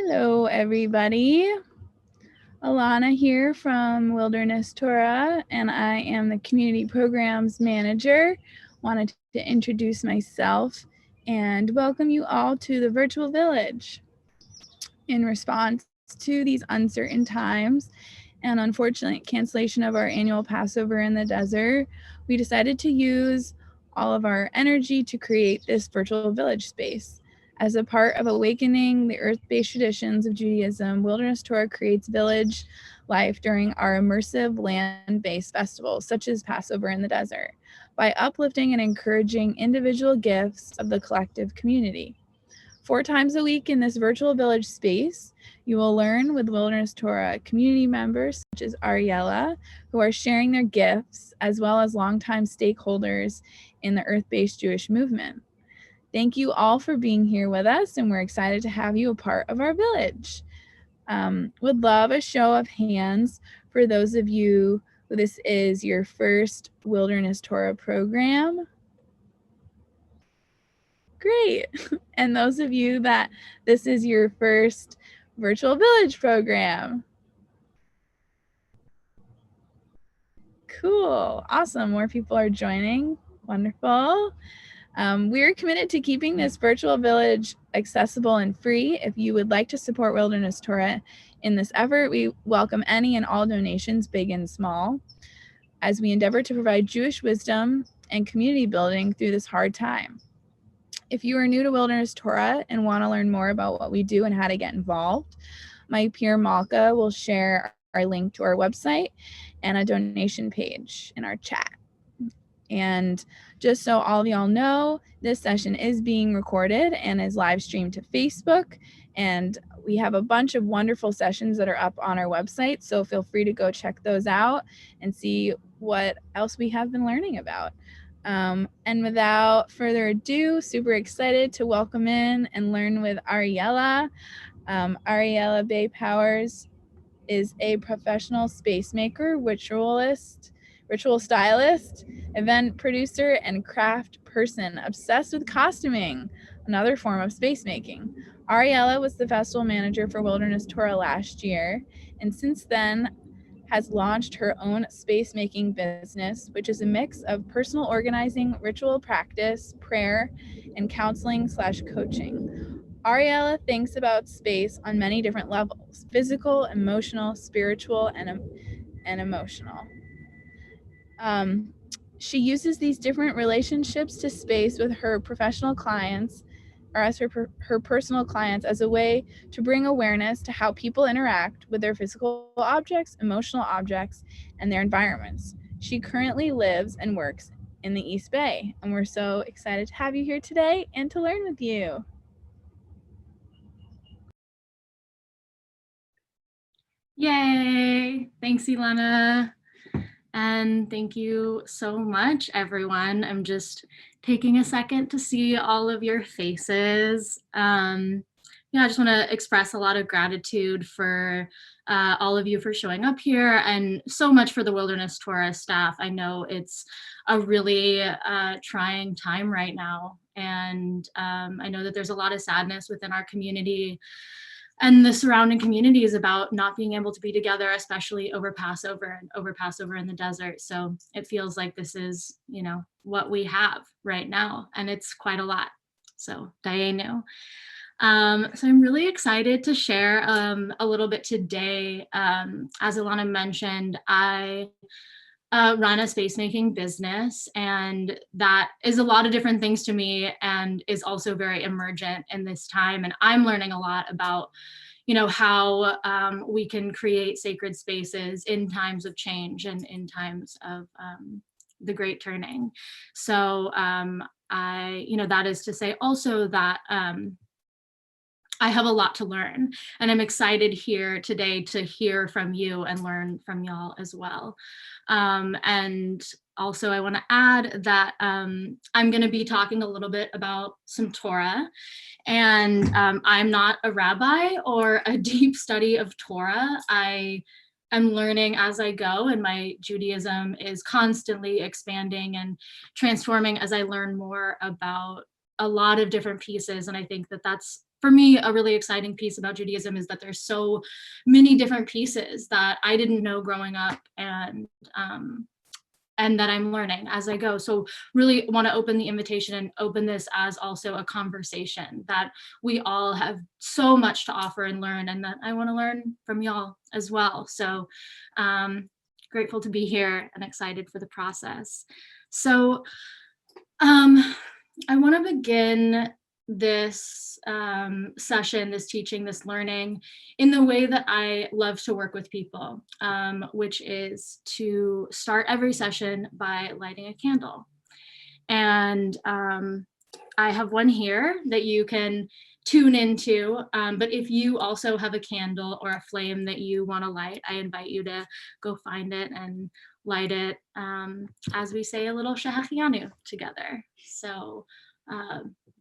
Hello, everybody. Alana here from Wilderness Torah, and I am the Community Programs Manager. Wanted to introduce myself and welcome you all to the virtual village. In response to these uncertain times and unfortunate cancellation of our annual Passover in the desert, we decided to use all of our energy to create this virtual village space. As a part of awakening the earth-based traditions of Judaism, Wilderness Torah creates village life during our immersive land-based festivals, such as Passover in the desert, by uplifting and encouraging individual gifts of the collective community. 4 times a week in this virtual village space, you will learn with Wilderness Torah community members such as Ariella, who are sharing their gifts, as well as longtime stakeholders in the earth-based Jewish movement. Thank you all for being here with us, and we're excited to have you a part of our village. Would love a show of hands for those of you who this is your first Wilderness Torah program. Great. And those of you that this is your first virtual village program. Cool. Awesome. More people are joining. Wonderful. We're committed to keeping this virtual village accessible and free. If you would like to support Wilderness Torah in this effort, we welcome any and all donations, big and small, as we endeavor to provide Jewish wisdom and community building through this hard time. If you are new to Wilderness Torah and want to learn more about what we do and how to get involved, my peer Malka will share our link to our website and a donation page in our chat. And just so all of y'all know, this session is being recorded and is live streamed to Facebook. And we have a bunch of wonderful sessions that are up on our website. So feel free to go check those out and see what else we have been learning about. And without further ado, super excited to welcome in and learn with Ariella. Ariella Bay Powers is a professional space maker, ritual stylist, event producer, and craft person obsessed with costuming, another form of space making. Ariella was the festival manager for Wilderness Torah last year, and since then has launched her own space making business, which is a mix of personal organizing, ritual practice, prayer, and counseling/coaching. Ariella thinks about space on many different levels: physical, emotional, spiritual, and emotional. She uses these different relationships to space with her professional clients, or as her personal clients, as a way to bring awareness to how people interact with their physical objects, emotional objects, and their environments. She currently lives and works in the East Bay, and we're so excited to have you here today and to learn with you. Yay! Thanks, Ilana. And thank you so much, everyone. I'm just taking a second to see all of your faces. I just want to express a lot of gratitude for all of you for showing up here, and so much for the Wilderness Torah staff. I know it's a really trying time right now, and I know that there's a lot of sadness within our community and the surrounding communities about not being able to be together, especially over Passover in the desert. So it feels like this is, what we have right now, and it's quite a lot. So Dayenu. So I'm really excited to share a little bit today. As Ilana mentioned, I run a space making business, and that is a lot of different things to me and is also very emergent in this time. And I'm learning a lot about, how we can create sacred spaces in times of change and in times of the great turning. So that is to say also that I have a lot to learn, and I'm excited here today to hear from you and learn from y'all as well. And also I want to add that I'm going to be talking a little bit about some Torah, and I'm not a rabbi or a deep study of Torah. I am learning as I go, and my Judaism is constantly expanding and transforming as I learn more about a lot of different pieces. And I think that that's, for me, a really exciting piece about Judaism is that there's so many different pieces that I didn't know growing up, and that I'm learning as I go. So really want to open the invitation and open this as also a conversation, that we all have so much to offer and learn, and that I want to learn from y'all as well. So grateful to be here and excited for the process. So I want to begin this session, this teaching, this learning in the way that I love to work with people, which is to start every session by lighting a candle. And I have one here that you can tune into, but if you also have a candle or a flame that you want to light, I invite you to go find it and light it as we say a little Shehachianu together. So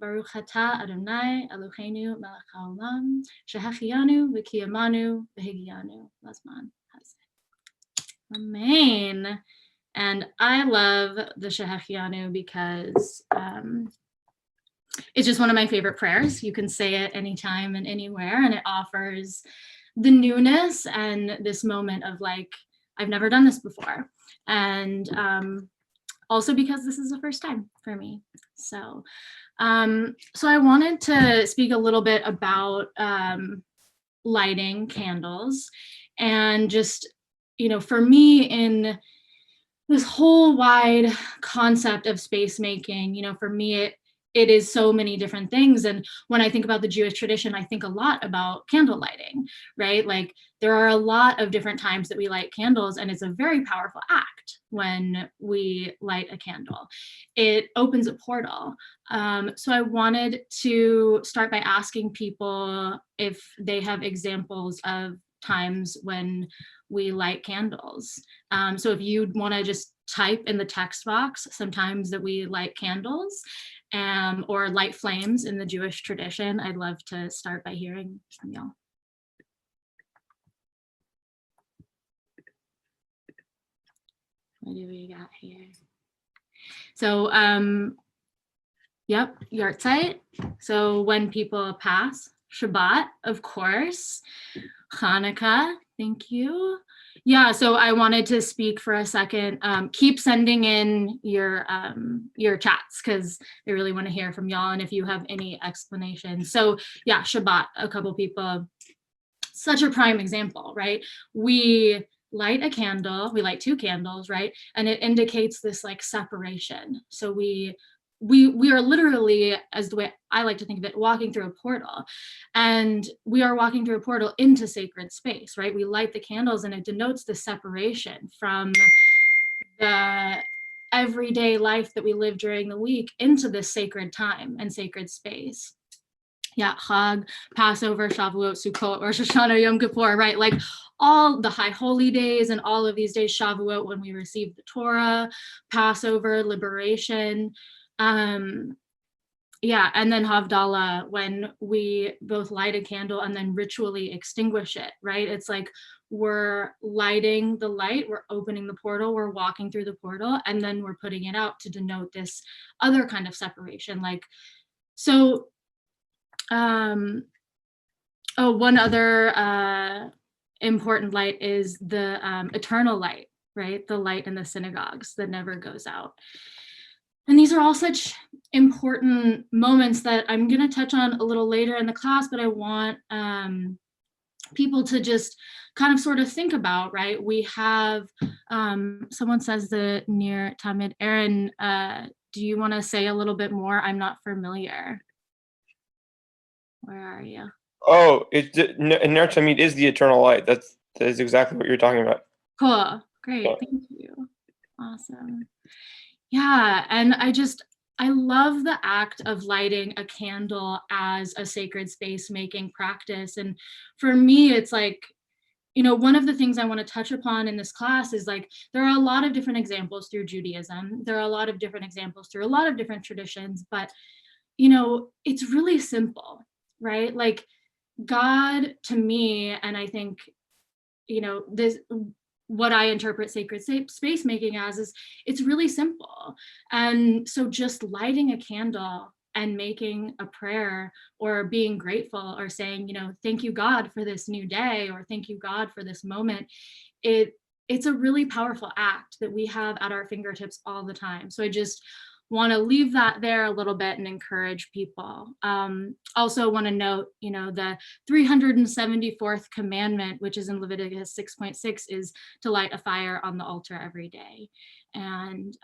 Baruch Atah Adonai Eloheinu melech haolam shehachianu v'kiyamanu v'higianu lazman hazeh. Amen. And I love the Shehachianu because it's just one of my favorite prayers. You can say it anytime and anywhere, and it offers the newness and this moment of like, I've never done this before. And also because this is the first time for me. So I wanted to speak a little bit about lighting candles, and just, for me, in this whole wide concept of space making, for me, it is so many different things. And when I think about the Jewish tradition, I think a lot about candle lighting, right? Like there are a lot of different times that we light candles, and it's a very powerful act when we light a candle. It opens a portal. So I wanted to start by asking people if they have examples of times when we light candles. So if you want to just type in the text box sometimes that we light candles, or light flames in the Jewish tradition, I'd love to start by hearing from y'all. What do we got here? So, yep, Yartzeit. So when people pass, Shabbat, of course, Hanukkah, thank you. Yeah, so I wanted to speak for a second. Keep sending in your chats, because I really want to hear from y'all, and if you have any explanations. So yeah, Shabbat, a couple people, such a prime example, right? We light a candle, we light two candles, right? And it indicates this like separation. So we are literally, as the way I like to think of it, walking through a portal, and we are walking through a portal into sacred space, right? We light the candles, and it denotes the separation from the everyday life that we live during the week into this sacred time and sacred space. Yeah, Chag, Passover, Shavuot, Sukkot, Rosh Hashanah, Yom Kippur, right? Like all the high holy days and all of these days, Shavuot when we receive the Torah, Passover, liberation. Yeah, and then Havdalah, when we both light a candle and then ritually extinguish it, right? It's like we're lighting the light, we're opening the portal, we're walking through the portal, and then we're putting it out to denote this other kind of separation. Like, so, one other important light is the eternal light, right? The light in the synagogues that never goes out. And these are all such important moments that I'm going to touch on a little later in the class, but I want people to just kind of sort of think about, right? We have, someone says the near Tamid. Aaron, do you want to say a little bit more? I'm not familiar. Where are you? Oh, Ner Tamid is the eternal light. That is exactly what you're talking about. Cool. Great. Yeah. Thank you. Awesome. Yeah. And I love the act of lighting a candle as a sacred space making practice. And for me, it's like, one of the things I want to touch upon in this class is like, there are a lot of different examples through Judaism. There are a lot of different examples through a lot of different traditions, but, it's really simple, right? Like God to me, and I think, this, what I interpret sacred space making as is it's really simple. And so just lighting a candle and making a prayer or being grateful or saying, thank you, God, for this new day, or thank you, God, for this moment. It's a really powerful act that we have at our fingertips all the time. So I just want to leave that there a little bit and encourage people. Also want to note, the 374th commandment, which is in Leviticus 6.6, is to light a fire on the altar every day. And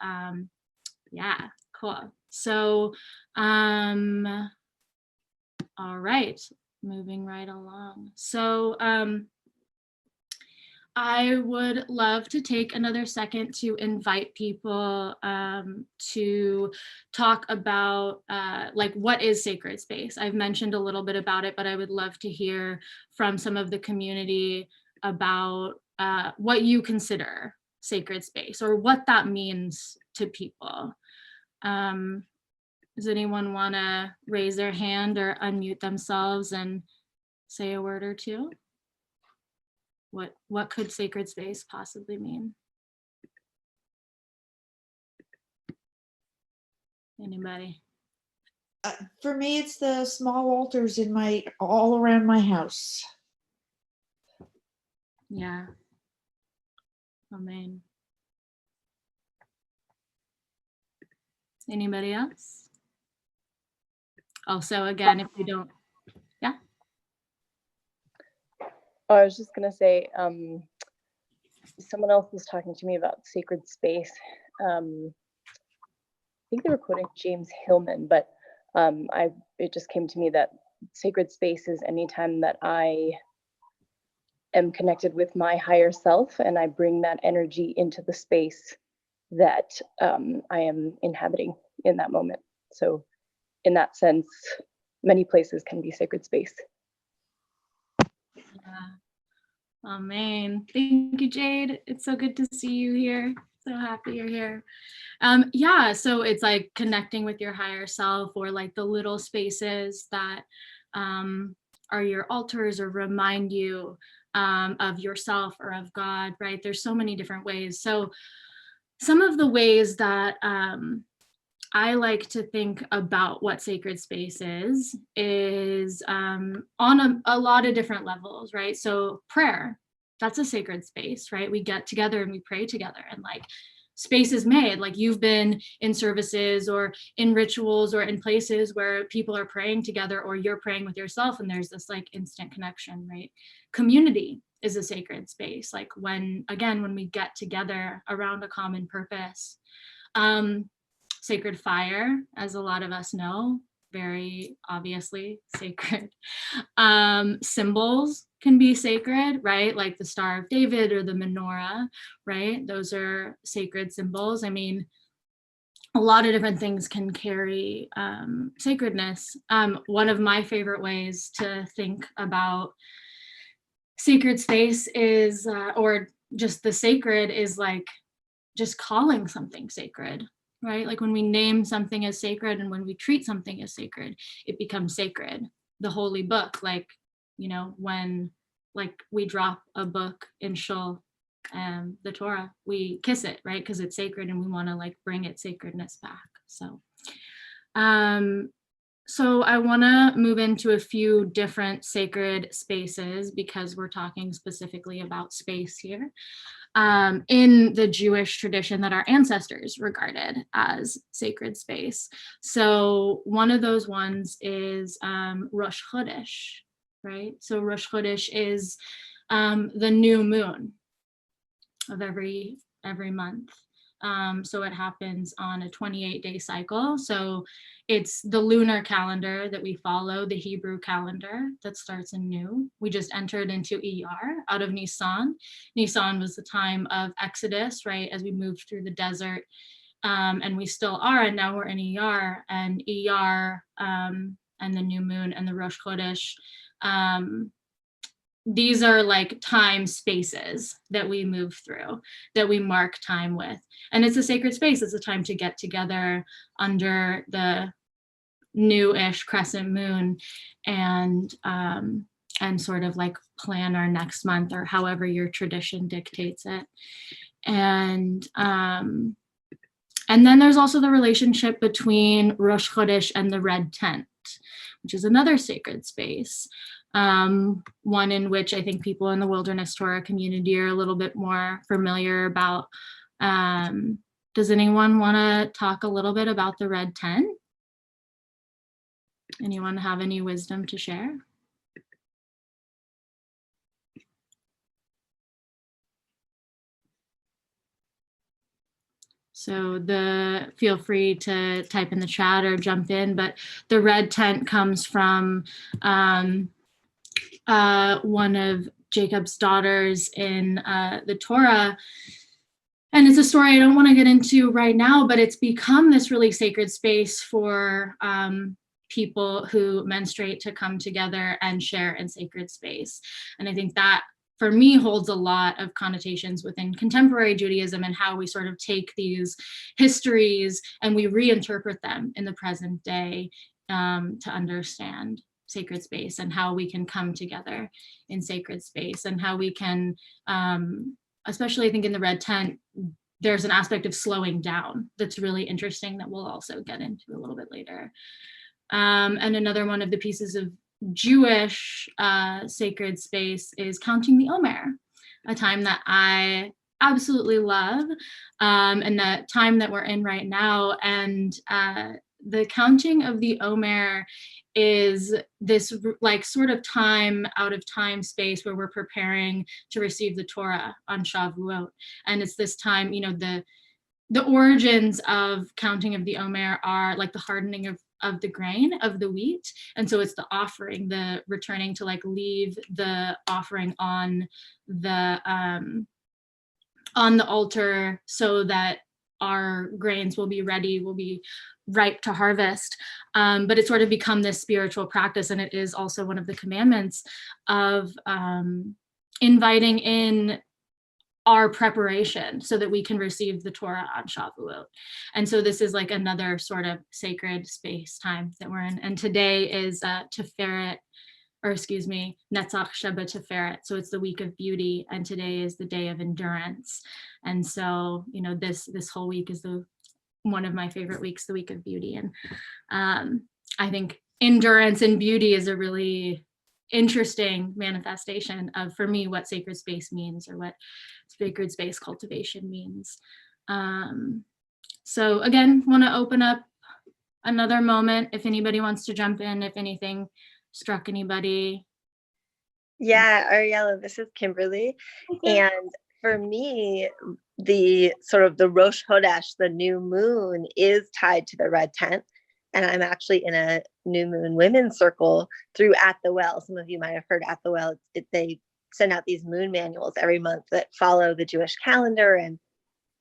yeah, cool. So, all right, moving right along. So, I would love to take another second to invite people to talk about like what is sacred space. I've mentioned a little bit about it, but I would love to hear from some of the community about what you consider sacred space or what that means to people. Does anyone want to raise their hand or unmute themselves and say a word or two? What could sacred space possibly mean? Anybody? For me, it's the small altars all around my house. Yeah. Amen. Anybody else? Also, again, if you don't, yeah. Oh, I was just gonna say, someone else was talking to me about sacred space. I think they were quoting James Hillman, but it just came to me that sacred space is anytime that I am connected with my higher self and I bring that energy into the space that I am inhabiting in that moment. So in that sense, many places can be sacred space. Yeah. Amen. Thank you, Jade. It's so good to see you here. So happy you're here. Yeah, so it's like connecting with your higher self, or like the little spaces that are your altars or remind you of yourself or of God, right? There's so many different ways. So some of the ways that I like to think about what sacred space is on a lot of different levels, right? So prayer, that's a sacred space, right? We get together and we pray together, and like space is made. Like you've been in services or in rituals or in places where people are praying together, or you're praying with yourself, and there's this like instant connection, right? Community is a sacred space. Like when we get together around a common purpose. Sacred fire, as a lot of us know, very obviously sacred. Symbols can be sacred, right? Like the Star of David or the menorah, right? Those are sacred symbols. I mean, a lot of different things can carry sacredness. One of my favorite ways to think about sacred space is, or just the sacred, is like just calling something sacred, right? Like when we name something as sacred and when we treat something as sacred, it becomes sacred. The holy book, like, when like we drop a book in shul, the Torah, we kiss it, right? Because it's sacred and we want to like bring its sacredness back. So I want to move into a few different sacred spaces because we're talking specifically about space here. in the Jewish tradition that our ancestors regarded as sacred space. So one of those ones is Rosh Chodesh, right? So Rosh Chodesh is the new moon of every month. So it happens on a 28-day cycle. So it's the lunar calendar that we follow, the Hebrew calendar that starts anew. We just entered into Iyar out of Nisan. Nisan was the time of Exodus, right? As we moved through the desert, and we still are, and now we're in Iyar, and Iyar and the new moon and the Rosh Chodesh. These are like time spaces that we move through, that we mark time with. And it's a sacred space. It's a time to get together under the new-ish crescent moon and sort of like plan our next month, or however your tradition dictates it. And then there's also the relationship between Rosh Chodesh and the red tent, which is another sacred space. One in which I think people in the Wilderness Torah community are a little bit more familiar about. Does anyone want to talk a little bit about the red tent? Anyone have any wisdom to share? So feel free to type in the chat or jump in, but the red tent comes from one of Jacob's daughters in the Torah. And it's a story I don't want to get into right now, but it's become this really sacred space for people who menstruate to come together and share in sacred space. And I think that, for me, holds a lot of connotations within contemporary Judaism and how we sort of take these histories and we reinterpret them in the present day to understand sacred space and how we can come together in sacred space, and how we can, especially I think in the red tent, there's an aspect of slowing down that's really interesting that we'll also get into a little bit later. And another one of the pieces of Jewish sacred space is counting the Omer, a time that I absolutely love, and the time that we're in right now. And the counting of the Omer is this like sort of time out of time space where we're preparing to receive the Torah on Shavuot. And it's this time, you know, the origins of counting of the Omer are like the hardening of the grain of the wheat. And so it's the offering, the returning to like leave the offering on the altar so that our grains will be ready, will be ripe to harvest. But it's sort of become this spiritual practice, and it is also one of the commandments of inviting in our preparation so that we can receive the Torah on Shavuot. And so this is like another sort of sacred space time that we're in. And today is Tiferet, or excuse me, Netzach Sheba Tiferet. So it's the week of beauty, and today is the day of endurance. And so, you know, this whole week is one of my favorite weeks, the week of beauty. And I think endurance and beauty is a really interesting manifestation of, for me, what sacred space means, or what sacred space cultivation means. So again, want to open up another moment if anybody wants to jump in, if anything struck anybody. Yeah, Ariella, this is Kimberly. And for me, the sort of the Rosh Chodesh, the new moon, is tied to the red tent. And I'm actually in a new moon women's circle through At the Well. Some of you might have heard At the Well. They send out these moon manuals every month that follow the Jewish calendar and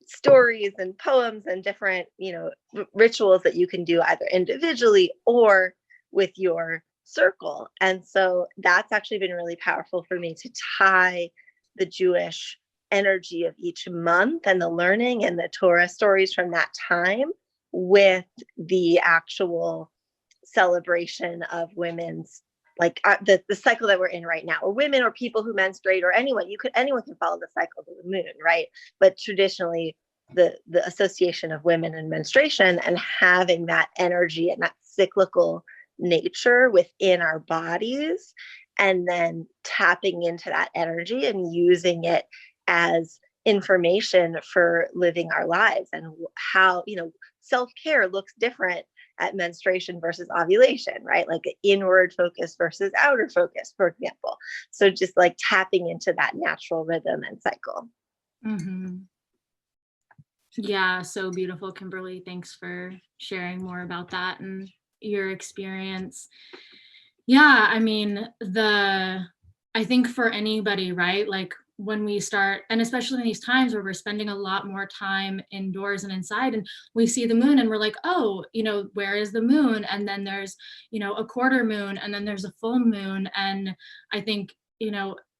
stories and poems and different, you know, rituals that you can do either individually or with your circle. And so that's actually been really powerful for me to tie the Jewish energy of each month and the learning and the Torah stories from that time with the actual celebration of women's, like the cycle that we're in right now, or women or people who menstruate, or anyone can follow the cycle of the moon, right? But traditionally the association of women and menstruation, and having that energy and that cyclical nature within our bodies, and then tapping into that energy and using it as information for living our lives, and how, self-care looks different at menstruation versus ovulation, right? Like an inward focus versus outer focus, for example. So just like tapping into that natural rhythm and cycle. Mm-hmm. Yeah, so beautiful, Kimberly. Thanks for sharing more about that and your experience. Yeah, I mean, I think for anybody, right? Like when we start, and especially in these times where we're spending a lot more time indoors and inside, and we see the moon and we're like, oh, where is the moon? And then there's, a quarter moon, and then there's a full moon. And I think,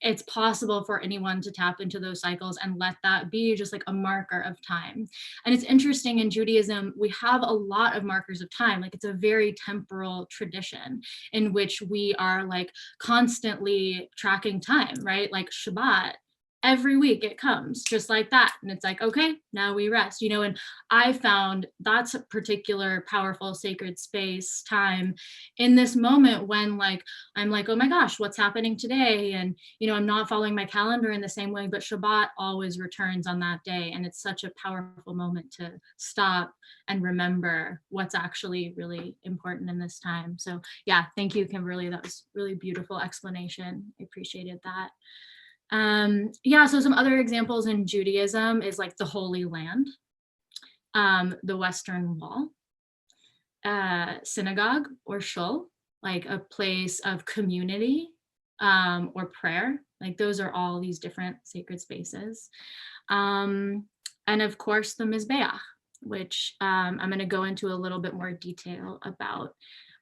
it's possible for anyone to tap into those cycles and let that be just like a marker of time. And it's interesting, in Judaism, we have a lot of markers of time. Like it's a very temporal tradition in which we are like constantly tracking time, right? Like Shabbat, every week it comes just like that. And it's like, okay, now we rest, and I found that's a particular powerful sacred space time in this moment when like, I'm like, oh my gosh, what's happening today? And, I'm not following my calendar in the same way, but Shabbat always returns on that day. And it's such a powerful moment to stop and remember what's actually really important in this time. So yeah, thank you, Kimberly. That was really beautiful explanation. I appreciated that. Yeah, so some other examples in Judaism is like the Holy Land, the Western Wall, synagogue or shul, like a place of community or prayer. Like those are all these different sacred spaces. And of course, the Mizbeach, which I'm going to go into a little bit more detail about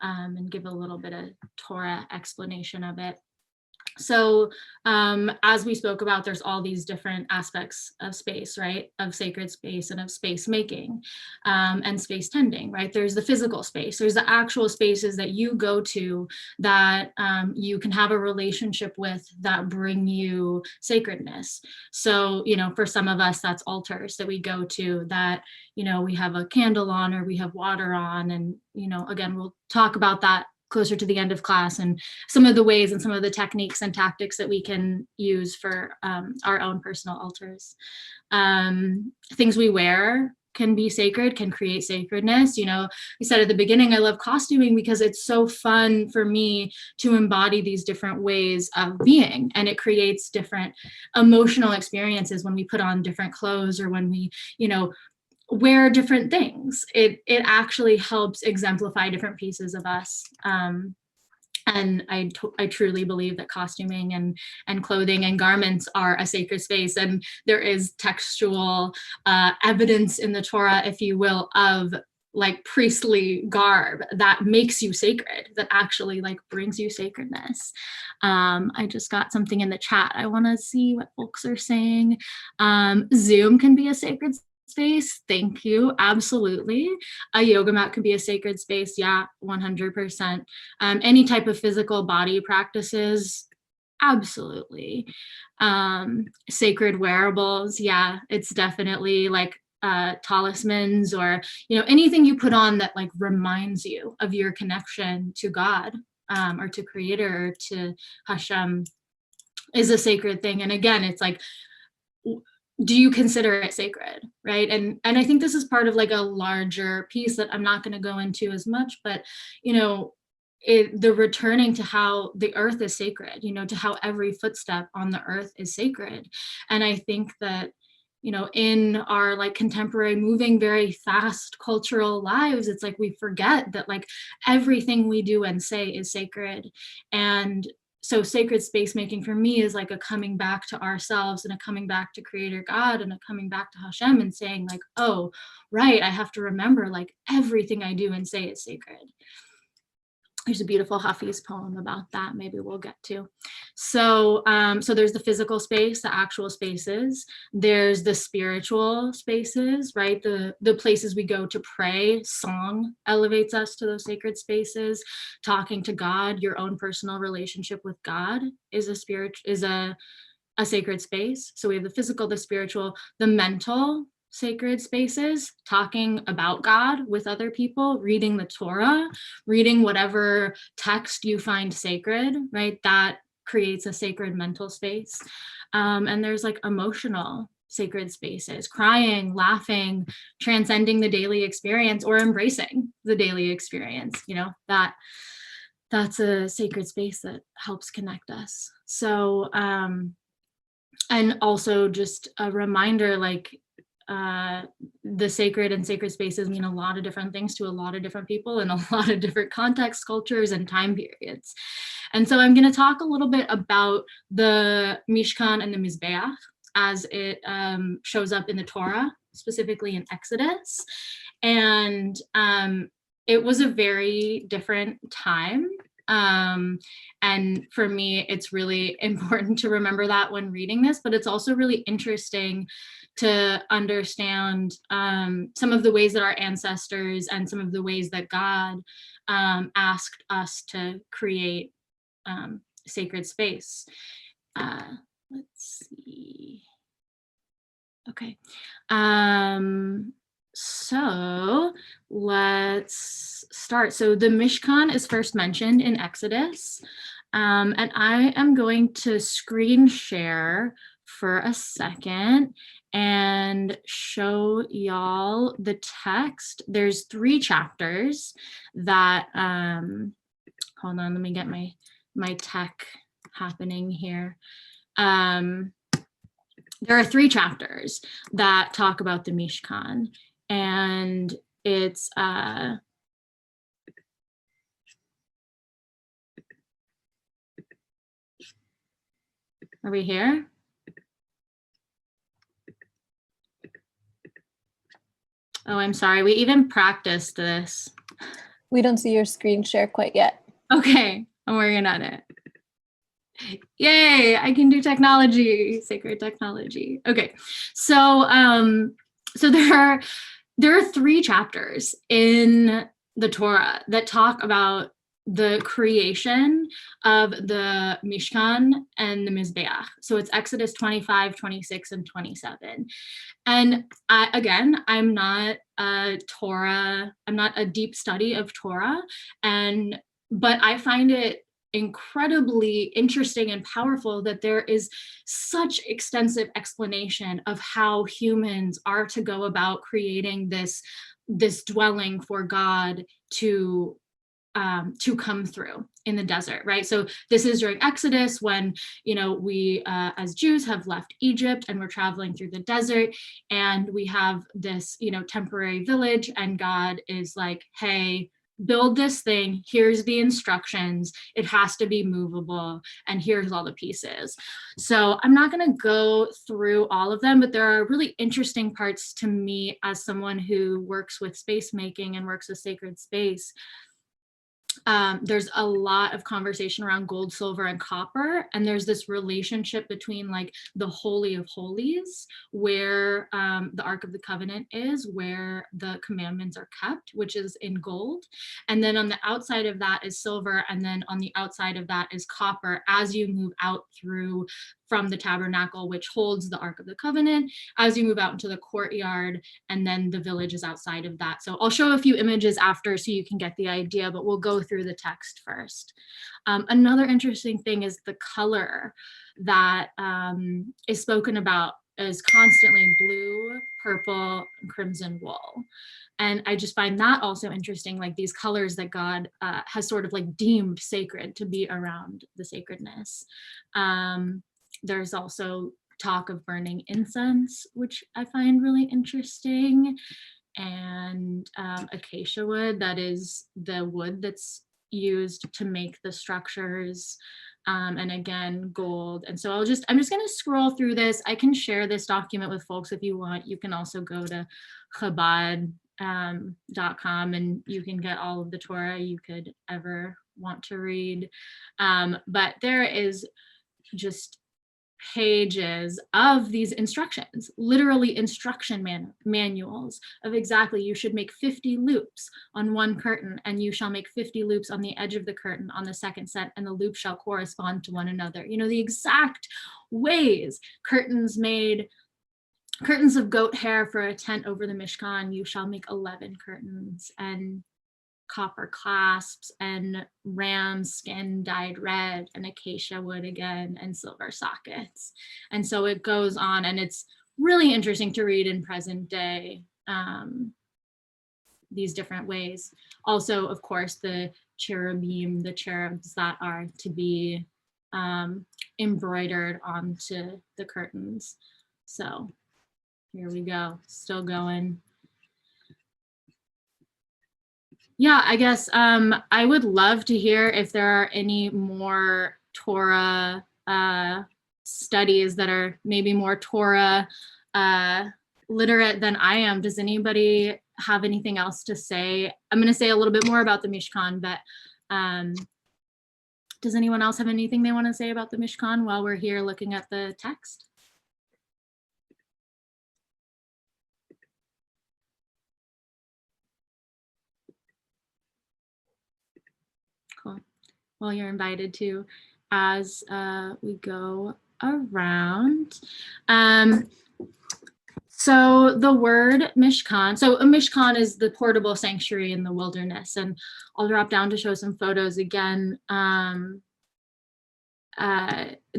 and give a little bit of Torah explanation of it. So as we spoke about, there's all these different aspects of space, right? Of sacred space and of space making and space tending, right? There's the physical space. There's the actual spaces that you go to that you can have a relationship with that bring you sacredness. So, for some of us, that's altars that we go to that, we have a candle on or we have water on. And, again, we'll talk about that closer to the end of class and some of the ways and some of the techniques and tactics that we can use for our own personal altars. Things we wear can be sacred, can create sacredness. I said at the beginning, I love costuming because it's so fun for me to embody these different ways of being, and it creates different emotional experiences when we put on different clothes or when we, wear different things. It actually helps exemplify different pieces of us. And I truly believe that costuming and clothing and garments are a sacred space. And there is textual evidence in the Torah, if you will, of like priestly garb that makes you sacred, that actually like brings you sacredness. I just got something in the chat. I want to see what folks are saying. Zoom can be a sacred space. Thank you. Absolutely. A yoga mat could be a sacred space. Yeah, 100%. Any type of physical body practices. Absolutely. Sacred wearables. Yeah, it's definitely like talismans or, anything you put on that like reminds you of your connection to God or to Creator or to Hashem is a sacred thing. And again, it's like, do you consider it sacred, right? And I think this is part of like a larger piece that I'm not going to go into as much, but the returning to how the earth is sacred, to how every footstep on the earth is sacred. And I think that in our like contemporary moving very fast cultural lives, it's like we forget that like everything we do and say is sacred. And so sacred space making for me is like a coming back to ourselves and a coming back to Creator God and a coming back to Hashem and saying like, oh, right, I have to remember like everything I do and say is sacred. There's a beautiful Hafiz poem about that. Maybe we'll get to. So, so there's the physical space, the actual spaces. There's the spiritual spaces, right? The places we go to pray. Song elevates us to those sacred spaces. Talking to God, your own personal relationship with God is a sacred space. So we have the physical, the spiritual, the mental sacred spaces, talking about God with other people, reading the Torah, reading whatever text you find sacred, right? That creates a sacred mental space. And there's like emotional sacred spaces, crying, laughing, transcending the daily experience, or embracing the daily experience. You know, that's a sacred space that helps connect us. So and also just a reminder, like the sacred and sacred spaces mean a lot of different things to a lot of different people in a lot of different contexts, cultures, and time periods. And so I'm going to talk a little bit about the Mishkan and the Mizbeach as it shows up in the Torah, specifically in Exodus. And it was a very different time. And for me, it's really important to remember that when reading this, but it's also really interesting to understand some of the ways that our ancestors and some of the ways that God asked us to create sacred space. Let's see. Okay. So let's start. So the Mishkan is first mentioned in Exodus. And I am going to screen share for a second and show y'all the text. There's 3 chapters that, hold on, let me get my tech happening here. There are 3 chapters that talk about the Mishkan, and it's are we here? Oh, I'm sorry. We even practiced this. We don't see your screen share quite yet. Okay, I'm working on it. Yay, I can do technology, sacred technology. Okay, so so there are 3 chapters in the Torah that talk about the creation of the Mishkan and the Mizbeach. So it's Exodus 25, 26, and 27. And I'm not a Torah, I'm not a deep study of Torah, but I find it incredibly interesting and powerful that there is such extensive explanation of how humans are to go about creating this dwelling for God to come through in the desert, right? So this is during Exodus when, you know, we as Jews have left Egypt and we're traveling through the desert, and we have this, you know, temporary village, and God is like, hey, build this thing, here's the instructions, it has to be movable, and here's all the pieces. So I'm not going to go through all of them, but there are really interesting parts to me as someone who works with space making and works with sacred space. There's a lot of conversation around gold, silver, and copper, and there's this relationship between like the Holy of Holies, where the Ark of the Covenant is, where the commandments are kept, which is in gold, and then on the outside of that is silver, and then on the outside of that is copper as you move out from the tabernacle, which holds the Ark of the Covenant, as you move out into the courtyard, and then the village is outside of that. So I'll show a few images after so you can get the idea, but we'll go through the text first. Another interesting thing is the color that is spoken about is constantly blue, purple, and crimson wool. And I just find that also interesting, like these colors that God has sort of like deemed sacred to be around the sacredness. There's also talk of burning incense, which I find really interesting, and acacia wood, that is the wood that's used to make the structures, and again, gold. And so I'm just going to scroll through this. I can share this document with folks if you want. You can also go to Chabad.com and you can get all of the Torah you could ever want to read. But there is just pages of these instructions, literally instruction manuals of exactly, you should make 50 loops on one curtain, and you shall make 50 loops on the edge of the curtain on the second set, and the loops shall correspond to one another. You know, the exact ways. Curtains of goat hair for a tent over the Mishkan, you shall make 11 curtains, and copper clasps, and ram skin dyed red, and acacia wood again, and silver sockets. And so it goes on, and it's really interesting to read in present day, these different ways. Also, of course, the cherubim, the cherubs that are to be embroidered onto the curtains. So here we go, still going. Yeah, I guess I would love to hear if there are any more Torah studies that are maybe more Torah literate than I am. Does anybody have anything else to say? I'm going to say a little bit more about the Mishkan, but does anyone else have anything they want to say about the Mishkan while we're here looking at the text? Cool. Well, you're invited to as we go around. So the word Mishkan, so a Mishkan is the portable sanctuary in the wilderness, and I'll drop down to show some photos again. The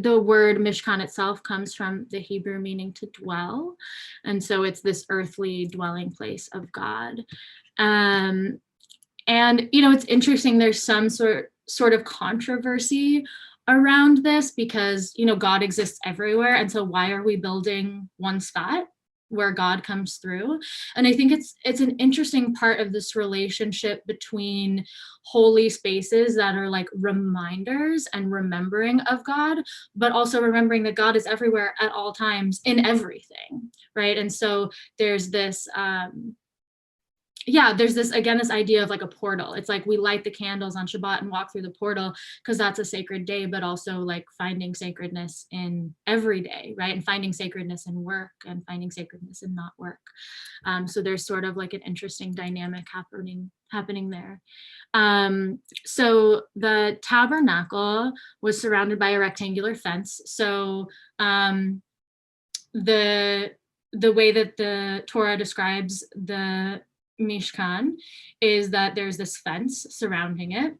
word Mishkan itself comes from the Hebrew meaning to dwell, and so it's this earthly dwelling place of God. And you know, it's interesting, there's some sort of controversy around this because, you know, God exists everywhere, and so why are we building one spot where God comes through? And I think it's an interesting part of this relationship between holy spaces that are like reminders and remembering of God, but also remembering that God is everywhere at all times in everything, right? And so there's this there's this, again, this idea of like a portal. It's like we light the candles on Shabbat and walk through the portal because that's a sacred day, but also like finding sacredness in every day, right? And finding sacredness in work and finding sacredness in not work. So there's sort of like an interesting dynamic happening there. So the tabernacle was surrounded by a rectangular fence. So the way that the Torah describes the Mishkan is that there's this fence surrounding it,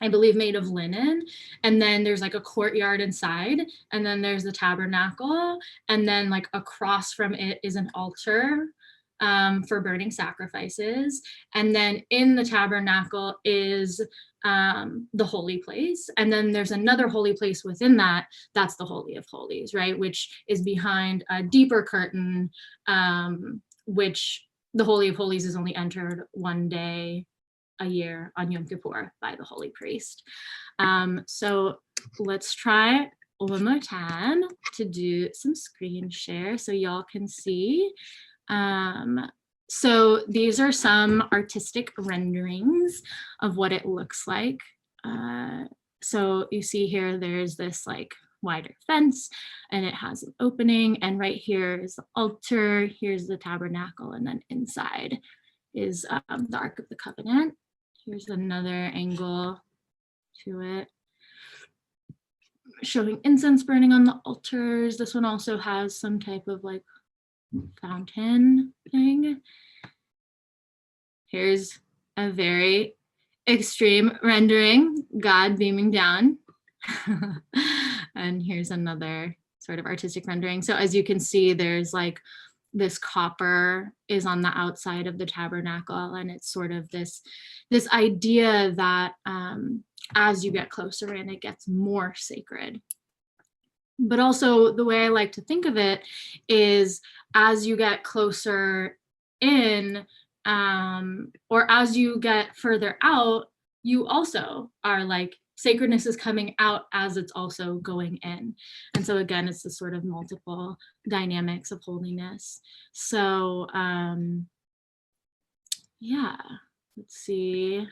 I believe made of linen, and then there's like a courtyard inside, and then there's the tabernacle, and then like across from it is an altar for burning sacrifices, and then in the tabernacle is the holy place, and then there's another holy place within that, that's the Holy of Holies, right, which is behind a deeper curtain, which the Holy of Holies is only entered one day a year on Yom Kippur by the holy priest. So let's try one more time to do some screen share so y'all can see. So these are some artistic renderings of what it looks like. So you see here, there's this like wider fence and it has an opening, and right here is the altar, here's the tabernacle, and then inside is the Ark of the Covenant. Here's another angle to it, showing incense burning on the altars. This one also has some type of like fountain thing. Here's a very extreme rendering, God beaming down. And here's another sort of artistic rendering. So as you can see, there's like this copper is on the outside of the tabernacle, and it's sort of this idea that as you get closer in, it gets more sacred. But also the way I like to think of it is as you get closer in, or as you get further out, you also are like, sacredness is coming out as it's also going in. And so again, it's the sort of multiple dynamics of holiness. So yeah, let's see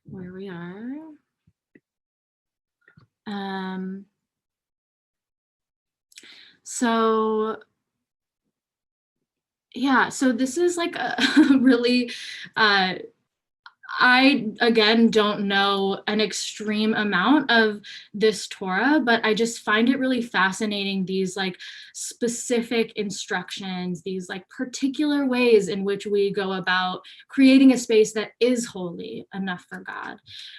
where we are. So yeah, so this is like a really, I, again, don't know an extreme amount of this Torah, but I just find it really fascinating, these like specific instructions, these like particular ways in which we go about creating a space that is holy enough for God.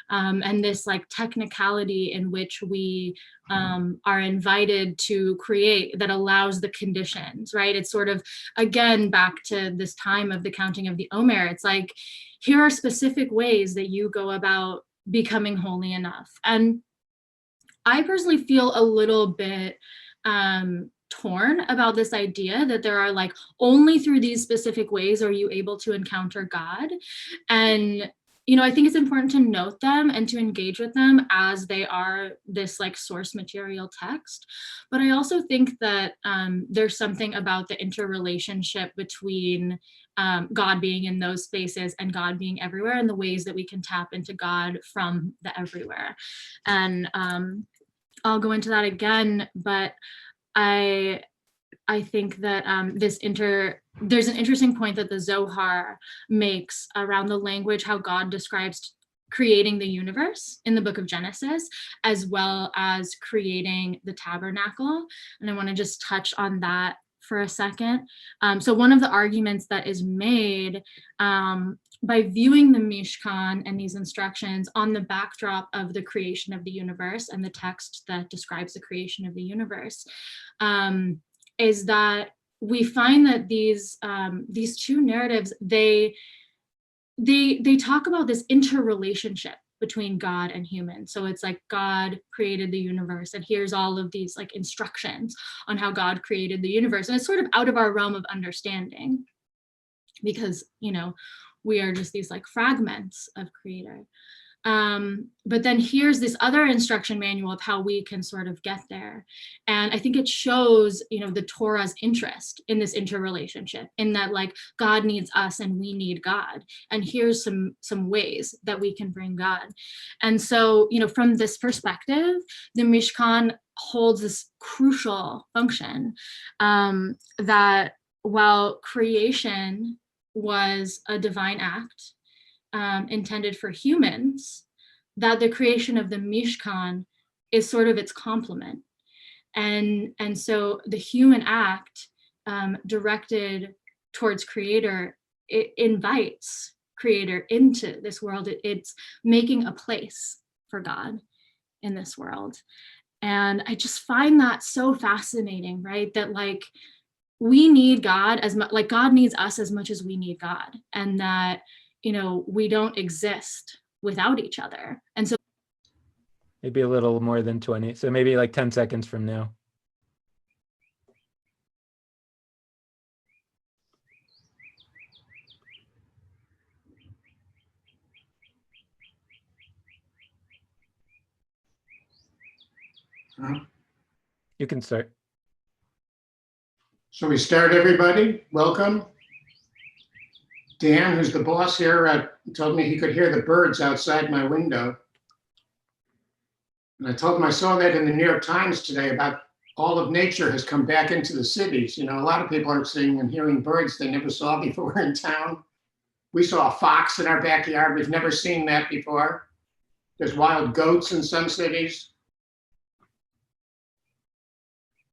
And this like technicality in which we are invited to create, that allows the conditions, right? It's sort of, again, back to this time of the counting of the Omer. It's like, here are specific ways that you go about becoming holy enough. And I personally feel a little bit torn about this idea that there are like, only through these specific ways are you able to encounter God. And I think it's important to note them and to engage with them as they are this like source material text. But I also think that there's something about the interrelationship between God being in those spaces and God being everywhere, and the ways that we can tap into God from the everywhere. And I'll go into that again, but I think that there's an interesting point that the Zohar makes around the language, how God describes creating the universe in the book of Genesis, as well as creating the tabernacle. And I want to just touch on that for a second. So one of the arguments that is made by viewing the Mishkan and these instructions on the backdrop of the creation of the universe and the text that describes the creation of the universe, is that we find that these two narratives, they talk about this interrelationship between God and human. So it's like God created the universe, and here's all of these like instructions on how God created the universe. And it's sort of out of our realm of understanding, because we are just these like fragments of creator. But then here's this other instruction manual of how we can sort of get there. And I think it shows, the Torah's interest in this interrelationship, in that like God needs us and we need God. And here's some ways that we can bring God. And so, from this perspective, the Mishkan holds this crucial function, that while creation was a divine act, intended for humans, that the creation of the Mishkan is sort of its complement. And so the human act, directed towards creator, it invites creator into this world. It's making a place for God in this world. And I just find that so fascinating, right? That like, we need God as much, like God needs us as much as we need God. And that, we don't exist without each other. And so maybe a little more than 20. So maybe like 10 seconds from now. You can start. So we start, everybody. Welcome. Dan, who's the boss here, told me he could hear the birds outside my window. And I told him I saw that in the New York Times today about all of nature has come back into the cities. A lot of people are seeing and hearing birds they never saw before in town. We saw a fox in our backyard. We've never seen that before. There's wild goats in some cities.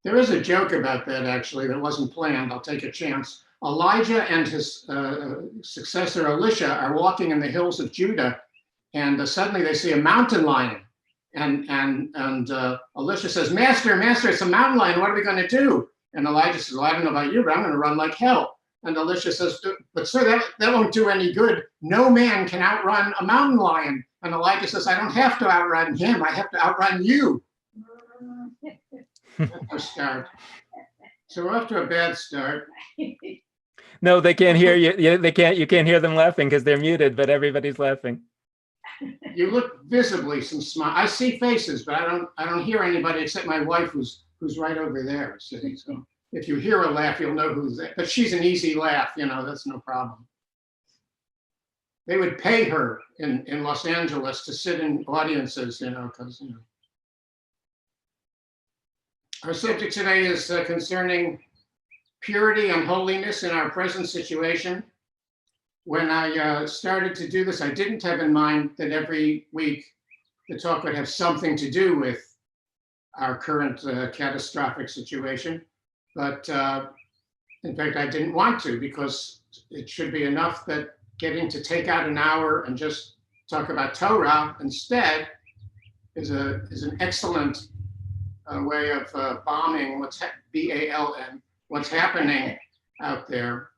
There is a joke about that, actually, that wasn't planned. I'll take a chance. Elijah and his successor Elisha are walking in the hills of Judah, and suddenly they see a mountain lion. And Elisha says, Master, it's a mountain lion. What are we going to do? And Elijah says, well, I don't know about you, but I'm going to run like hell. And Elisha says, but sir, that won't do any good. No man can outrun a mountain lion. And Elijah says, I don't have to outrun him. I have to outrun you. That's our start. So we're off to a bad start. No, they can't hear you. You can't hear them laughing because they're muted, but everybody's laughing. You look visibly some smile. I see faces, but I don't hear anybody except my wife who's right over there sitting. So if you hear a laugh, you'll know who's there. But she's an easy laugh, that's no problem. They would pay her in Los Angeles to sit in audiences, because Our subject today is concerning purity and holiness in our present situation. When I started to do this, I didn't have in mind that every week the talk would have something to do with our current catastrophic situation. But in fact, I didn't want to, because it should be enough that getting to take out an hour and just talk about Torah instead is an excellent way of bombing, B-A-L-M, what's happening out there.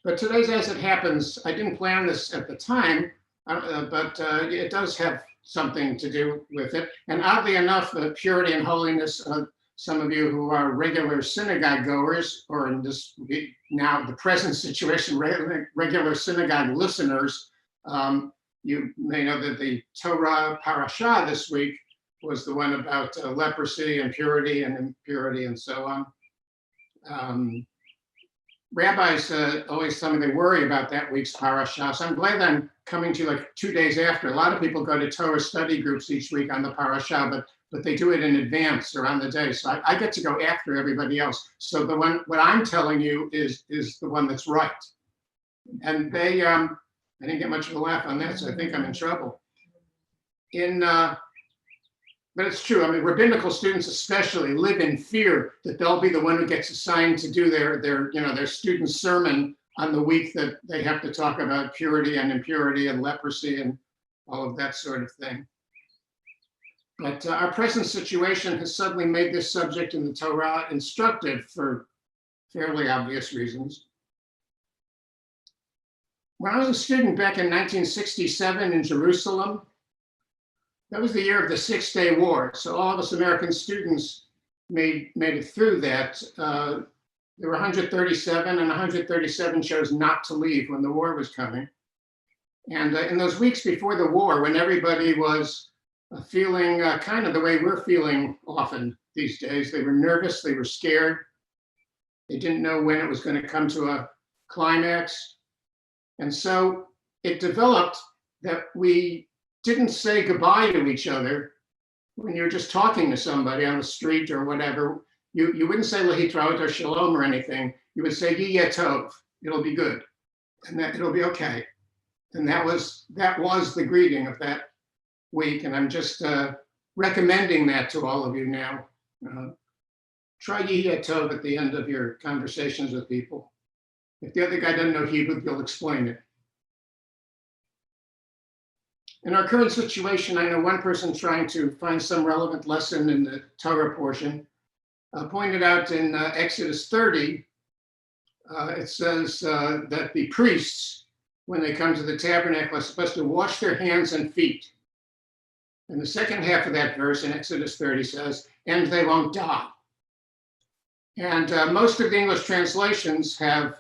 But today's As It Happens, I didn't plan this at the time, but it does have something to do with it. And oddly enough, purity and holiness, some of you who are regular synagogue goers, or in this now the present situation, regular synagogue listeners, you may know that the Torah parasha this week was the one about leprosy and purity and impurity and so on. Rabbis always tell me they worry about that week's parasha. So I'm glad I'm coming to you like 2 days after. A lot of people go to Torah study groups each week on the parasha, but they do it in advance or on the day. So I get to go after everybody else. So what I'm telling you is the one that's right. And I didn't get much of a laugh on that, so I think I'm in trouble. But it's true. I mean, rabbinical students especially live in fear that they'll be the one who gets assigned to do their student sermon on the week that they have to talk about purity and impurity and leprosy and all of that sort of thing. But our present situation has suddenly made this subject in the Torah instructive for fairly obvious reasons. When I was a student back in 1967 in Jerusalem, that was the year of the Six-Day War. So all of us American students made it through that. There were 137, and 137 chose not to leave when the war was coming. And in those weeks before the war, when everybody was feeling kind of the way we're feeling often these days, they were nervous, they were scared. They didn't know when it was going to come to a climax. And so it developed that we didn't say goodbye to each other when you're just talking to somebody on the street or whatever. You wouldn't say lahitraot or shalom or anything. You would say yeh tov, it'll be good, and that it'll be okay. And that was the greeting of that week. And I'm just recommending that to all of you now. Try yeh tov at the end of your conversations with people. If the other guy doesn't know Hebrew, you'll explain it. In our current situation, I know one person trying to find some relevant lesson in the Torah portion pointed out in Exodus 30, it says that the priests, when they come to the tabernacle, are supposed to wash their hands and feet. And the second half of that verse in Exodus 30 says, and they won't die. And most of the English translations have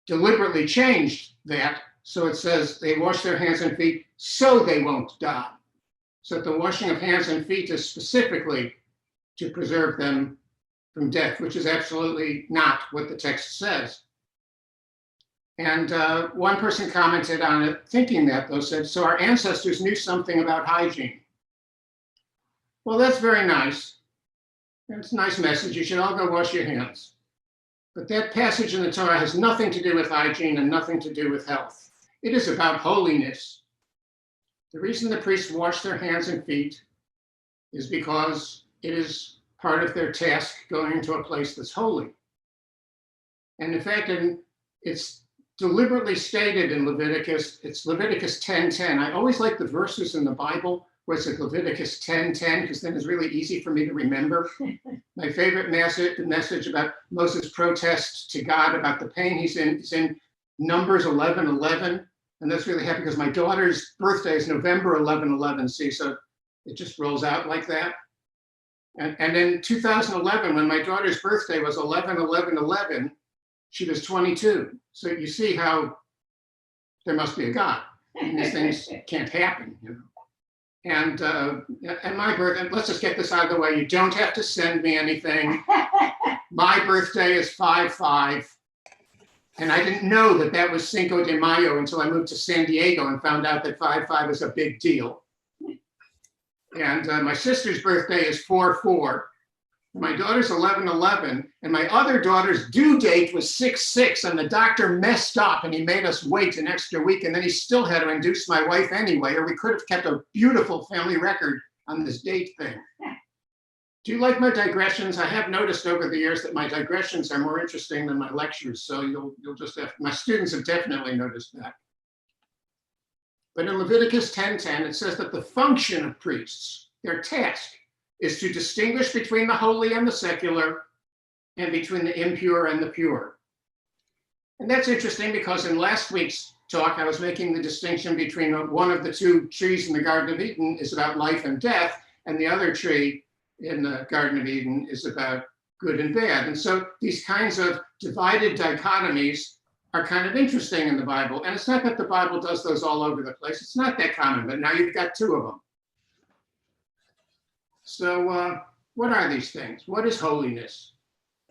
deliberately changed that. So it says they wash their hands and feet so they won't die. So the washing of hands and feet is specifically to preserve them from death, which is absolutely not what the text says. And one person commented on it, thinking that, though, said, so our ancestors knew something about hygiene. Well, that's very nice. That's a nice message. You should all go wash your hands. But that passage in the Torah has nothing to do with hygiene and nothing to do with health. It is about holiness. The reason the priests wash their hands and feet is because it is part of their task going into a place that's holy. And in fact, it's deliberately stated in Leviticus, it's Leviticus 10:10. I always like the verses in the Bible where it's like Leviticus 10:10, because then it's really easy for me to remember. My favorite message about Moses' protest to God about the pain he's in is in Numbers 11:11. And that's really happy because my daughter's birthday is November 11/11. See, so it just rolls out like that. And in 2011, when my daughter's birthday was 11/11/11, she was 22. So you see how there must be a God. And these things can't happen, you know. And my birthday, let's just get this out of the way. You don't have to send me anything. My birthday is 5/5. And I didn't know that that was Cinco de Mayo until I moved to San Diego and found out that 5/5 is a big deal. And my sister's birthday is 4/4. My daughter's 11/11, and my other daughter's due date was 6/6, and the doctor messed up and he made us wait an extra week, and then he still had to induce my wife anyway, or we could have kept a beautiful family record on this date thing. Do you like my digressions? I have noticed over the years that my digressions are more interesting than my lectures, so you'll just have, my students have definitely noticed that. But in Leviticus 10:10, it says that the function of priests, their task, is to distinguish between the holy and the secular, and between the impure and the pure. And that's interesting because in last week's talk, I was making the distinction between one of the two trees in the Garden of Eden is about life and death, and the other tree in the Garden of Eden is about good and bad. And so these kinds of divided dichotomies are kind of interesting in the Bible. And it's not that the Bible does those all over the place. It's not that common, but now you've got two of them. So what are these things? What is holiness?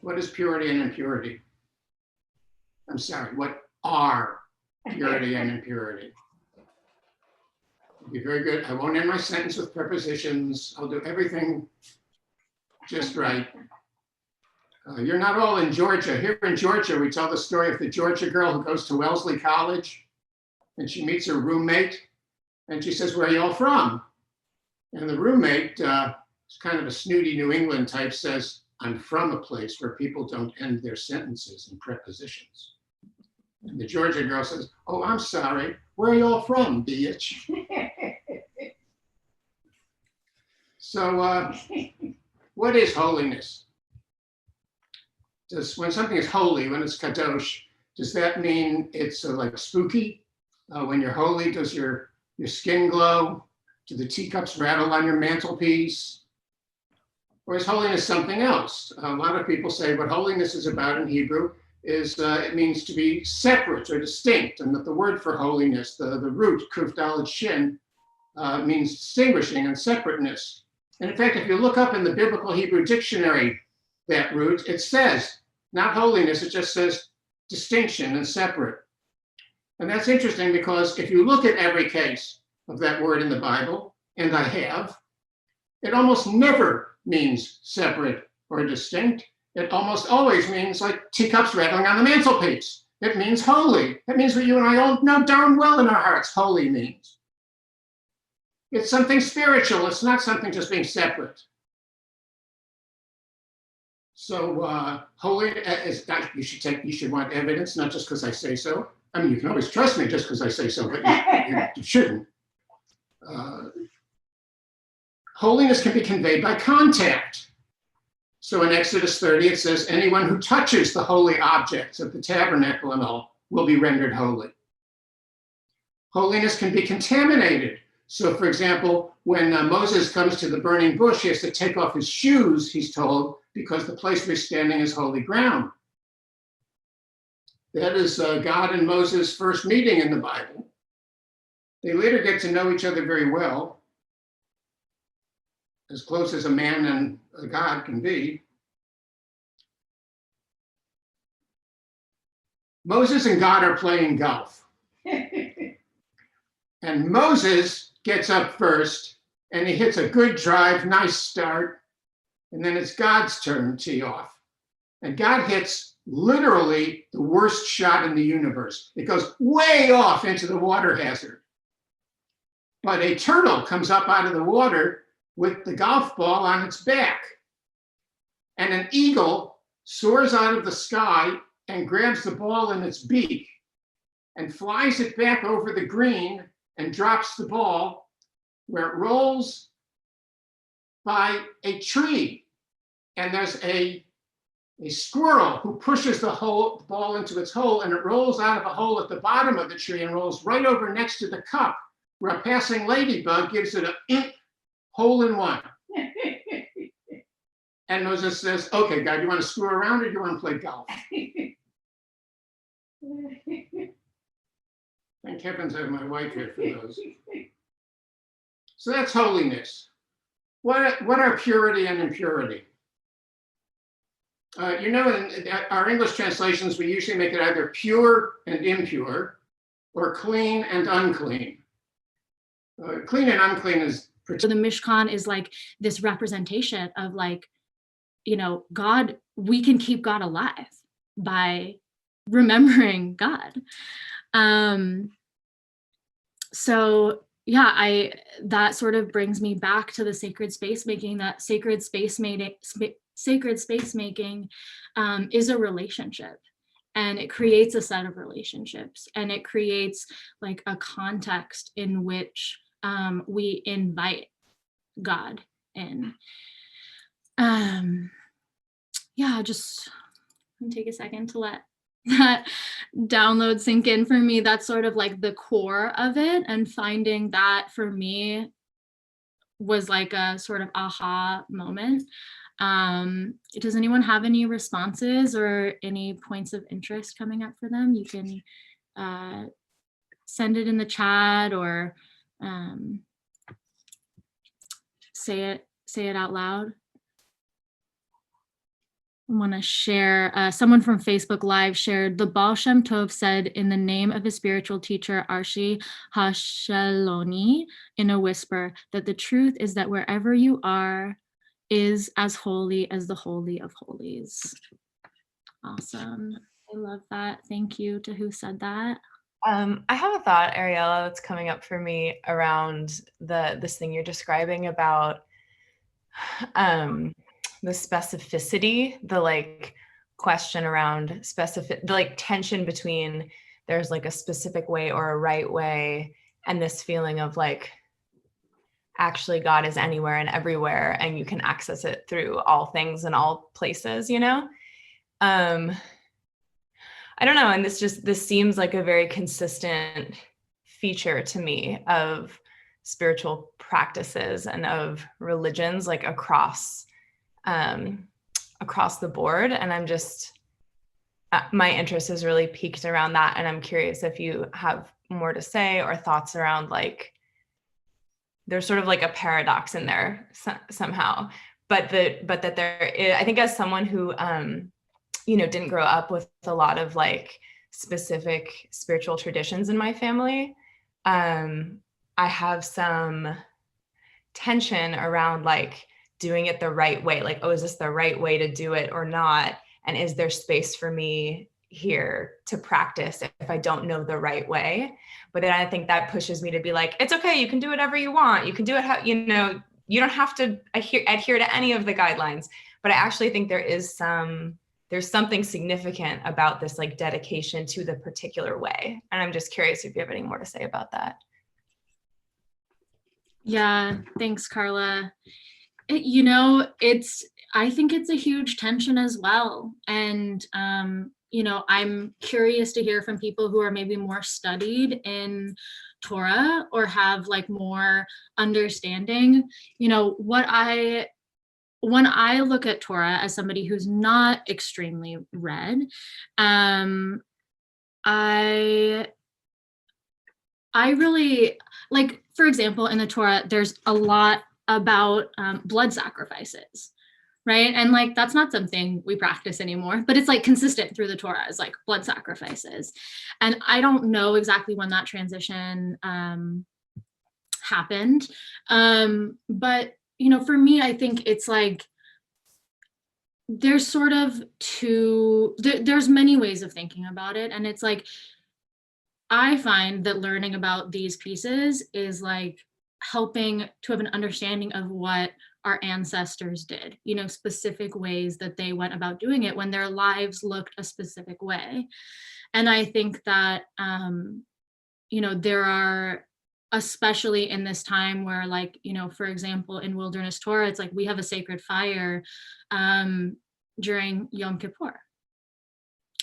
What is purity and impurity? I'm sorry, what are purity and impurity? I'll be very good. I won't end my sentence with prepositions. I'll do everything just right. You're not all in Georgia. Here in Georgia, we tell the story of the Georgia girl who goes to Wellesley College, and she meets her roommate, and she says, "Where are you all from?" And the roommate, is kind of a snooty New England type, says, "I'm from a place where people don't end their sentences in prepositions." And the Georgia girl says, "Oh, I'm sorry. Where are you all from, bitch?" So what is holiness? When something is holy, when it's kadosh, does that mean it's like spooky? When you're holy, does your skin glow? Do the teacups rattle on your mantelpiece? Or is holiness something else? A lot of people say what holiness is about in Hebrew is it means to be separate or distinct, and that the word for holiness, the root, kuf dalet shin, means distinguishing and separateness. And in fact, if you look up in the biblical Hebrew dictionary, that root, it says, not holiness, it just says distinction and separate. And that's interesting because if you look at every case of that word in the Bible, and I have, it almost never means separate or distinct. It almost always means like teacups rattling on the mantelpiece. It means holy. It means what you and I all know darn well in our hearts holy means. It's something spiritual. It's not something just being separate. So holy is not, you should want evidence, not just because I say so. I mean, you can always trust me just because I say so, but you shouldn't. Holiness can be conveyed by contact. So in Exodus 30, it says, anyone who touches the holy objects of the tabernacle and all will be rendered holy. Holiness can be contaminated. So for example, when Moses comes to the burning bush, he has to take off his shoes, he's told, because the place where he's standing is holy ground. That is God and Moses' first meeting in the Bible. They later get to know each other very well, as close as a man and a God can be. Moses and God are playing golf. And Moses gets up first, and he hits a good drive, nice start, and then it's God's turn to tee off. And God hits literally the worst shot in the universe. It goes way off into the water hazard. But a turtle comes up out of the water with the golf ball on its back. And an eagle soars out of the sky and grabs the ball in its beak and flies it back over the green and drops the ball where it rolls by a tree. And there's a squirrel who pushes the ball into its hole, and it rolls out of a hole at the bottom of the tree and rolls right over next to the cup, where a passing ladybug gives it a hole in one. And Moses says, okay, God, you want to screw around or do you want to play golf? Thank heavens I have my wife here for those. So that's holiness. What are purity and impurity? You know, in our English translations, we usually make it either pure and impure or clean and unclean. Clean and unclean is... So the Mishkan is like this representation of like, you know, God, we can keep God alive by remembering God. So yeah, that sort of brings me back to the sacred space making. That sacred space making is a relationship, and it creates a set of relationships, and it creates like a context in which we invite God in. Yeah, just take a second to let that download sink in for me. That's sort of like the core of it, and finding that for me was like a sort of aha moment. Does anyone have any responses or any points of interest coming up for them? You can send it in the chat, or say it out loud. I want to share, someone from Facebook Live shared, the Baal Shem Tov said in the name of his spiritual teacher, Arshi Hashaloni, in a whisper, that the truth is that wherever you are is as holy as the Holy of Holies. Awesome. I love that. Thank you to who said that. I have a thought, Ariella, that's coming up for me around this thing you're describing about the specificity, the like question around specific, the like tension between there's like a specific way or a right way, and this feeling of like actually God is anywhere and everywhere, and you can access it through all things and all places, you know? I don't know, and this seems like a very consistent feature to me of spiritual practices and of religions, like across the board. And I'm just, my interest is really piqued around that. And I'm curious if you have more to say or thoughts around, like, there's sort of like a paradox in there somehow, but that there is, I think as someone who, didn't grow up with a lot of like specific spiritual traditions in my family, I have some tension around like doing it the right way. Like, oh, is this the right way to do it or not? And is there space for me here to practice if I don't know the right way? But then I think that pushes me to be like, it's okay, you can do whatever you want. You can do it how, you don't have to adhere to any of the guidelines. But I actually think there's something significant about this like dedication to the particular way. And I'm just curious if you have any more to say about that. Yeah, thanks, Carla. I think it's a huge tension as well. And, I'm curious to hear from people who are maybe more studied in Torah or have like more understanding. When I look at Torah as somebody who's not extremely read, I really, like, for example, in the Torah, there's a lot about blood sacrifices, right? And like, that's not something we practice anymore, but it's like consistent through the Torah as like blood sacrifices. And I don't know exactly when that transition happened. But, for me, I think it's like, there's sort of there's many ways of thinking about it. And it's like, I find that learning about these pieces is like helping to have an understanding of what our ancestors did, specific ways that they went about doing it when their lives looked a specific way. And I think that, there are, especially in this time where like, for example, in Wilderness Torah, it's like we have a sacred fire during Yom Kippur.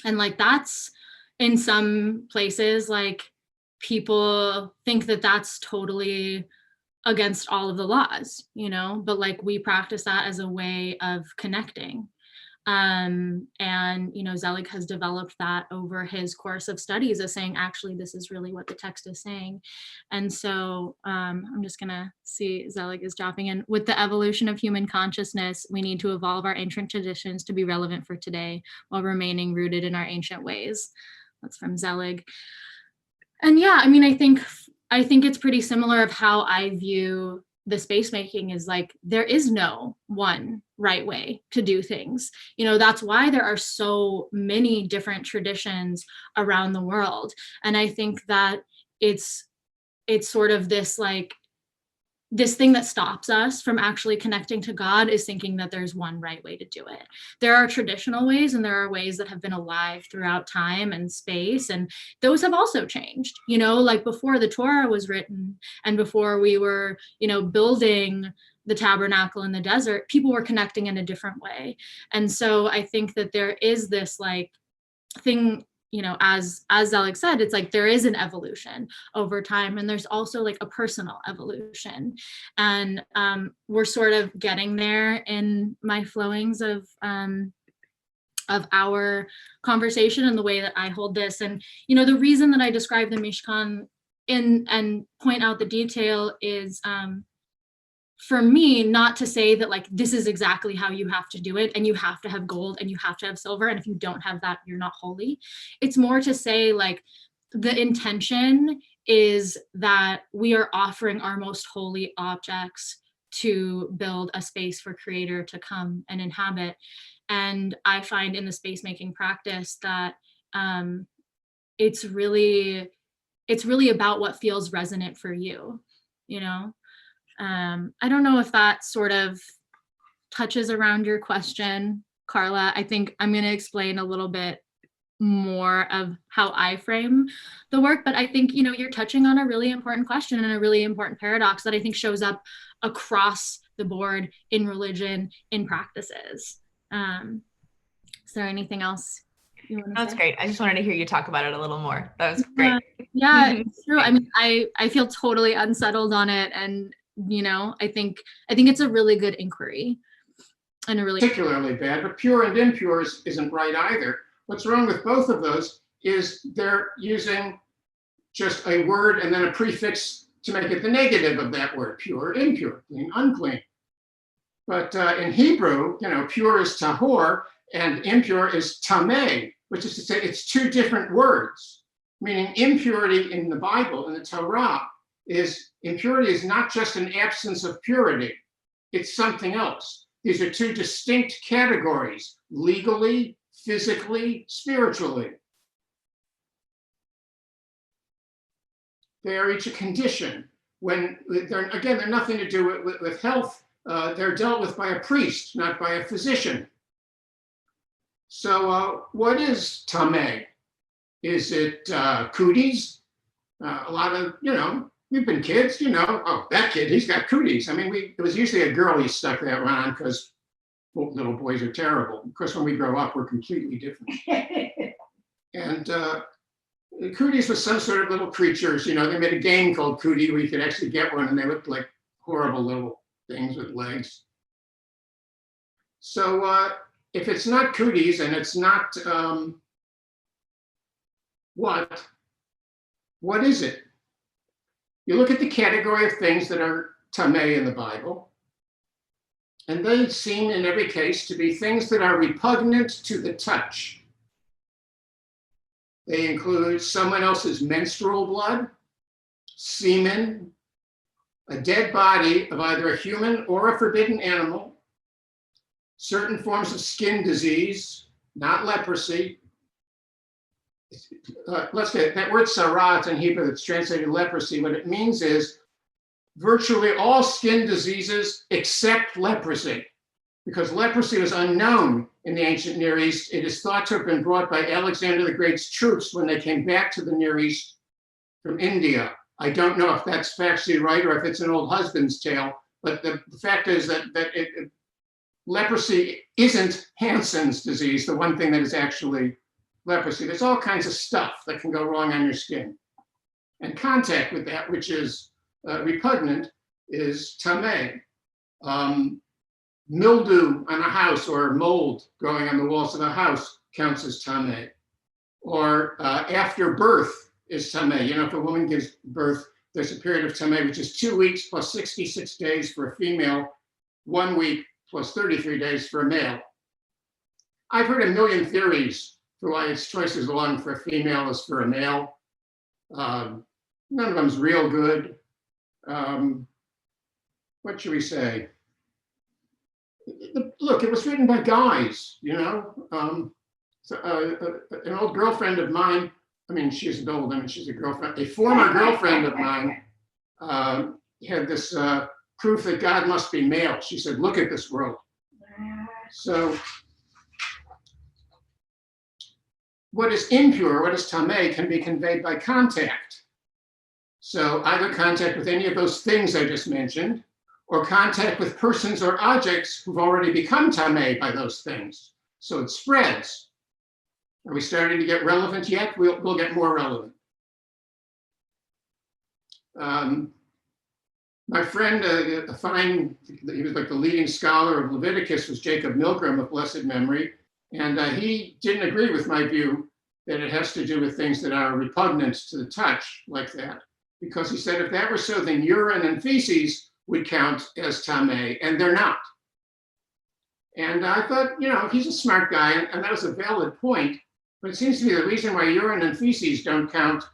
And like, that's, in some places, like people think that that's totally against all of the laws, but like we practice that as a way of connecting. And, Zelig has developed that over his course of studies as saying, actually, this is really what the text is saying. And so I'm just gonna see Zelig is dropping in. With the evolution of human consciousness, we need to evolve our ancient traditions to be relevant for today while remaining rooted in our ancient ways. That's from Zelig. And yeah, I think it's pretty similar of how I view the space making is like, there is no one right way to do things. That's why there are so many different traditions around the world. And I think that it's sort of this like, this thing that stops us from actually connecting to God is thinking that there's one right way to do it. There are traditional ways and there are ways that have been alive throughout time and space. And those have also changed, like before the Torah was written and before we were, building the tabernacle in the desert, people were connecting in a different way. And so I think that there is this like thing, you know, as Alex said, it's like there is an evolution over time, and there's also like a personal evolution. And we're sort of getting there in my flowings of our conversation and the way that I hold this. And, you know, the reason that I describe the Mishkan and point out the detail is for me, not to say that like this is exactly how you have to do it and you have to have gold and you have to have silver, and if you don't have that, you're not holy. It's more to say like the intention is that we are offering our most holy objects to build a space for Creator to come and inhabit. And I find in the space making practice that it's really about what feels resonant for you, you know? I don't know if that sort of touches around your question, Carla. I think I'm going to explain a little bit more of how I frame the work, but I think, you know, you're touching on a really important question and a really important paradox that I think shows up across the board in religion, in practices. Is there anything else you want to say? That's great. I just wanted to hear you talk about it a little more. That was great. Yeah, it's true. I mean, I feel totally unsettled on it, and you know, I think it's a really good inquiry and a really particularly bad, but pure and impure isn't right either. What's wrong with both of those is they're using just a word and then a prefix to make it the negative of that word, pure, impure, clean, unclean. But in Hebrew, you know, pure is tahor and impure is tameh, which is to say it's two different words, meaning impurity in the Bible, in the Torah, impurity is not just an absence of purity, it's something else. These are two distinct categories, legally, physically, spiritually. They are each a condition. When they're nothing to do with health. They're dealt with by a priest, not by a physician. So what is tameh? Is it cooties? A lot of, you know, we've been kids, you know, oh, that kid, he's got cooties. I mean, it was usually a girl he stuck that one on because little boys are terrible. Of course, when we grow up, we're completely different. And cooties was some sort of little creatures, you know, they made a game called Cootie where you could actually get one and they looked like horrible little things with legs. So if it's not cooties and it's not what is it? You look at the category of things that are tameh in the Bible, and they seem in every case to be things that are repugnant to the touch. They include someone else's menstrual blood, semen, a dead body of either a human or a forbidden animal, certain forms of skin disease, not leprosy. Let's get that word sarat in Hebrew that's translated leprosy. What it means is virtually all skin diseases except leprosy, because leprosy was unknown in the ancient Near East. It is thought to have been brought by Alexander the Great's troops when they came back to the Near East from India. I don't know if that's factually right or if it's an old husband's tale, but the fact is that leprosy isn't Hansen's disease, the one thing that is actually leprosy. There's all kinds of stuff that can go wrong on your skin. And contact with that, which is repugnant, is tameh. Mildew on a house or mold growing on the walls of a house counts as tameh. Or after birth is tameh. You know, if a woman gives birth, there's a period of tameh, which is 2 weeks plus 66 days for a female, 1 week plus 33 days for a male. I've heard a million theories for why it's twice as long for a female as for a male. None of them's real good. What should we say? Look, it was written by guys, you know. An old girlfriend of mine, I mean, she's old, I mean, she's a girlfriend, a former girlfriend of mine had this proof that God must be male. She said, look at this world. So what is impure, what is tameh, can be conveyed by contact. So either contact with any of those things I just mentioned, or contact with persons or objects who've already become tamei by those things. So it spreads. Are we starting to get relevant yet? We'll get more relevant. My friend, he was like the leading scholar of Leviticus, was Jacob Milgram of blessed memory. And he didn't agree with my view that it has to do with things that are repugnant to the touch like that. Because he said if that were so, then urine and feces would count as tamei, and they're not. And I thought, he's a smart guy, and that was a valid point. But it seems to me the reason why urine and feces don't count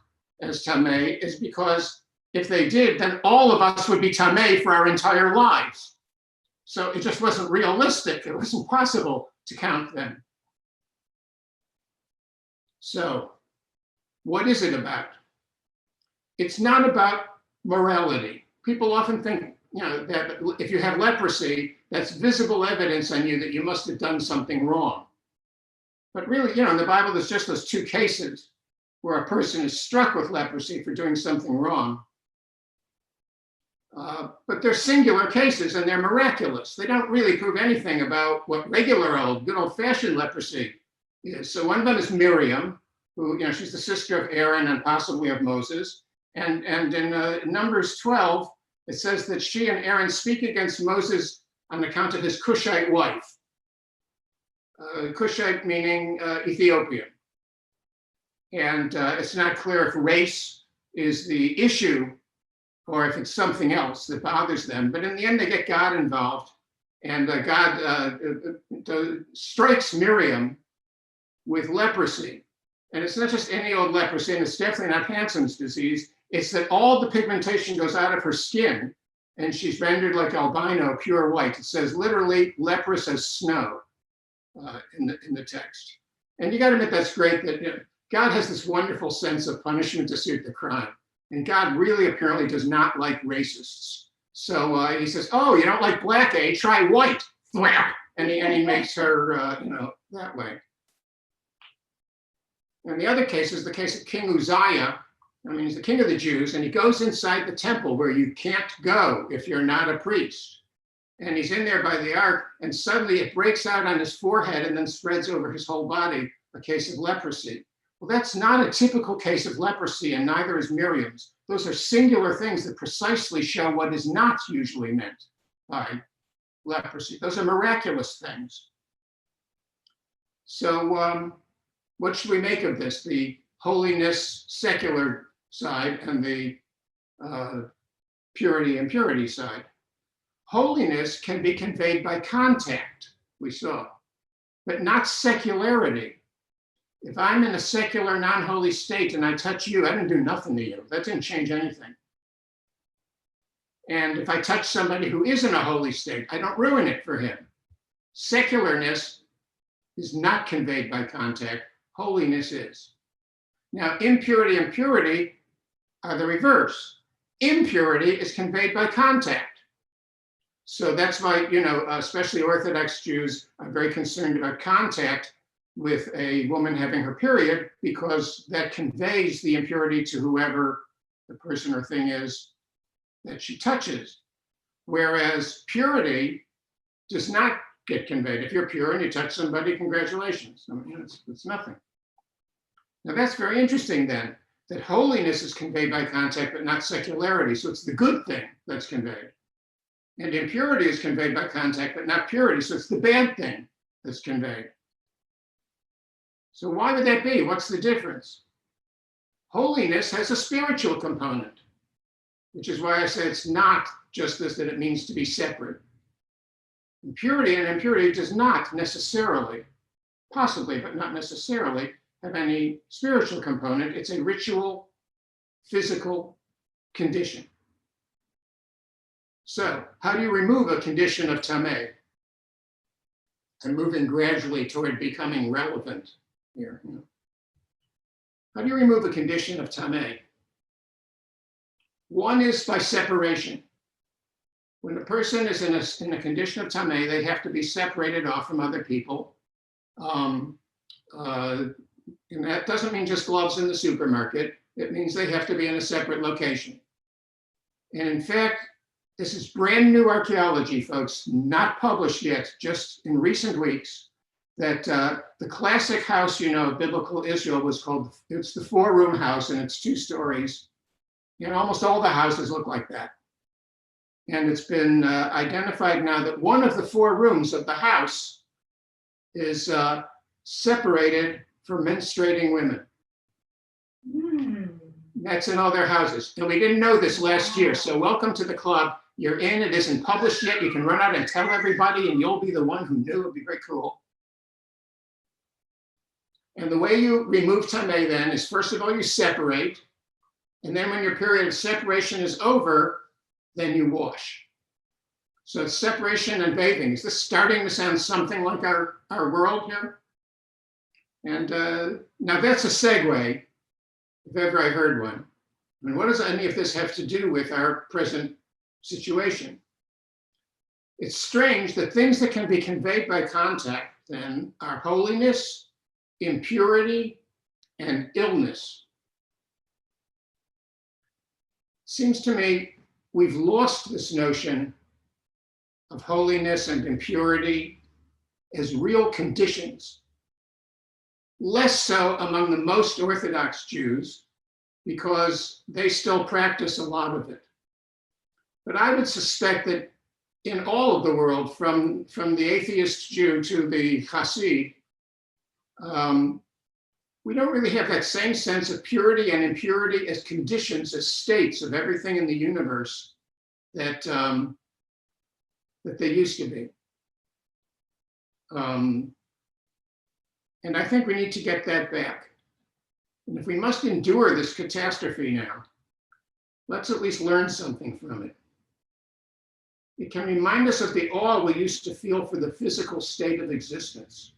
as tamei is because if they did, then all of us would be tamei for our entire lives. So it just wasn't realistic. It wasn't possible to count them. So what is it about? It's not about morality. People often think, that if you have leprosy, that's visible evidence on you that you must have done something wrong. But really, in the Bible, there's just those two cases where a person is struck with leprosy for doing something wrong. But they're singular cases and they're miraculous. They don't really prove anything about what regular good old-fashioned leprosy is. So one of them is Miriam, who, she's the sister of Aaron and possibly of Moses. And in Numbers 12, it says that she and Aaron speak against Moses on account of his Cushite wife. Cushite meaning Ethiopian. And it's not clear if race is the issue or if it's something else that bothers them. But in the end, they get God involved. And God strikes Miriam with leprosy. And it's not just any old leprosy, and it's definitely not Hansen's disease. It's that all the pigmentation goes out of her skin, and she's rendered like albino, pure white. It says literally leprous as snow in the text. And you got to admit that's great that God has this wonderful sense of punishment to suit the crime. And God really apparently does not like racists. So he says, oh, you don't like black, eh? Try white. And he makes her, that way. And the other case is the case of King Uzziah. He's the king of the Jews, and he goes inside the temple where you can't go if you're not a priest. And he's in there by the ark, and suddenly it breaks out on his forehead and then spreads over his whole body, a case of leprosy. Well, that's not a typical case of leprosy, and neither is Miriam's. Those are singular things that precisely show what is not usually meant by leprosy. Those are miraculous things. So what should we make of this? The holiness, secular side, and the purity, impurity side. Holiness can be conveyed by contact, we saw, but not secularity. If I'm in a secular, non-holy state and I touch you, I didn't do nothing to you. That didn't change anything. And if I touch somebody who is in a holy state, I don't ruin it for him. Secularness is not conveyed by contact. Holiness is. Now, impurity and purity are the reverse. Impurity is conveyed by contact. So that's why, especially Orthodox Jews are very concerned about contact with a woman having her period, because that conveys the impurity to whoever the person or thing is that she touches. Whereas purity does not get conveyed. If you're pure and you touch somebody, congratulations. It's nothing. Now that's very interesting then, that holiness is conveyed by contact, but not secularity. So it's the good thing that's conveyed. And impurity is conveyed by contact, but not purity. So it's the bad thing that's conveyed. So why would that be? What's the difference? Holiness has a spiritual component, which is why I say it's not just this, that it means to be separate. Purity and impurity does not necessarily, possibly, but not necessarily, have any spiritual component. It's a ritual, physical condition. So how do you remove a condition of tamei? I'm moving gradually toward becoming relevant here. How do you remove a condition of tamei? One is by separation. When a person is in a condition of tamei, they have to be separated off from other people. And that doesn't mean just gloves in the supermarket. It means they have to be in a separate location. And in fact, this is brand new archaeology, folks, not published yet, just in recent weeks, that the classic house, of biblical Israel was called, it's the 4-room house, and it's 2 stories. And almost all the houses look like that. And it's been identified now that one of the 4 rooms of the house is separated for menstruating women. That's in all their houses. And we didn't know this last year. So welcome to the club. You're in. It isn't published yet. You can run out and tell everybody, and you'll be the one who knew. It'll be very cool. And the way you remove tamei then is, first of all, you separate. And then when your period of separation is over, then you wash. So it's separation and bathing. Is this starting to sound something like our world here? And now that's a segue, if ever I heard one. I mean, what does any of this have to do with our present situation? It's strange that things that can be conveyed by contact then are holiness, impurity, and illness. Seems to me we've lost this notion of holiness and impurity as real conditions. Less so among the most Orthodox Jews, because they still practice a lot of it. But I would suspect that in all of the world, from the atheist Jew to the Hasid, we don't really have that same sense of purity and impurity as conditions, as states of everything in the universe that they used to be. And I think we need to get that back. And if we must endure this catastrophe now, let's at least learn something from it. It can remind us of the awe we used to feel for the physical state of existence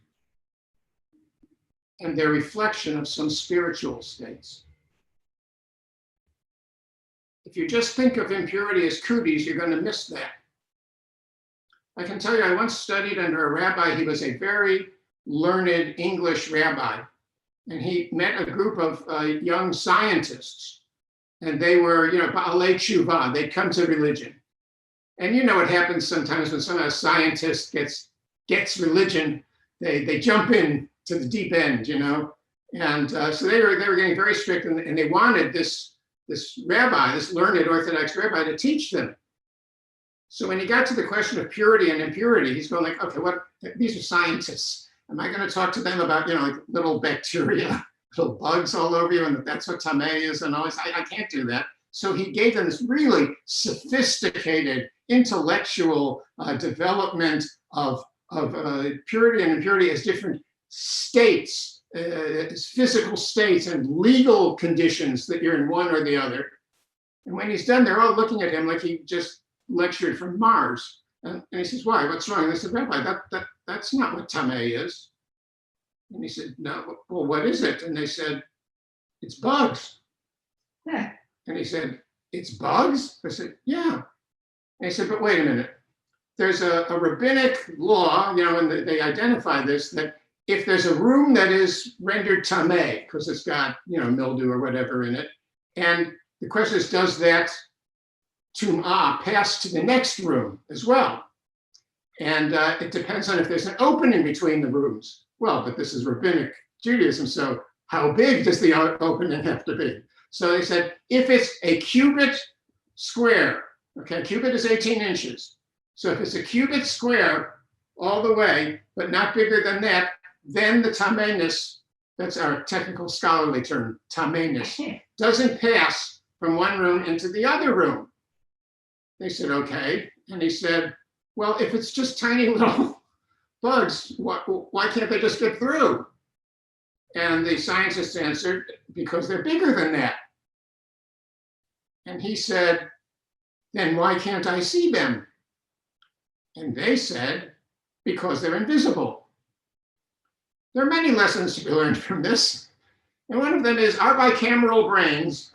and their reflection of some spiritual states. If you just think of impurity as cooties, you're going to miss that. I can tell you, I once studied under a rabbi. He was a very learned English rabbi, and he met a group of young scientists, and they were, ba'alei tshuva, they'd come to religion. And you know what happens sometimes when some scientist gets religion, they jump in to the deep end, And so they were getting very strict, and they wanted this rabbi, this learned Orthodox rabbi, to teach them. So when he got to the question of purity and impurity, he's going like, okay, these are scientists. Am I going to talk to them about, like little bacteria, little bugs all over you, and that's what tamei is and all this? I can't do that. So he gave them this really sophisticated intellectual development of purity and impurity as different states, as physical states and legal conditions that you're in one or the other. And when he's done, they're all looking at him like he just lectured from Mars. And he says, why? What's wrong? And they said, Rabbi, that's not what tamei is. And he said, no, well, what is it? And they said, it's bugs. Yeah. And he said, it's bugs? I said, yeah. And he said, but wait a minute. There's a rabbinic law, and they identify this, that if there's a room that is rendered tamei, because it's got, mildew or whatever in it, and the question is, does that tum'ah pass to the next room as well? And it depends on if there's an opening between the rooms. Well, but this is rabbinic Judaism, so how big does the opening have to be? So they said, if it's a cubit square, okay, cubit is 18 inches. So if it's a cubit square all the way, but not bigger than that, then the tameiness, that's our technical scholarly term, tameiness, doesn't pass from one room into the other room. They said, okay. And he said, well, if it's just tiny little bugs, why can't they just get through? And the scientists answered, because they're bigger than that. And he said, then why can't I see them? And they said, because they're invisible. There are many lessons to be learned from this. And one of them is our bicameral brains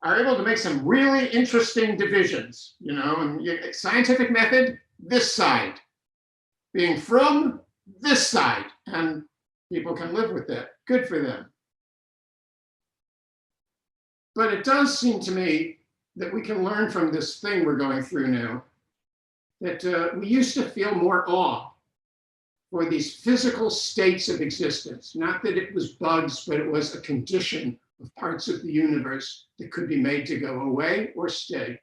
are able to make some really interesting divisions, and scientific method, this side, being from this side, and people can live with that. Good for them. But it does seem to me that we can learn from this thing we're going through now, that we used to feel more awe for these physical states of existence. Not that it was bugs, but it was a condition of parts of the universe that could be made to go away or stay.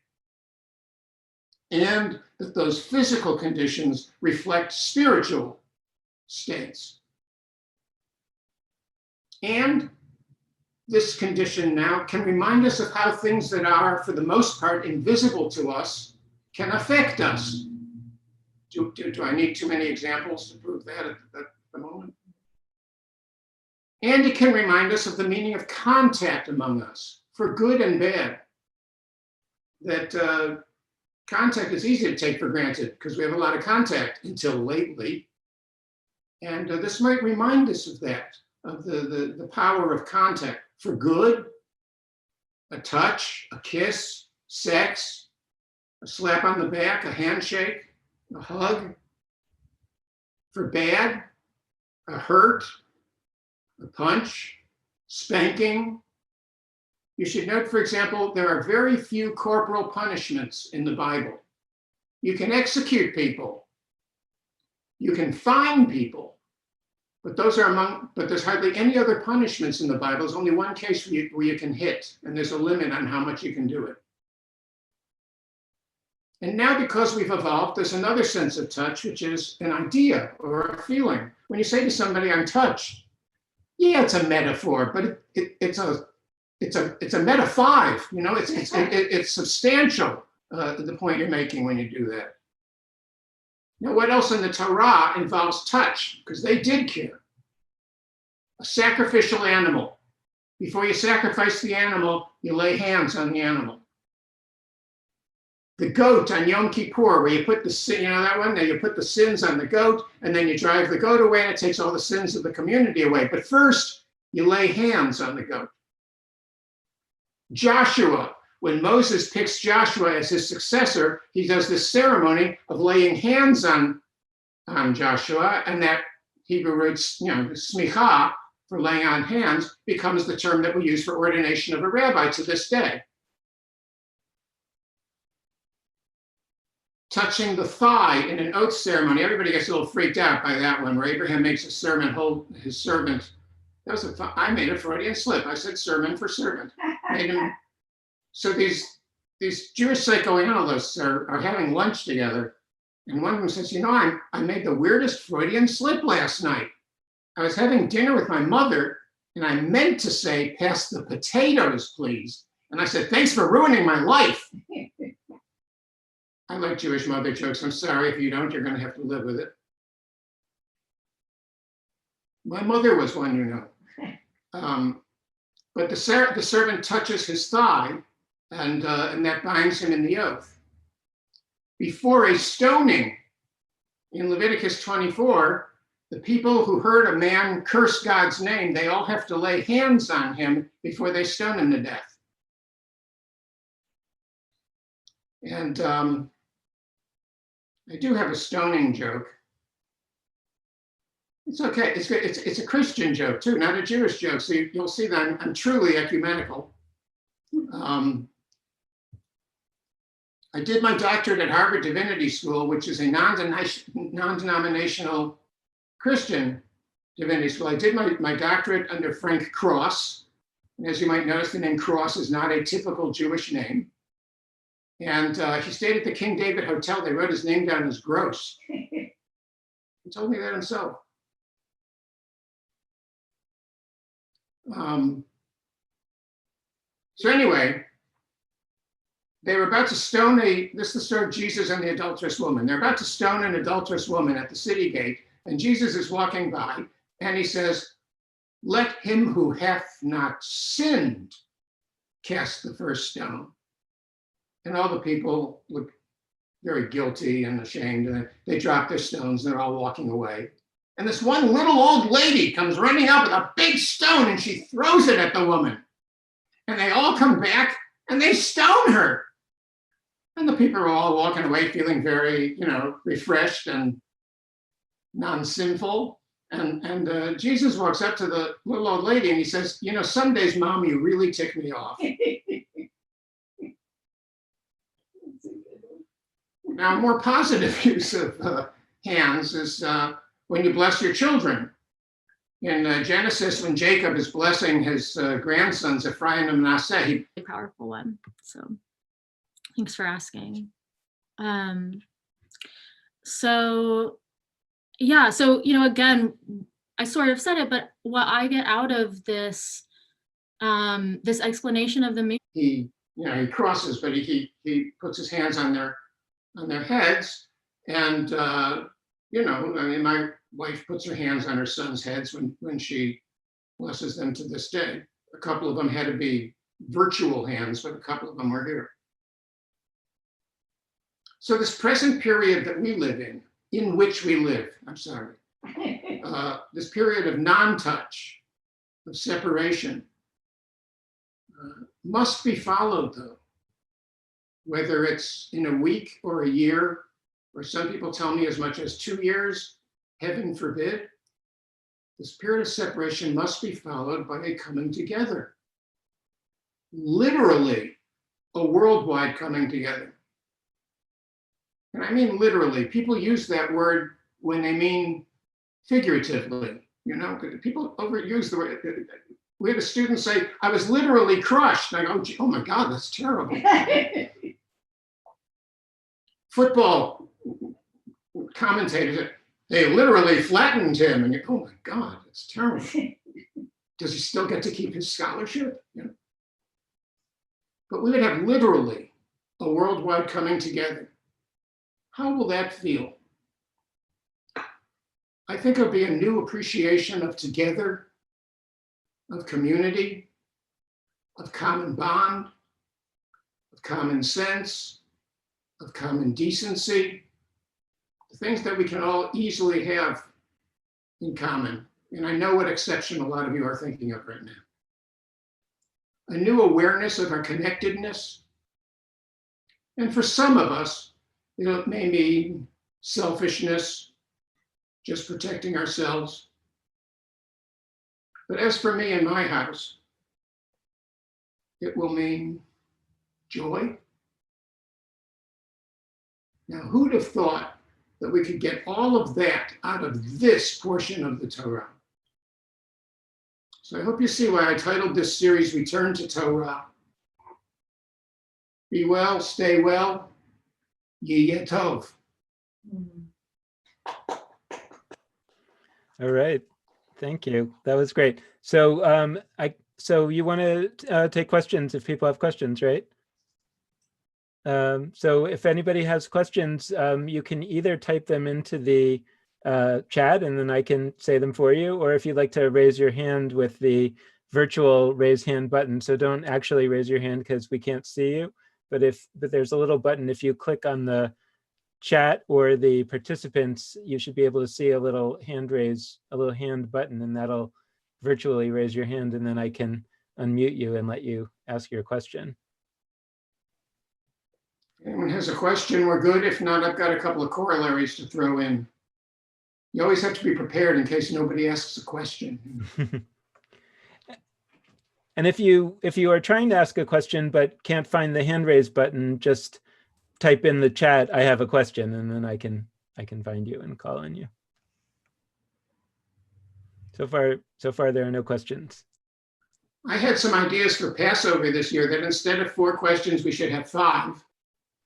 And that those physical conditions reflect spiritual states. And this condition now can remind us of how things that are, for the most part, invisible to us can affect us. Do I need too many examples to prove that at the moment? And it can remind us of the meaning of contact among us, for good and bad. That contact is easy to take for granted because we have a lot of contact until lately. And this might remind us of that, of the power of contact for good, a touch, a kiss, sex, a slap on the back, a handshake, a hug. For bad, a hurt, a punch, spanking. You should note, for example, there are very few corporal punishments in the Bible. You can execute people, you can fine people, but there's hardly any other punishments in the Bible. There's only one case where you can hit, and there's a limit on how much you can do it. And now, because we've evolved, there's another sense of touch, which is an idea or a feeling. When you say to somebody, "I'm touched," yeah, it's a metaphor, but it's a meta 5. You know, it's substantial. The point you're making when you do that. Now, what else in the Torah involves touch? Because they did care. A sacrificial animal. Before you sacrifice the animal, you lay hands on the animal. The goat on Yom Kippur, where you put the sin, you know that one? Now you put the sins on the goat, and then you drive the goat away, and it takes all the sins of the community away. But first, you lay hands on the goat. Joshua, when Moses picks Joshua as his successor, he does this ceremony of laying hands on Joshua, and that Hebrew root, smicha, for laying on hands, becomes the term that we use for ordination of a rabbi to this day. Touching the thigh in an oath ceremony. Everybody gets a little freaked out by that one, where Abraham makes a servant hold his servant. I made a Freudian slip. I said sermon for servant. So these Jewish psychoanalysts are having lunch together, and one of them says, I made the weirdest Freudian slip last night. I was having dinner with my mother, and I meant to say, "Pass the potatoes, please." And I said, "Thanks for ruining my life." I like Jewish mother jokes. I'm sorry if you don't, you're going to have to live with it. My mother was one, But the servant touches his thigh, and that binds him in the oath. Before a stoning, in Leviticus 24, the people who heard a man curse God's name, they all have to lay hands on him before they stone him to death. And I do have a stoning joke. It's okay. It's good. It's a Christian joke too, not a Jewish joke. So you'll see that I'm truly ecumenical. I did my doctorate at Harvard Divinity School, which is a non-denominational Christian divinity school. I did my doctorate under Frank Cross. And as you might notice, the name Cross is not a typical Jewish name. And he stayed at the King David Hotel. They wrote his name down as Gross. He told me that himself. So anyway, they were about to stone this is the story of Jesus and the adulterous woman. They're about to stone an adulterous woman at the city gate, and Jesus is walking by, and he says, "Let him who hath not sinned cast the first stone." And all the people look very guilty and ashamed, and they drop their stones, and they're all walking away. And this one little old lady comes running up with a big stone, and she throws it at the woman. And they all come back, and they stone her. And the people are all walking away feeling very, refreshed and non-sinful. And Jesus walks up to the little old lady, and he says, "Some days, Mom, you really tick me off." Now, a more positive use of hands is when you bless your children. In Genesis, when Jacob is blessing his grandsons, Ephraim and Manasseh, he A powerful one. So thanks for asking. So yeah, so again, I sort of said it, but what I get out of this this explanation of the he crosses, but he puts his hands on their heads, and I mean, my wife puts her hands on her son's heads when she blesses them to this day. A couple of them had to be virtual hands, but a couple of them were here. So this present period that we live in which we live, this period of non-touch, of separation, must be followed, though, whether it's in a week or a year, or some people tell me as much as 2 years, heaven forbid. This period of separation must be followed by a coming together. Literally, a worldwide coming together. And I mean literally. People use that word when they mean figuratively. People overuse the word. We had a student say, I was literally crushed. And I go, oh my God, that's terrible. Football commentators, they literally flattened him. And you go, oh my God, that's terrible. Does he still get to keep his scholarship? But we would have literally a worldwide coming together. How will that feel? I think it'll be a new appreciation of together, of community, of common bond, of common sense, of common decency, the things that we can all easily have in common. And I know what exception a lot of you are thinking of right now. A new awareness of our connectedness. And for some of us, it may mean selfishness, just protecting ourselves. But as for me and my house, it will mean joy. Now, who'd have thought that we could get all of that out of this portion of the Torah? So I hope you see why I titled this series, Return to Torah. Be well, stay well, Yeh Tov. All right. Thank you. That was great. So so you want to take questions if people have questions, right? So if anybody has questions, you can either type them into the chat and then I can say them for you, or if you'd like to raise your hand with the virtual raise hand button. So don't actually raise your hand because we can't see you, but there's a little button. If you click on the chat or the participants, you should be able to see a little hand raise, a little hand button, and that'll virtually raise your hand, and then I can unmute you and let you ask your question. Anyone has a question, we're good. If not, I've got a couple of corollaries to throw in. You always have to be prepared in case nobody asks a question. And if you are trying to ask a question but can't find the hand raise button, just type in the chat, I have a question, and then I can find you and call on you. So far there are no questions. I had some ideas for Passover this year that instead of 4 questions, we should have 5.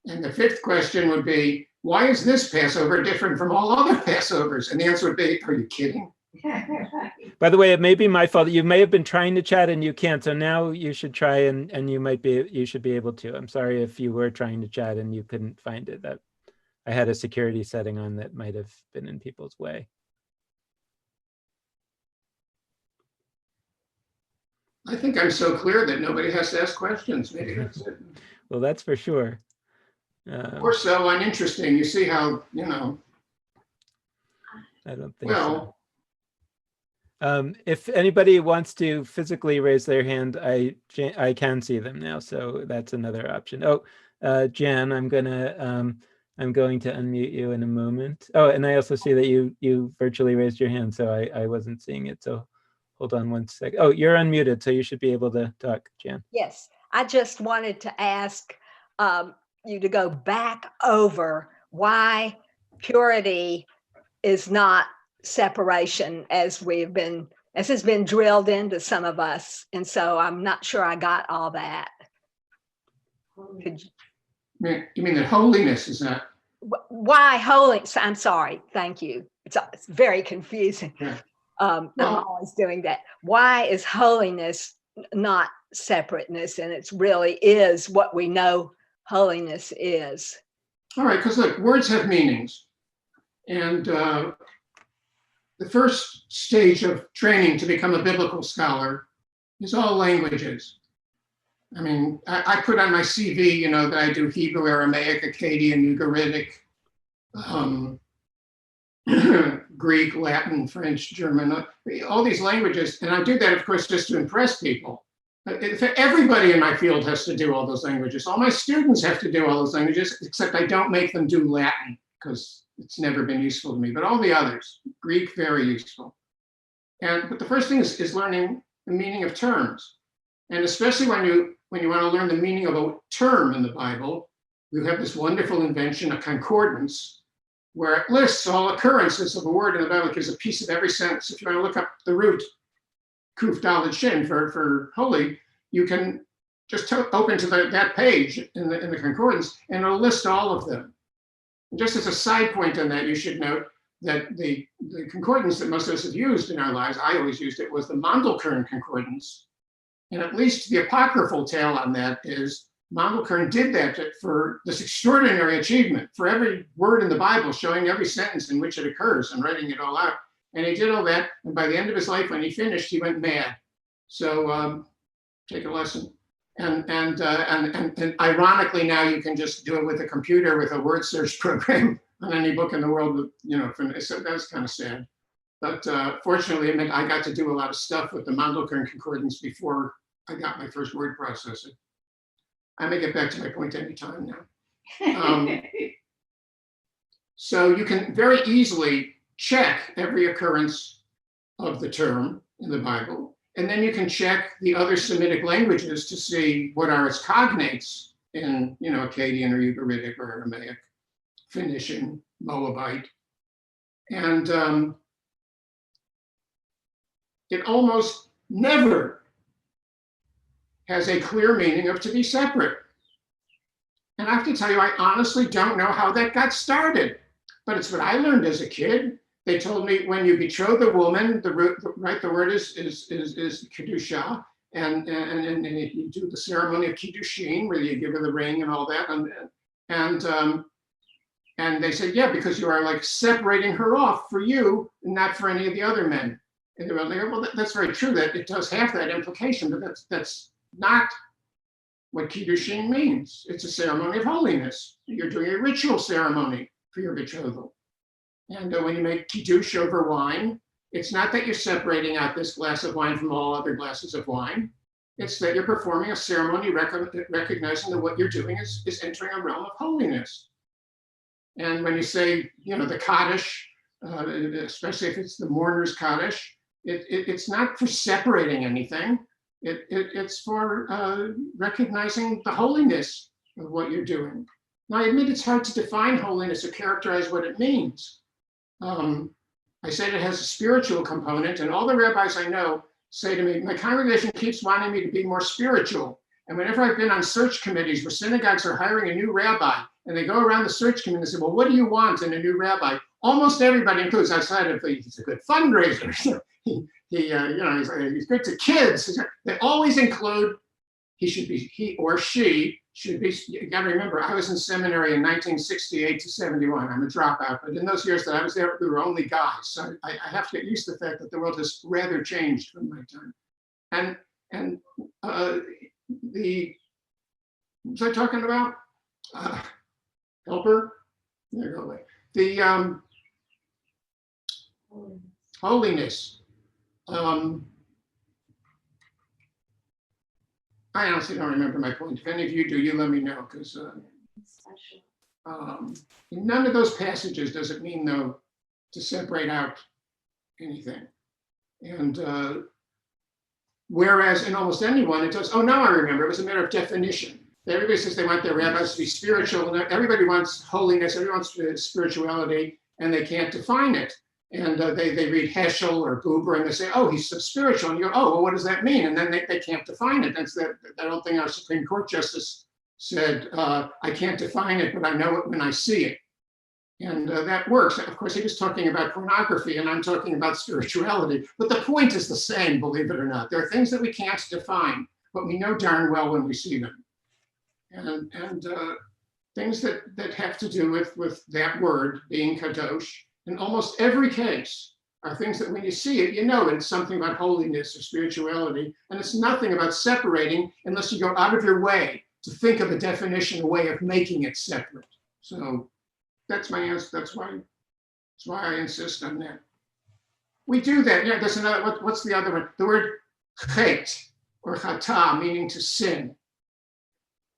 And the 5th question would be, why is this Passover different from all other Passovers? And the answer would be, are you kidding? By the way, it may be my fault. You may have been trying to chat and you can't. So now you should try and you should be able to. I'm sorry if you were trying to chat and you couldn't find it. That I had a security setting on that might have been in people's way. I think I'm so clear that nobody has to ask questions. Maybe that's it. Well, that's for sure. Or so uninteresting. You see how, I don't think so. If anybody wants to physically raise their hand, I can see them now, so that's another option. Oh, Jan, I'm going to unmute you in a moment. Oh, and I also see that you virtually raised your hand, so I wasn't seeing it. So hold on one sec. Oh, you're unmuted, so you should be able to talk, Jan. Yes, I just wanted to ask you to go back over why purity is not separation as has been drilled into some of us. And so I'm not sure I got all that. You mean that holiness is not? Why holiness? I'm sorry. Thank you. It's very confusing. Yeah. I'm always doing that. Why is holiness not separateness? And it really is what we know holiness is. All right, because look, words have meanings. And the first stage of training to become a biblical scholar is all languages. I mean, I put on my CV, you know, that I do Hebrew, Aramaic, Akkadian, Ugaritic, Greek, Latin, French, German, all these languages. And I do that, of course, just to impress people. Everybody in my field has to do all those languages. All my students have to do all those languages, except I don't make them do Latin because it's never been useful to me. But all the others, Greek, very useful. But the first thing is learning the meaning of terms. And especially when you want to learn the meaning of a term in the Bible, you have this wonderful invention, a concordance, where it lists all occurrences of a word in the Bible. It gives a piece of every sentence. If you want to look up the root, kuf daled shin for holy, you can just open to that page in the concordance, and it'll list all of them. And just as a side point on that, you should note that the concordance that most of us have used in our lives, I always used it, was the Mandelkern concordance. And at least the apocryphal tale on that is Mandelkern did that for this extraordinary achievement, for every word in the Bible, showing every sentence in which it occurs and writing it all out. And he did all that, and by the end of his life, when he finished, he went mad. So take a lesson. And ironically, now you can just do it with a computer with a word search program on any book in the world. You know, so that's kind of sad. But fortunately, it meant I got to do a lot of stuff with the Mandelkern concordance before I got my first word processor. I may get back to my point anytime now. So you can very easily check every occurrence of the term in the Bible, and then you can check the other Semitic languages to see what are its cognates in, you know, Akkadian or Ugaritic or Aramaic, Phoenician, Moabite, and it almost never has a clear meaning of to be separate. And I have to tell you, I honestly don't know how that got started, but it's what I learned as a kid. They told me when you betroth a woman, the word is kedusha, and you do the ceremony of kiddushin, where you give her the ring and all that, and they said, yeah, because you are like separating her off for you and not for any of the other men. And they were like, well, that's very true, that it does have that implication, but that's not what kiddushin means. It's a ceremony of holiness. You're doing a ritual ceremony for your betrothal. And when you make kiddush over wine, it's not that you're separating out this glass of wine from all other glasses of wine. It's that you're performing a ceremony recognizing that what you're doing is entering a realm of holiness. And when you say, you know, the Kaddish, especially if it's the mourner's Kaddish, it's not for separating anything. It's for recognizing the holiness of what you're doing. Now, I admit it's hard to define holiness or characterize what it means. I said it has a spiritual component, and all the rabbis I know say to me, my congregation keeps wanting me to be more spiritual. And whenever I've been on search committees where synagogues are hiring a new rabbi, and they go around the search committee and say, well, what do you want in a new rabbi? Almost everybody includes, outside of he's a good fundraiser, he's good to kids. They always include he or she should be. You got to remember, I was in seminary in 1968 to 71. I'm a dropout, but in those years that I was there, we were only guys. So I have to get used to the fact that the world has rather changed from my time. And what was I talking about? Helper. There you go. The holiness. I honestly don't remember my point. If any of you do, you let me know, because none of those passages does it mean, though, to separate out anything. And whereas in almost anyone, it does. Oh, now I remember. It was a matter of definition. Everybody says they want their rabbis to be spiritual, and everybody wants holiness, everyone wants spirituality, and they can't define it. And they read Heschel or Buber, and they say, oh, he's so spiritual. And you go, oh, well, what does that mean? And then they can't define it. That's that old thing our Supreme Court justice said, I can't define it, but I know it when I see it. And that works. Of course, he was talking about pornography, and I'm talking about spirituality. But the point is the same, believe it or not. There are things that we can't define, but we know darn well when we see them. And things that have to do with that word being kadosh, in almost every case, are things that when you see it, you know it's something about holiness or spirituality, and it's nothing about separating unless you go out of your way to think of a definition, a way of making it separate. So that's my answer. That's why I insist on that. We do that. Yeah, there's another. What's the other one? The word chet or chata, meaning to sin.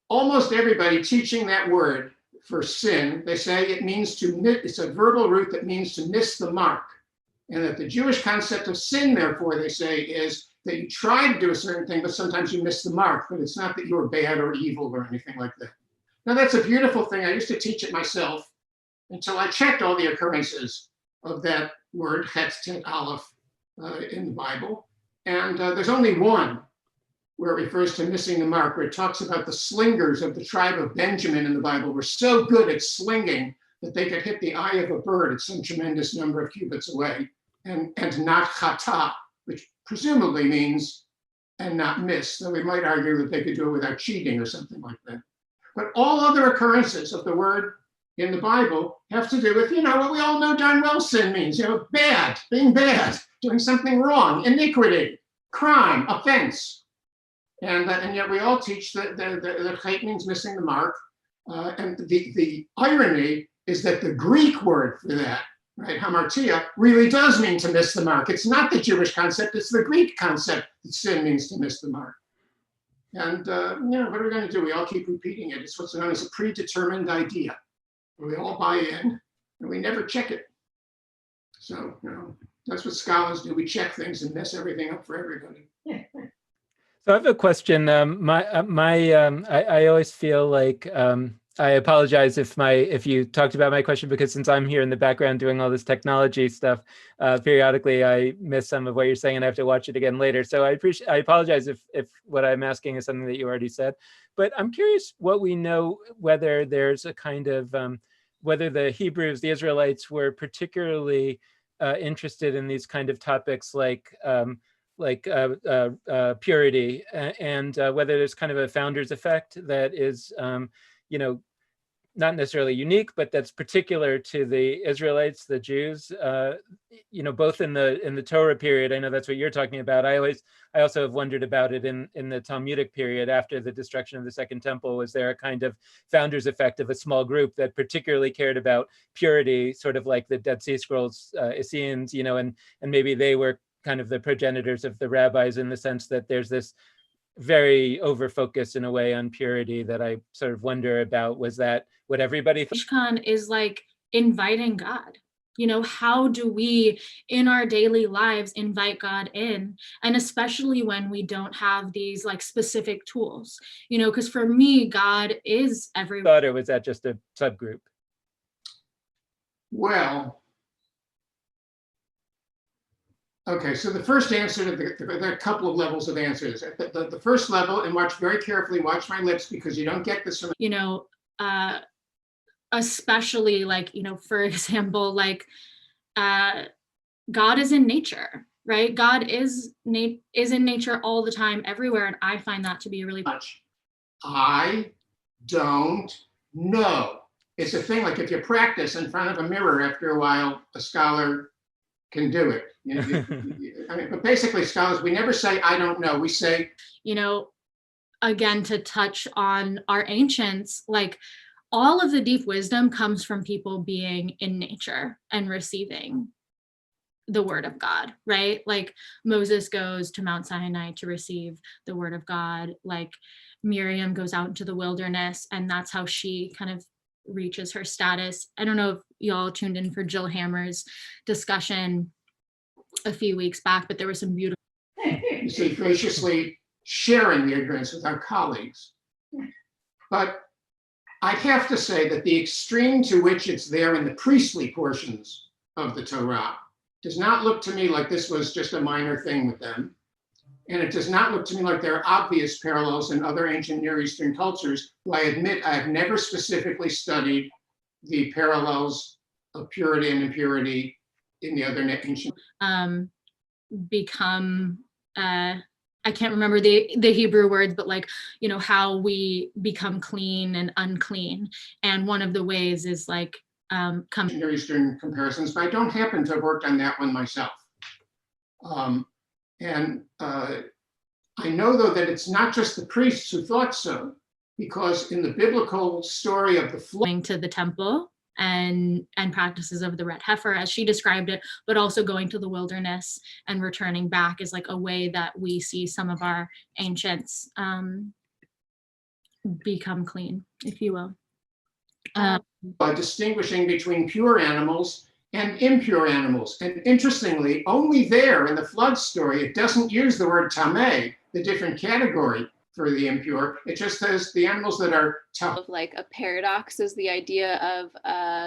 Almost everybody teaching that word for sin, they say it means to miss. It's a verbal root that means to miss the mark, and that the Jewish concept of sin, therefore, they say, is that you try to do a certain thing, but sometimes you miss the mark. But it's not that you're bad or evil or anything like that. Now that's a beautiful thing. I used to teach it myself until I checked all the occurrences of that word, het, tet, aleph, in the Bible. And there's only one where it refers to missing the mark, where it talks about the slingers of the tribe of Benjamin in the Bible were so good at slinging that they could hit the eye of a bird at some tremendous number of cubits away, and not chata, which presumably means and not miss. So we might argue that they could do it without cheating or something like that. But all other occurrences of the word in the Bible have to do with, what we all know darn well sin means, bad, being bad, doing something wrong, iniquity, crime, offense. And yet we all teach that chet means missing the mark. And the irony is that the Greek word for that, right, hamartia, really does mean to miss the mark. It's not the Jewish concept, it's the Greek concept that sin means to miss the mark. And what are we going to do? We all keep repeating it. It's what's known as a predetermined idea. We all buy in, and we never check it. So, that's what scholars do. We check things and mess everything up for everybody. So I have a question. I always feel like I apologize if you talked about my question, because since I'm here in the background doing all this technology stuff, periodically I miss some of what you're saying and I have to watch it again later. So I apologize if what I'm asking is something that you already said. But I'm curious what we know, whether there's a kind of whether the Hebrews, the Israelites, were particularly interested in these kind of topics like purity, and whether there's kind of a founder's effect that is, not necessarily unique, but that's particular to the Israelites, the Jews, both in the Torah period. I know that's what you're talking about. I also have wondered about it in the Talmudic period after the destruction of the Second Temple. Was there a kind of founder's effect of a small group that particularly cared about purity, sort of like the Dead Sea Scrolls Essenes, and maybe they were kind of the progenitors of the rabbis, in the sense that there's this very over focus in a way on purity that I sort of wonder about. Was that what everybody thought? Mishkan is like inviting God. How do we in our daily lives invite God in? And especially when we don't have these like specific tools, because for me, God is everywhere. Or was that just a subgroup? Well, okay, so the first answer to there are a couple of levels of answers. The first level, and watch very carefully, watch my lips, because you don't get this from, especially like, for example, like God is in nature, right? God is in nature all the time, everywhere. And I find that to be really much. I don't know. It's a thing like if you practice in front of a mirror, after a while, a scholar can do it. But basically, scholars, we never say, I don't know. We say, again, to touch on our ancients, like all of the deep wisdom comes from people being in nature and receiving the word of God, right? Like Moses goes to Mount Sinai to receive the word of God. Like Miriam goes out into the wilderness, and that's how she kind of reaches her status. I don't know if y'all tuned in for Jill Hammer's discussion a few weeks back, but there was some beautiful. You see, graciously sharing the ignorance with our colleagues. But I have to say that the extreme to which it's there in the priestly portions of the Torah does not look to me like this was just a minor thing with them. And it does not look to me like there are obvious parallels in other ancient Near Eastern cultures, who I admit I have never specifically studied the parallels of purity and impurity in the other ancient. Become, I can't remember the Hebrew words, but like, you know, how we become clean and unclean. And one of the ways is like, Near Eastern comparisons, but I don't happen to have worked on that one myself. I know, though, that it's not just the priests who thought so, because in the biblical story of the flood, going to the temple and practices of the red heifer, as she described it, but also going to the wilderness and returning back is like a way that we see some of our ancients become clean, if you will. Distinguishing between pure animals and impure animals. And interestingly, only there in the flood story, it doesn't use the word tameh, the different category for the impure. It just says the animals that are of like a paradox is the idea of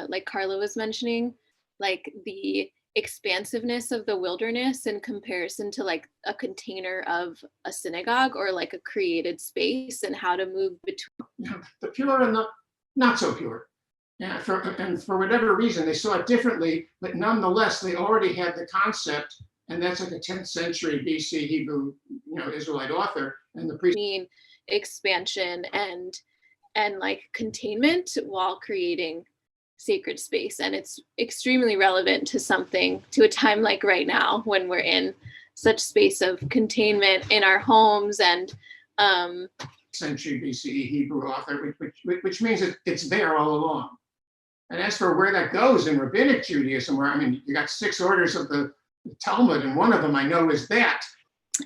like Carla was mentioning, like the expansiveness of the wilderness in comparison to like a container of a synagogue or like a created space, and how to move between the pure and the not so pure. And for whatever reason, they saw it differently, but nonetheless, they already had the concept, and that's like a 10th century BC Hebrew, Israelite author, and the priest. Expansion and like containment while creating sacred space. And it's extremely relevant to a time like right now, when we're in such space of containment in our homes and century BCE Hebrew author, which means it's there all along. And as for where that goes in rabbinic Judaism, where, you got 6 orders of the Talmud, and one of them I know is that.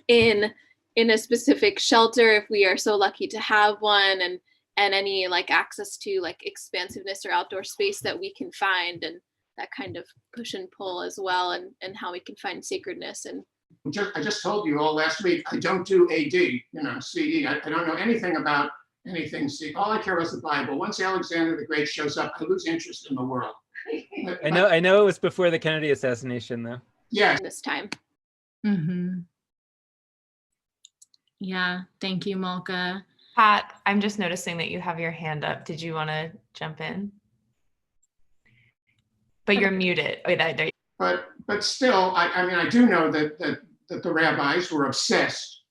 In a specific shelter, if we are so lucky to have one, and any like access to like expansiveness or outdoor space that we can find, and that kind of push and pull as well, and how we can find sacredness. And I just told you all last week, I don't do AD, CE. I don't know anything about anything CE. All I care about is the Bible. Once Alexander the Great shows up, I lose interest in the world. I know it was before the Kennedy assassination, though. Yeah. This time. Mm-hmm. Yeah, thank you, Malka. Pat, I'm just noticing that you have your hand up. Did you want to jump in? But you're muted. Oh, there. But still, I do know that the rabbis were obsessed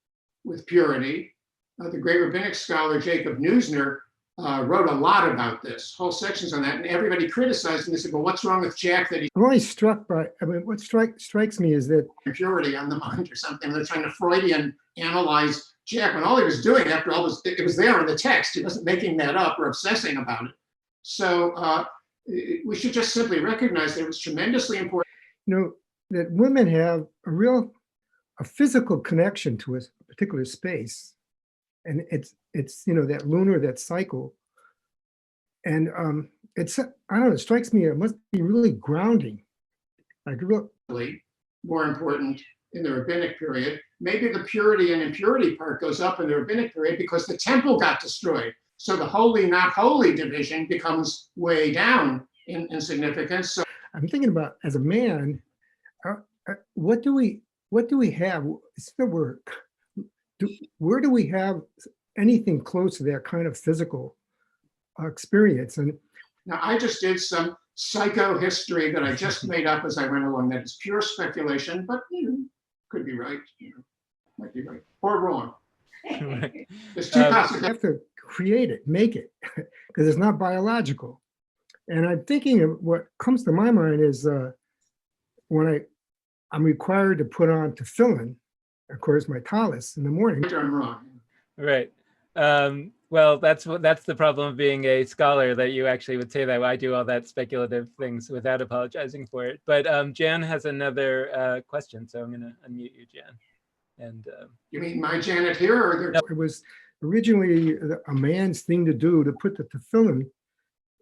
with purity. The great rabbinic scholar Jacob Neusner wrote a lot about this, whole sections on that, and everybody criticized him. They said, well, what's wrong with Jack that he's I'm always struck by, what strikes me is that impurity on the mind or something. They're trying to Freudian analyze Jack, when all he was doing, after all, it was there in the text. He wasn't making that up or obsessing about it. So we should just simply recognize that it was tremendously important. That women have a physical connection to a particular space. And it's that lunar, that cycle. And I don't know, it strikes me, it must be really grounding. More important in the rabbinic period. Maybe the purity and impurity part goes up in the rabbinic period because the temple got destroyed. So the holy, not holy division becomes way down in significance. So I'm thinking about, as a man, what do we have? Where do we have anything close to that kind of physical experience? And now I just did some psychohistory that I just made up as I went along. That is pure speculation, but could be right, might be right or wrong. There's two possibilities. You have to create it, make it, because it's not biological. And I'm thinking of what comes to my mind is when I'm required to put on tefillin, of course, my talis in the morning. I'm wrong. Right. Well, that's the problem of being a scholar, that you actually would say that. I do all that speculative things without apologizing for it. But Jan has another question, so I'm going to unmute you, Jan. And you mean my Janet here, or it was originally a man's thing to do, to put the tefillin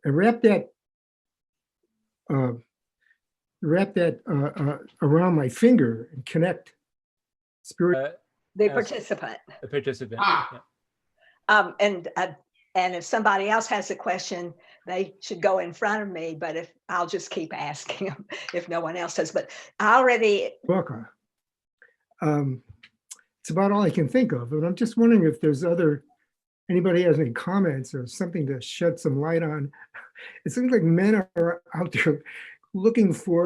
and wrap that around my finger and connect spirit. The participant. The participant. Ah. And And if somebody else has a question, they should go in front of me, but if I'll just keep asking them if no one else has. But I already book. It's about all I can think of, but I'm just wondering if there's anybody has any comments or something to shed some light on. It seems like men are out there looking for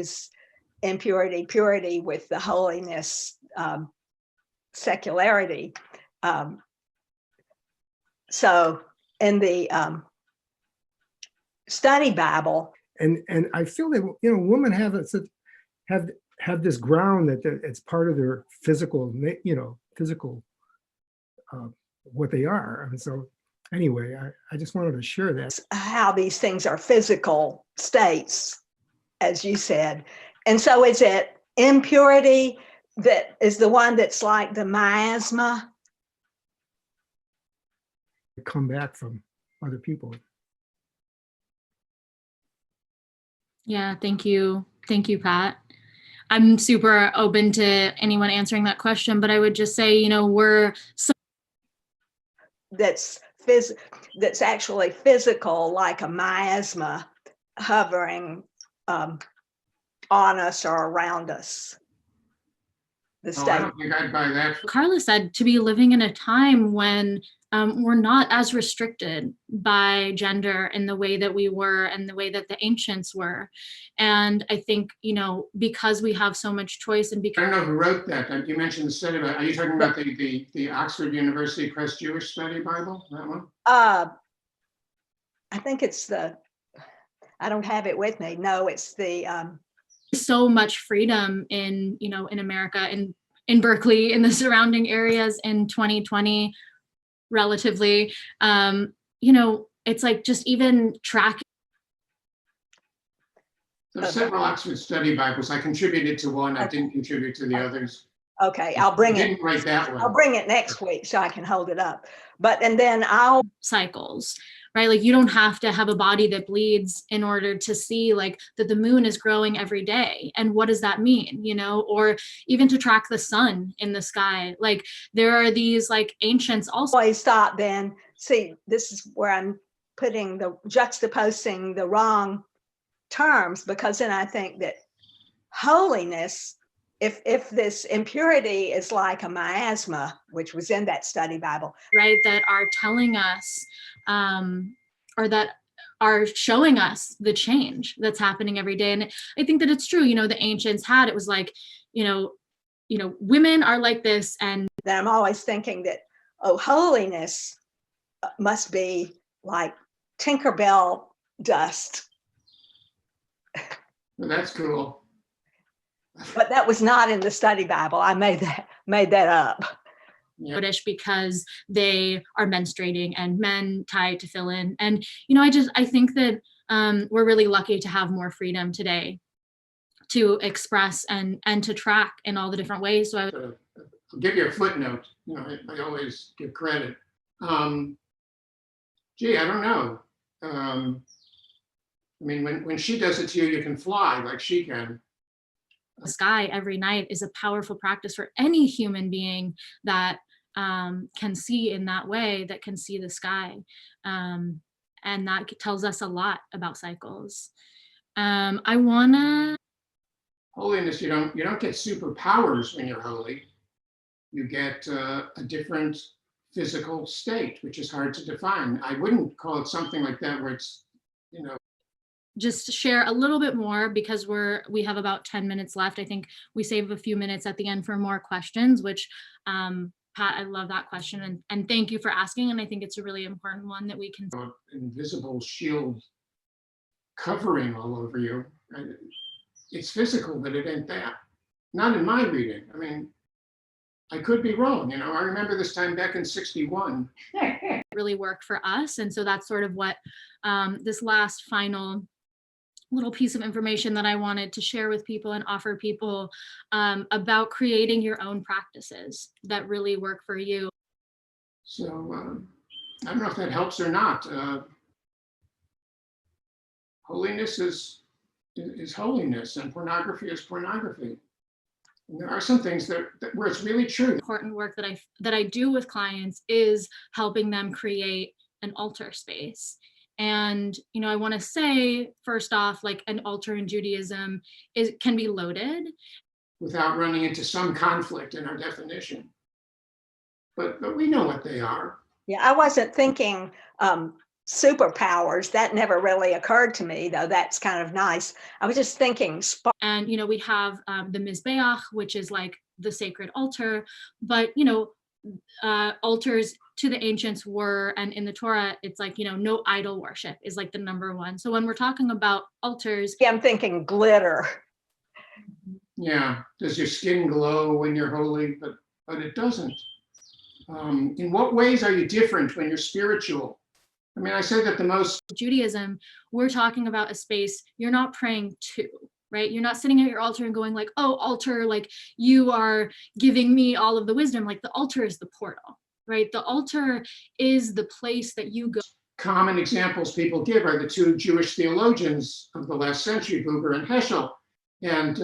impurity, purity with the holiness, secularity. So in the study Bible, and I feel that women have this ground that it's part of their physical, physical what they are. And so anyway, I just wanted to share that. How these things are physical states, as you said. And so is it impurity that is the one that's like the miasma? Come back from other people. Yeah, thank you. Thank you, Pat. I'm super open to anyone answering that question, but I would just say, we're that's actually physical, like a miasma hovering on us or around us. I don't think I'd buy that. Carla said to be living in a time when we're not as restricted by gender in the way that we were and the way that the ancients were. And I think, because we have so much choice and because— I don't know who wrote that. You mentioned the study Bible. Are you talking about the Oxford University Press Jewish Study Bible, that one? I think it's I don't have it with me. No, it's the— so much freedom in America, in Berkeley, in the surrounding areas in 2020, relatively, it's like just even tracking. There's several Oxford Study Bibles. I contributed to one. I didn't contribute to the others. Okay, I'll bring it. Didn't write that one. I'll bring it next week so I can hold it up. And then cycles, right? Like you don't have to have a body that bleeds in order to see like that the moon is growing every day. And what does that mean? Or even to track the sun in the sky. Like there are these like ancients also. I stop then. See, this is where I'm juxtaposing the wrong terms, because then I think that holiness, if this impurity is like a miasma, which was in that study Bible, right, that are telling us or that are showing us the change that's happening every day. And I think that it's true, the ancients it was like, women are like this. And then I'm always thinking that, holiness must be like Tinkerbell dust. Well, that's cool. But that was not in the study Bible. I made that up. British because they are menstruating and men tie tefillin. And, I think that we're really lucky to have more freedom today to express and to track in all the different ways. So I'll give you a footnote. I always give credit. Gee, I don't know. When she does it to you, you can fly like she can. The sky every night is a powerful practice for any human being that can see in that way, that can see the sky. And that tells us a lot about cycles. Holiness, you don't get superpowers when you're holy. You get a different physical state, which is hard to define. I wouldn't call it something like that where it's, just share a little bit more because we have about 10 minutes left. I think we save a few minutes at the end for more questions, which Pat, I love that question. And thank you for asking. And I think it's a really important one that we can— invisible shield covering all over you. It's physical, but it ain't that. Not in my reading. I could be wrong. I remember this time back in 61. really worked for us. And so that's sort of what this last final little piece of information that I wanted to share with people and offer people about creating your own practices that really work for you. So I don't know if that helps or not. Holiness is holiness, and pornography is pornography. And there are some things that where it's really true. Important work that I do with clients is helping them create an altar space. And, you know, I want to say, first off, like an altar in Judaism can be loaded. Without running into some conflict in our definition. But we know what they are. Yeah, I wasn't thinking superpowers. That never really occurred to me, though that's kind of nice. I was just thinking. And, you know, we have the Mizbeach, which is like the sacred altar. But, you know, altars to the ancients were, and in the Torah, it's like, you know, no idol worship is like the number one. So when we're talking about altars. Yeah, I'm thinking glitter. Yeah, does your skin glow when you're holy? But it doesn't. In what ways are you different when you're spiritual? I mean, I say that the most. Judaism, we're talking about a space you're not praying to, right? You're not sitting at your altar and going like, oh, altar, like you are giving me all of the wisdom. Like the altar is the portal, right? The altar is the place that you go. Common examples people give are the two Jewish theologians of the last century, Buber and Heschel. And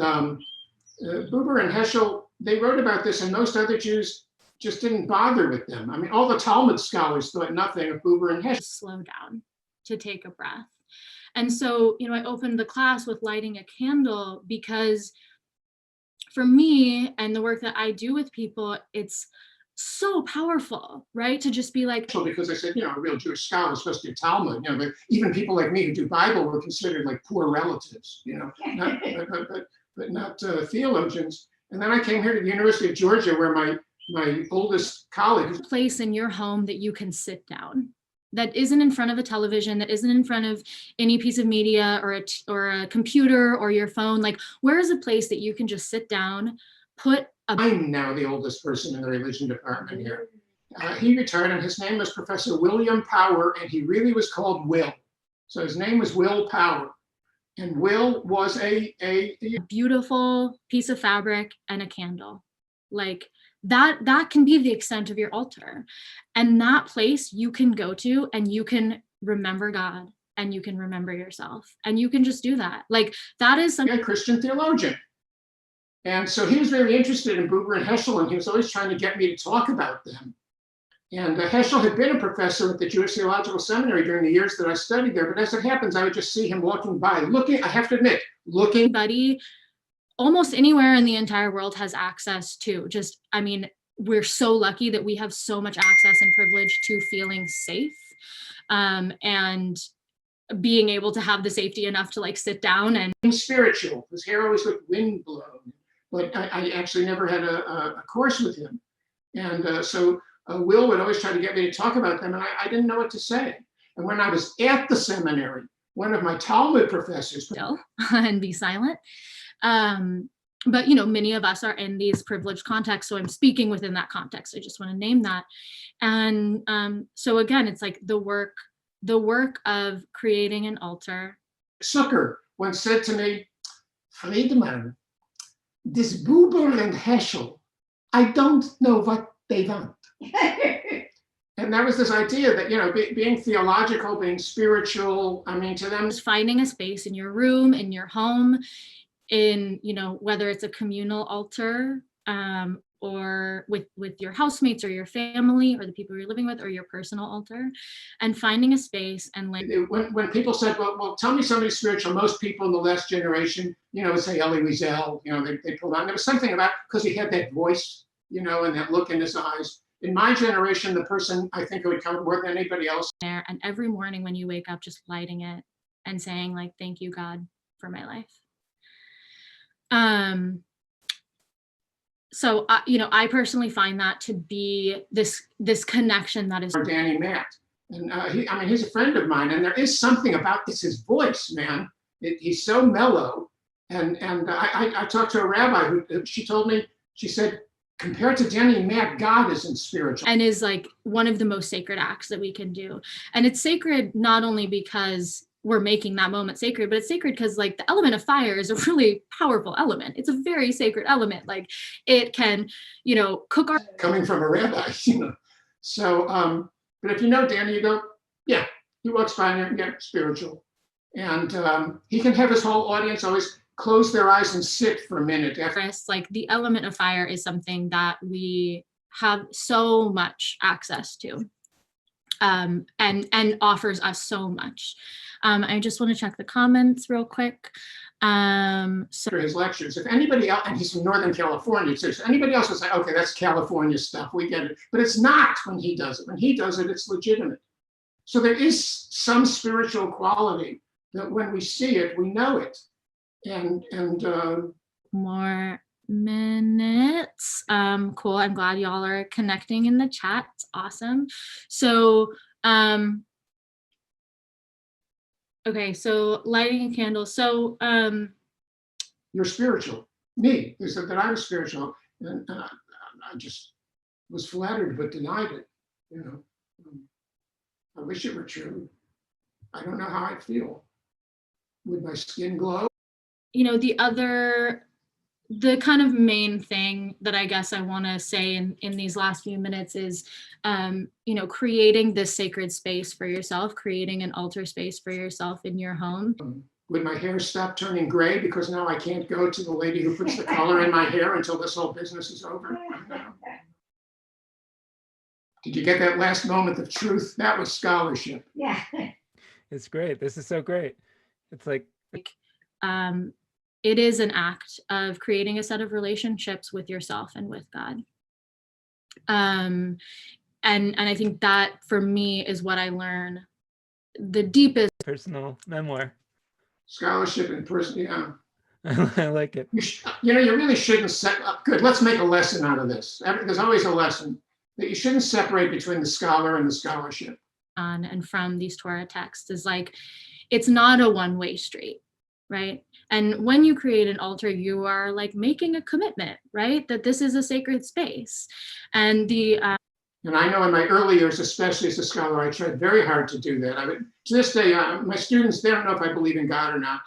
Buber and Heschel, they wrote about this, and most other Jews just didn't bother with them. I mean, all the Talmud scholars thought nothing of Buber and Heschel. Slow down, to take a breath. And so, you know, I opened the class with lighting a candle because for me and the work that I do with people, it's so powerful, right? To just be like. Because I said, you know, a real Jewish scholar is supposed to do Talmud, you know, but even people like me who do Bible were considered like poor relatives, you know, but not theologians. And then I came here to the University of Georgia where my oldest colleague. Place in your home that you can sit down, that isn't in front of a television, that isn't in front of any piece of media or a computer or your phone. Like, where is a place that you can just sit down, I'm now the oldest person in the religion department here. He retired, and his name was Professor William Power, and he really was called Will. So his name was Will Power. And Will was a beautiful piece of fabric and a candle. Like, that can be the extent of your altar. And that place you can go to and you can remember God and you can remember yourself and you can just do that. Like that is something. A Christian theologian. And so he was very interested in Buber and Heschel, and he was always trying to get me to talk about them. And Heschel had been a professor at the Jewish Theological Seminary during the years that I studied there. But as it happens, I would just see him walking by, looking, I have to admit, looking. Buddy, almost anywhere in the entire world has access to just, I mean, we're so lucky that we have so much access and privilege to feeling safe and being able to have the safety enough to like sit down and. Spiritual, his hair always looked windblown, but I actually never had a course with him. And so Will would always try to get me to talk about them, and I didn't know what to say. And when I was at the seminary, one of my Talmud professors. Still, and be silent. But, you know, many of us are in these privileged contexts. So I'm speaking within that context. I just want to name that. And so again, it's like the work of creating an altar. Zucker once said to me, Friedemann, this Buber and Heschel, I don't know what they want. And that was this idea that, you know, being theological, being spiritual, I mean, to them. Finding a space in your room, in your home, in, you know, whether it's a communal altar or with your housemates or your family or the people you're living with or your personal altar, and finding a space and like. When people said, well, tell me somebody spiritual, most people in the last generation, you know, would say Elie Wiesel, you know, they pulled on. There was something about, because he had that voice, you know, and that look in his eyes. In my generation, the person I think who would come more than anybody else. And every morning when you wake up, just lighting it and saying like, thank you, God, for my life. So, you know, I personally find that to be this connection that is. Danny Matt. And he's a friend of mine, and there is something about this, his voice, man. He's so mellow. And I talked to a rabbi who, she told me, she said, compared to Danny Matt, God isn't spiritual. And is like one of the most sacred acts that we can do. And it's sacred not only because we're making that moment sacred, but it's sacred because like the element of fire is a really powerful element. It's a very sacred element. Like it can, you know, cook our. Coming from a rabbi, you know. So, but if you know Danny, you go, yeah, he walks by and yeah, spiritual. And he can have his whole audience always close their eyes and sit for a minute. Like the element of fire is something that we have so much access to. and offers us so much. I just want to check the comments real quick. So For his lectures, if anybody else, and he's from Northern California too, so anybody else would say, okay, that's California stuff, we get it. But it's not when he does it. When he does it, it's legitimate. So there is some spiritual quality that when we see it, we know it. And more minutes. Cool. I'm glad y'all are connecting in the chat. It's awesome. So, okay, so lighting a candle. So, you're spiritual. Me, they said that I was spiritual, and I just was flattered but denied it. You know, I wish it were true. I don't know how I'd feel. Would my skin glow? You know, the kind of main thing that I guess I want to say in these last few minutes is, you know, creating this sacred space for yourself, creating an altar space for yourself in your home. Would my hair stop turning gray because now I can't go to the lady who puts the color in my hair until this whole business is over? Did you get that last moment of truth? That was scholarship. Yeah. It's great. This is so great. It's like, it is an act of creating a set of relationships with yourself and with God. And I think that for me is what I learn the deepest. Personal memoir. Scholarship and person, yeah. I like it. You know, you really shouldn't set up, good, let's make a lesson out of this. There's always a lesson that you shouldn't separate between the scholar and the scholarship. And from these Torah texts is like, it's not a one-way street, right? And when you create an altar, you are like making a commitment, right? That this is a sacred space. And and I know in my early years, especially as a scholar, I tried very hard to do that. To this day, my students, they don't know if I believe in God or not,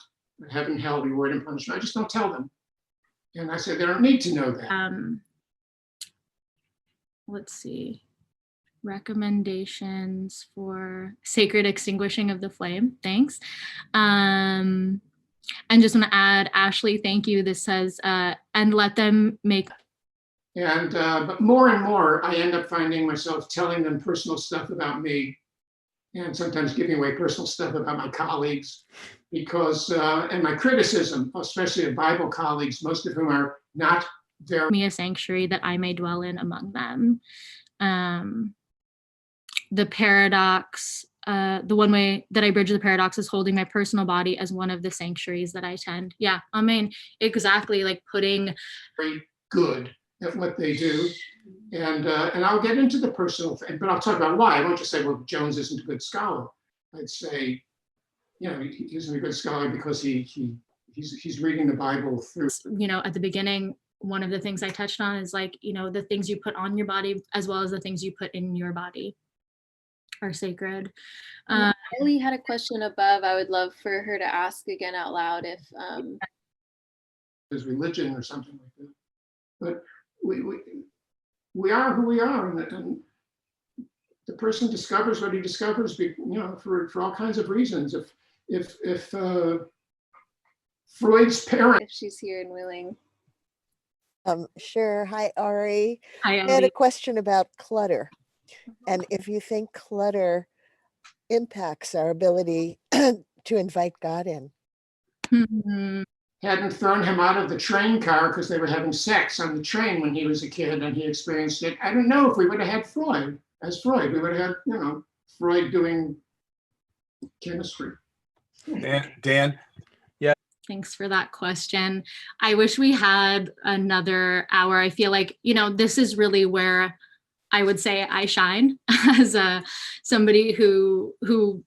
heaven, hell, reward, and punishment. I just don't tell them. And I said, they don't need to know that. Let's see. Recommendations for sacred extinguishing of the flame. Thanks. And just want to add, Ashley, thank you. This says, and let them make. And but more and more, I end up finding myself telling them personal stuff about me, and sometimes giving away personal stuff about my colleagues, because and my criticism, especially of Bible colleagues, most of whom are not very. Me a sanctuary that I may dwell in among them. The paradox, the one way that I bridge the paradox is holding my personal body as one of the sanctuaries that I tend. Yeah, amen. Exactly, like putting. Very good at what they do. And I'll get into the personal thing, but I'll talk about why. I won't just say, well, Jones isn't a good scholar. I'd say, you know, he isn't a good scholar because he's reading the Bible through. You know, at the beginning, one of the things I touched on is like, you know, the things you put on your body as well as the things you put in your body are sacred. Ellie had a question above. I would love for her to ask again out loud if there's religion or something like that. But we are who we are, and the person discovers what he discovers, you know, for all kinds of reasons. If Freud's parent, if she's here and willing. Sure. Hi, Ari. Hi, I had a question about clutter. And if you think clutter impacts our ability to invite God in. Hadn't thrown him out of the train car because they were having sex on the train when he was a kid and he experienced it. I don't know if we would have had Freud as Freud. We would have had, you know, Freud doing chemistry. Dan? Yeah. Thanks for that question. I wish we had another hour. I feel like, you know, this is really where I would say I shine as somebody who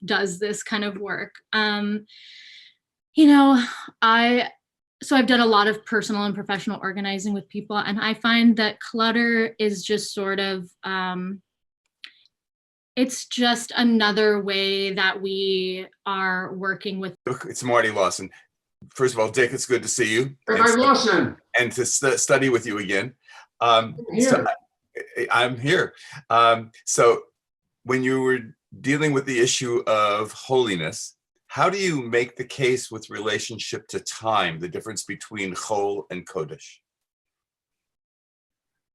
does this kind of work. You know, I've done a lot of personal and professional organizing with people, and I find that clutter is just sort of, it's just another way that we are working with. It's Marty Lawson. First of all, Dick, it's good to see you. Rabbi Lawson. And to study with you again. I'm here. So when you were dealing with the issue of holiness, how do you make the case with relationship to time, the difference between Chol and Kodesh?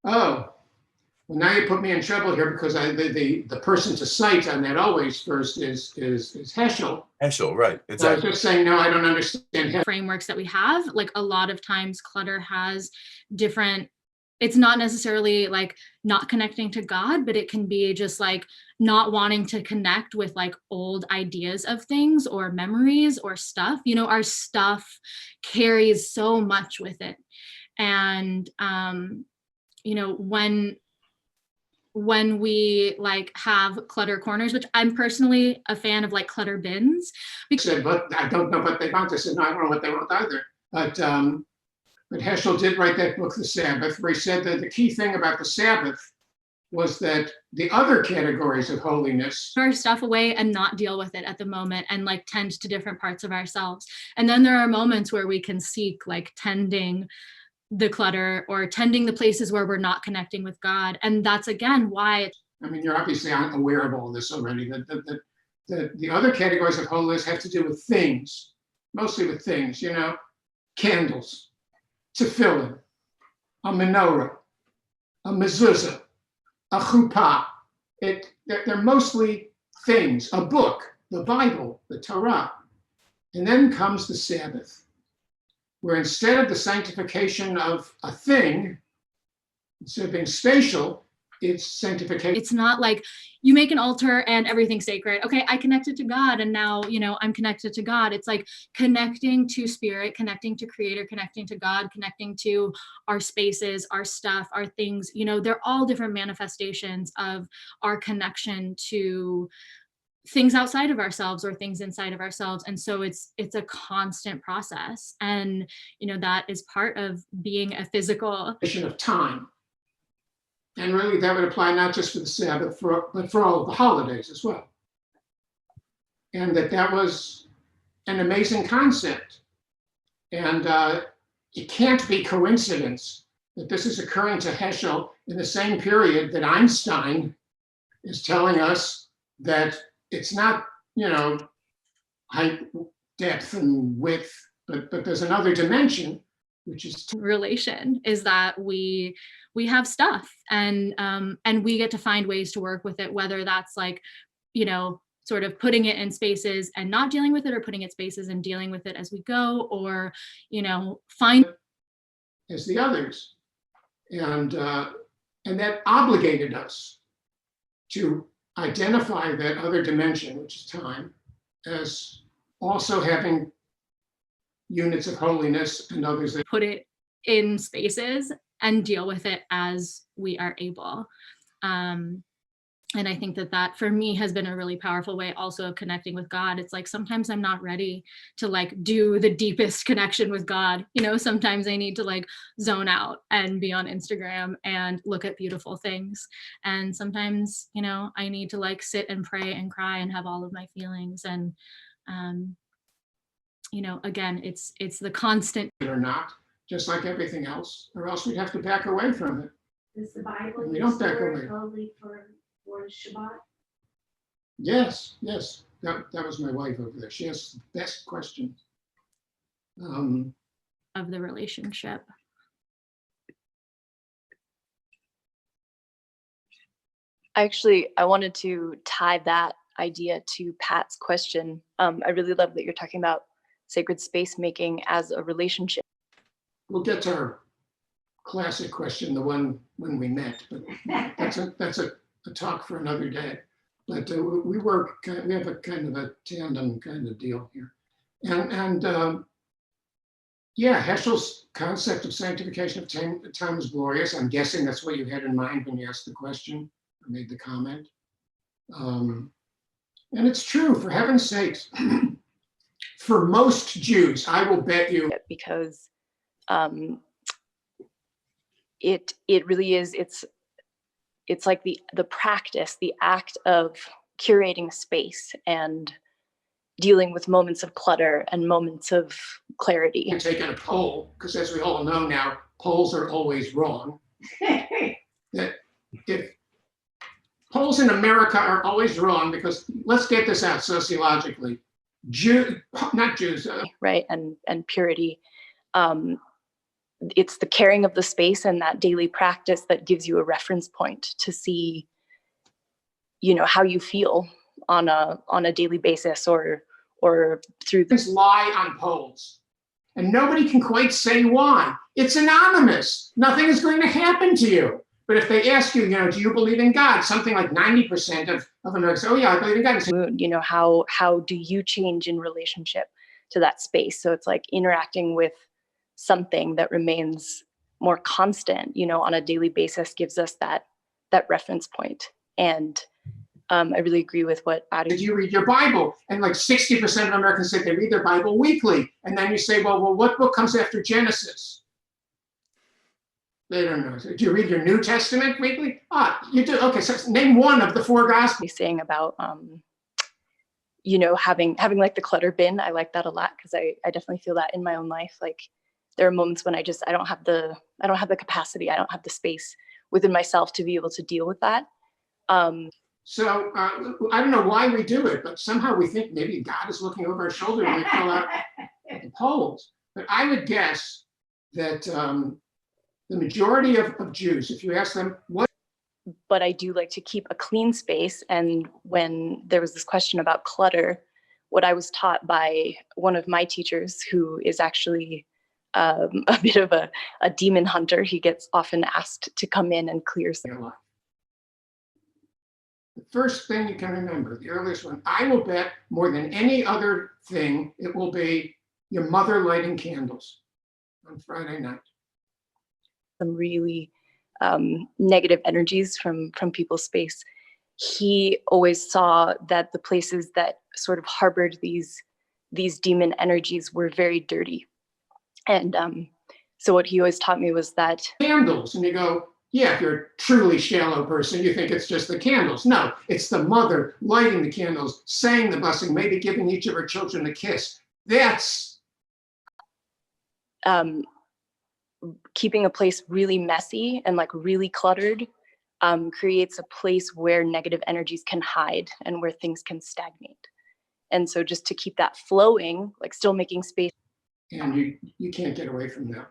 Oh, well, now you put me in trouble here because the person to cite on that always first is Heschel. Heschel, right? I Exactly. was just saying, no, I don't understand Heschel. Frameworks that we have, like a lot of times clutter has different, it's not necessarily like not connecting to God, but it can be just like not wanting to connect with like old ideas of things or memories or stuff. You know, our stuff carries so much with it. And, you know, when we like have clutter corners, which I'm personally a fan of, like clutter bins. Said, but I don't know what they want. I said, no, I don't know what they want either. But Heschel did write that book, The Sabbath, where he said that the key thing about the Sabbath was that the other categories of holiness, our stuff away and not deal with it at the moment and like tend to different parts of ourselves. And then there are moments where we can seek like tending the clutter or tending the places where we're not connecting with God. And that's again why I mean, you're obviously aware of all this already, that the other categories of holiness have to do with things, mostly with things, you know, candles, tefillin, a menorah, a mezuzah, a chuppah. They're mostly things, a book, the Bible, the Torah. And then comes the Sabbath, where instead of the sanctification of a thing, instead of being spatial, it's sanctification. it's not like you make an altar and everything's sacred. Okay, I connected to God and now, you know, I'm connected to God. It's like connecting to spirit, connecting to creator, connecting to God, connecting to our spaces, our stuff, our things, you know, they're all different manifestations of our connection to things outside of ourselves or things inside of ourselves. And so it's a constant process. And, you know, that is part of being a physical of time. And really that would apply not just for the Sabbath, but for all of the holidays as well. And that was an amazing concept. And it can't be coincidence that this is occurring to Heschel in the same period that Einstein is telling us that it's not, you know, height, depth, and width, but there's another dimension, which is relation, is that we have stuff and we get to find ways to work with it, whether that's like, you know, sort of putting it in spaces and not dealing with it, or putting it spaces and dealing with it as we go, or, you know, find as the others. And that obligated us to identify that other dimension, which is time, as also having units of holiness and others that put it in spaces and deal with it as we are able. And I think that for me has been a really powerful way also of connecting with God. It's like, sometimes I'm not ready to like do the deepest connection with God. You know, sometimes I need to like zone out and be on Instagram and look at beautiful things. And sometimes, you know, I need to like sit and pray and cry and have all of my feelings. And, you know, again, it's the constant. or not, just like everything else, or else we'd have to back away from it. Does the Bible And we use don't the back word away. holy for Shabbat? Yes, yes, that was my wife over there. She has the best questions. Of the relationship. I wanted to tie that idea to Pat's question. I really love that you're talking about sacred space making as a relationship. We'll get to our classic question, the one when we met, but that's a talk for another day. But we have a kind of a tandem kind of deal here. And yeah, Heschel's concept of sanctification of time is glorious. I'm guessing that's what you had in mind when you asked the question or made the comment. And it's true, for heaven's sakes. For most Jews, I will bet you. Because it really is, it's like the practice, the act of curating space and dealing with moments of clutter and moments of clarity. And taking a poll, because as we all know now, polls are always wrong. That if polls in America are always wrong, because let's get this out it's the caring of the space and that daily practice that gives you a reference point to see, you know, how you feel on a daily basis or through Things lie on poles, and nobody can quite say why. It's anonymous. Nothing is going to happen to you. But if they ask you, you know, do you believe in God? Something like 90% of Americans say, oh yeah, I believe in God. You know, how do you change in relationship to that space? So it's like interacting with something that remains more constant, you know, on a daily basis gives us that reference point. And I really agree with what Adi. Did you read your Bible? And like 60% of Americans say they read their Bible weekly. And then you say, well, what book comes after Genesis? They don't know. So do you read your New Testament weekly? You do. Okay, so name one of the 4 Gospels. Saying about, you know, having like the clutter bin. I like that a lot because I definitely feel that in my own life. Like there are moments when I don't have the capacity. I don't have the space within myself to be able to deal with that. So I don't know why we do it, but somehow we think maybe God is looking over our shoulder and we fill out the polls. But I would guess that the majority of Jews, if you ask them what. But I do like to keep a clean space. And when there was this question about clutter, what I was taught by one of my teachers, who is actually a bit of a demon hunter, he gets often asked to come in and clear some. The first thing you can remember, the earliest one, I will bet more than any other thing, it will be your mother lighting candles on Friday night. Some really negative energies from people's space. He always saw that the places that sort of harbored these demon energies were very dirty. And so what he always taught me was that candles, and you go, yeah, if you're a truly shallow person, you think it's just the candles. No, it's the mother lighting the candles, saying the blessing, maybe giving each of her children a kiss. That's keeping a place really messy and like really cluttered creates a place where negative energies can hide and where things can stagnate. And so just to keep that flowing, like still making space. And you can't get away from that.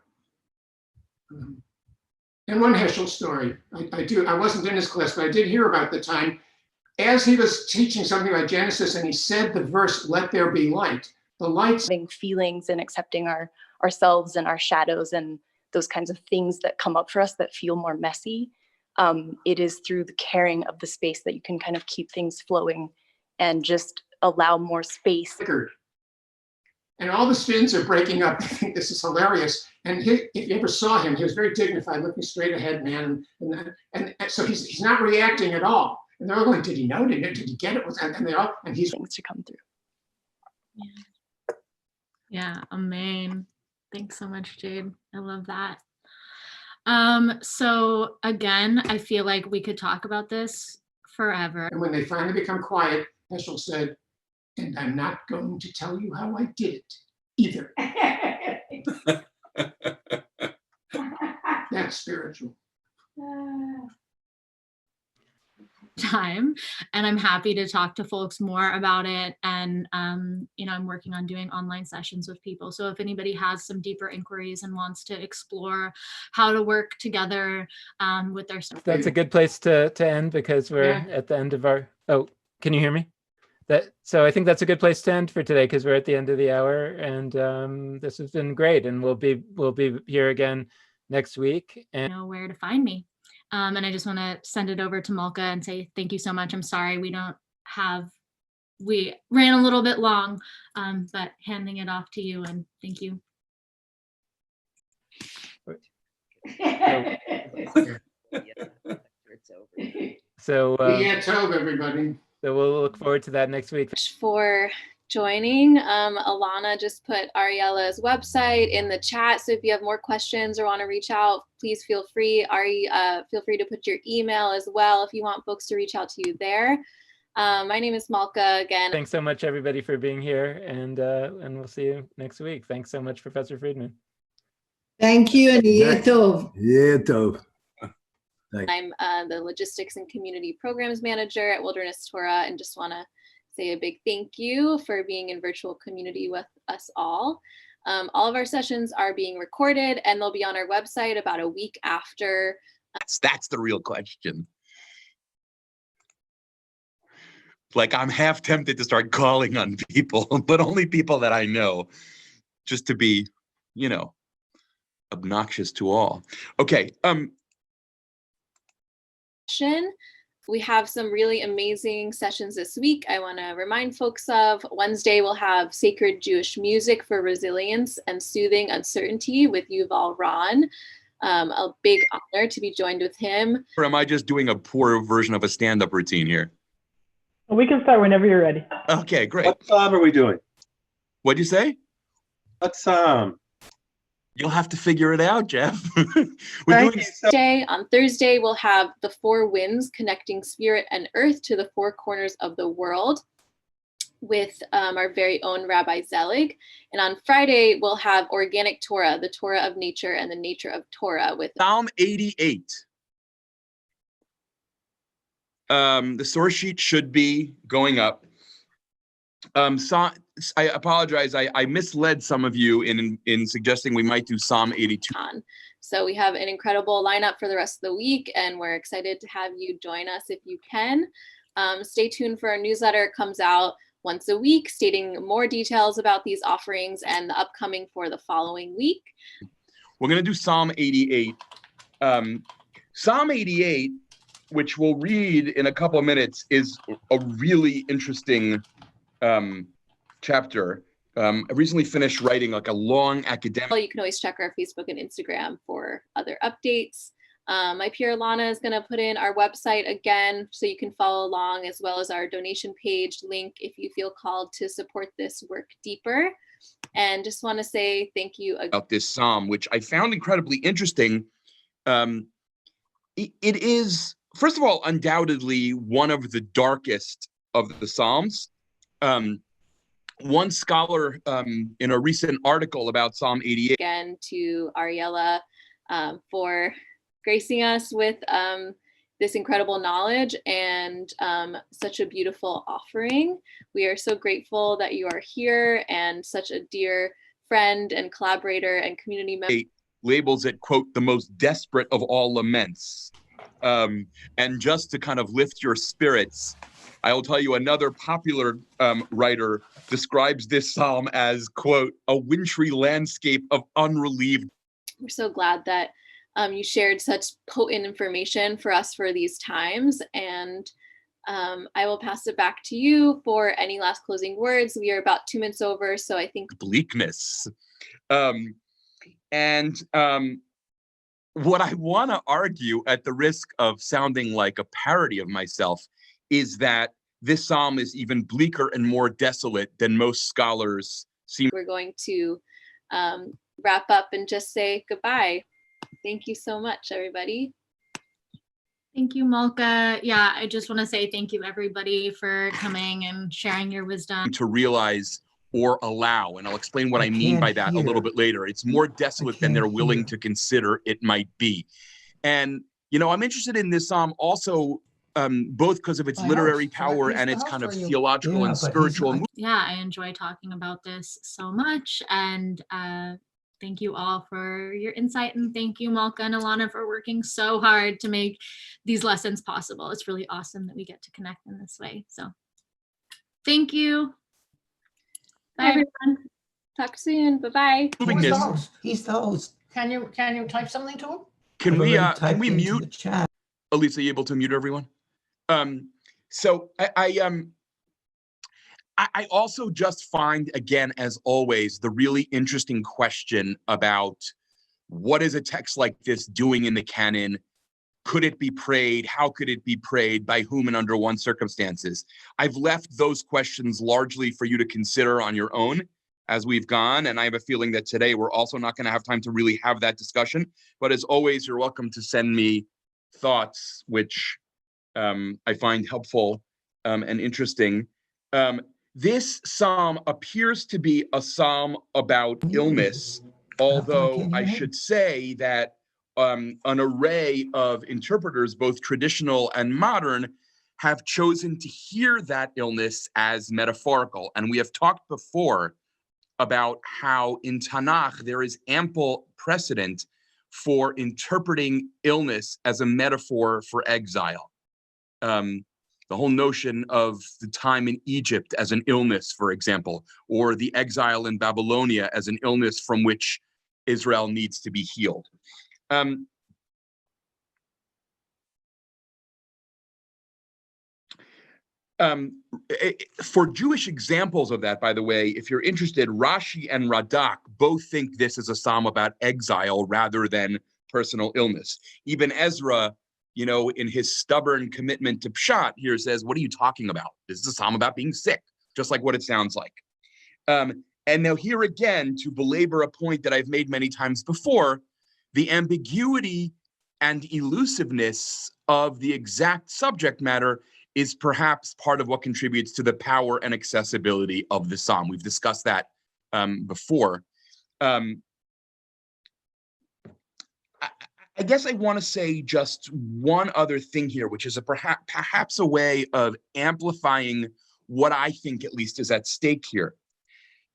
And one Heschel story, I wasn't in his class, but I did hear about the time as he was teaching something about Genesis and he said the verse, let there be light. The lights. Having feelings and accepting ourselves and our shadows and those kinds of things that come up for us that feel more messy. It is through the caring of the space that you can kind of keep things flowing and just allow more space. And all the students are breaking up. I think this is hilarious. And if you ever saw him, he was very dignified, looking straight ahead, man. And so he's not reacting at all. And they're all going, did he know? Did he get it? And he's things to come through. Yeah, amen. Thanks so much, Jade. I love that. So again, I feel like we could talk about this forever. And when they finally become quiet, Heschel said, and I'm not going to tell you how I did it either. That's spiritual. Time, and I'm happy to talk to folks more about it. And you know, I'm working on doing online sessions with people. So if anybody has some deeper inquiries and wants to explore how to work together with their stuff. That's a good place to end because we're at the end of our. Oh, can you hear me? So I think that's a good place to end for today because we're at the end of the hour, and this has been great. And we'll be here again next week. And know where to find me. And I just want to send it over to Malka and say thank you so much. I'm sorry we ran a little bit long, but handing it off to you, and thank you. So everybody. So we'll look forward to that next week. For joining. Alana just put Ariella's website in the chat. So if you have more questions or want to reach out, please feel free. Ari, feel free to put your email as well if you want folks to reach out to you there. My name is Malka again. Thanks so much, everybody, for being here, and we'll see you next week. Thanks so much, Professor Friedman. Thank you, and Yeh Tov. Yeh Tov. I'm the Logistics and Community Programs Manager at Wilderness Torah, and just want to say a big thank you for being in virtual community with us all. All of our sessions are being recorded and they'll be on our website about a week after. That's the real question. Like, I'm half tempted to start calling on people, but only people that I know, just to be, you know, obnoxious to all. Okay. We have some really amazing sessions this week I want to remind folks of. Wednesday, we'll have Sacred Jewish Music for Resilience and Soothing Uncertainty with Yuval Ron. A big honor to be joined with him. Or am I just doing a poor version of a stand-up routine here? We can start whenever you're ready. Okay, great. What psalm are we doing? What'd you say? What psalm? You'll have to figure it out, Jeff. On Thursday, we'll have the 4 winds connecting spirit and earth to the 4 corners of the world with our very own Rabbi Zelig. And on Friday, we'll have Organic Torah, the Torah of nature and the nature of Torah with Psalm 88. The source sheet should be going up. I apologize. I misled some of you in suggesting we might do Psalm 82. So we have an incredible lineup for the rest of the week, and we're excited to have you join us if you can. Stay tuned for our newsletter. It comes out once a week, stating more details about these offerings and the upcoming for the following week. We're going to do Psalm 88. Psalm 88, which we'll read in a couple of minutes, is a really interesting chapter. I recently finished writing like a long academic. You can always check our Facebook and Instagram for other updates. My peer Lana is going to put in our website again so you can follow along, as well as our donation page link if you feel called to support this work deeper. And just want to say thank you about this psalm, which I found incredibly interesting. It is, first of all, undoubtedly one of the darkest of the Psalms. One scholar in a recent article about Psalm 88. Again to Ariella for gracing us with this incredible knowledge and such a beautiful offering. We are so grateful that you are here and such a dear friend and collaborator and community member. Labels it, quote, the most desperate of all laments. And just to kind of lift your spirits, I will tell you another popular writer describes this psalm as, quote, a wintry landscape of unrelieved. We're so glad that you shared such potent information for us for these times. And I will pass it back to you for any last closing words. We are about 2 minutes over, so I think. Bleakness. What I want to argue, at the risk of sounding like a parody of myself, is that this psalm is even bleaker and more desolate than most scholars seem. We're going to wrap up and just say goodbye. Thank you so much, everybody. Thank you, Malka. Yeah, I just want to say thank you, everybody, for coming and sharing your wisdom. To realize or allow, and I'll explain what I mean by that a little bit later. It's more desolate than they're willing to consider it might be. And, you know, I'm interested in this psalm also both because of its literary power and its kind of theological and spiritual. Yeah, I enjoy talking about this so much. And thank you all for your insight. And thank you, Malka and Alana, for working so hard to make these lessons possible. It's really awesome that we get to connect in this way. So thank you. Bye, everyone. Talk soon. Bye-bye. He's the host. Can you type something to him? Can we mute? Elisa, you able to mute everyone? So I also just find, again, as always, the really interesting question about what is a text like this doing in the canon? Could it be prayed? How could it be prayed? By whom and under what circumstances? I've left those questions largely for you to consider on your own as we've gone. And I have a feeling that today we're also not going to have time to really have that discussion. But as always, you're welcome to send me thoughts, which I find helpful and interesting. This psalm appears to be a psalm about illness, although I should say that an array of interpreters, both traditional and modern, have chosen to hear that illness as metaphorical. And we have talked before about how in Tanakh there is ample precedent for interpreting illness as a metaphor for exile. The whole notion of the time in Egypt as an illness, for example, or the exile in Babylonia as an illness from which Israel needs to be healed. For Jewish examples of that, by the way, if you're interested, Rashi and Radak both think this is a psalm about exile rather than personal illness. Even Ezra, you know, in his stubborn commitment to Pshat here says, what are you talking about? This is a psalm about being sick, just like what it sounds like. And now here again, to belabor a point that I've made many times before, the ambiguity and elusiveness of the exact subject matter is perhaps part of what contributes to the power and accessibility of the psalm. We've discussed that before. I guess I want to say just one other thing here, which is perhaps a way of amplifying what I think at least is at stake here.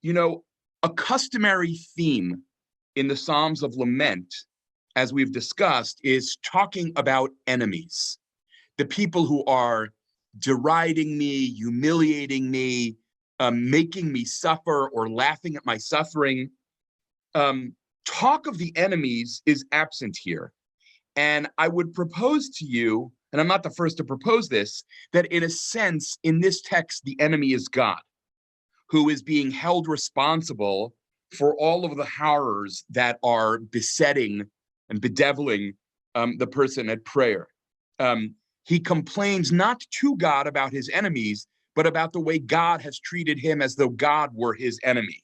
You know, a customary theme in the Psalms of Lament, as we've discussed, is talking about enemies, the people who are deriding me, humiliating me, making me suffer or laughing at my suffering. Talk of the enemies is absent here. And I would propose to you, and I'm not the first to propose this, that in a sense, in this text, the enemy is God, who is being held responsible for all of the horrors that are besetting and bedeviling the person at prayer. He complains not to God about his enemies, but about the way God has treated him as though God were his enemy,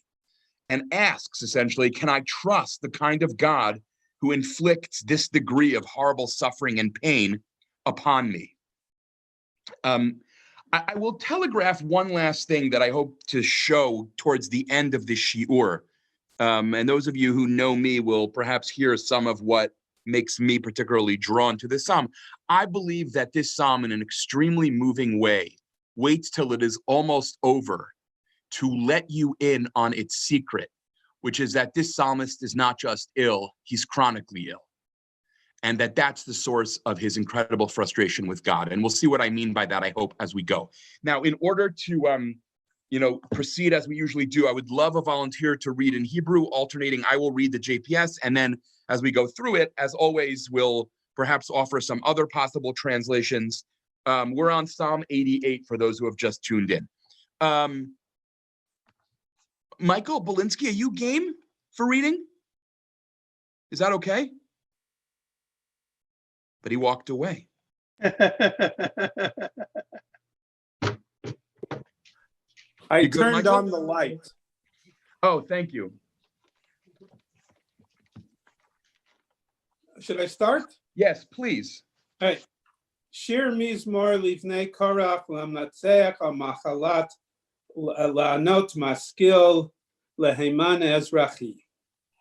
and asks essentially, can I trust the kind of God who inflicts this degree of horrible suffering and pain upon me? I will telegraph one last thing that I hope to show towards the end of this shiur. And those of you who know me will perhaps hear some of what makes me particularly drawn to this psalm. I believe that this psalm, in an extremely moving way, waits till it is almost over to let you in on its secret, which is that this psalmist is not just ill, he's chronically ill. And that's the source of his incredible frustration with God. And we'll see what I mean by that, I hope, as we go. Now, in order to proceed as we usually do, I would love a volunteer to read in Hebrew, alternating. I will read the JPS, and then as we go through it, as always, we'll perhaps offer some other possible translations. We're on Psalm 88 for those who have just tuned in. Michael Belinsky, are you game for reading? Is that okay? But he walked away. I You good, turned Michael? on the light. Oh, thank you. Should I start? Yes, please. All right. Shir mizmor livnei korach lamnatzeach amachalat la'anot maskil leheiman ezrachi.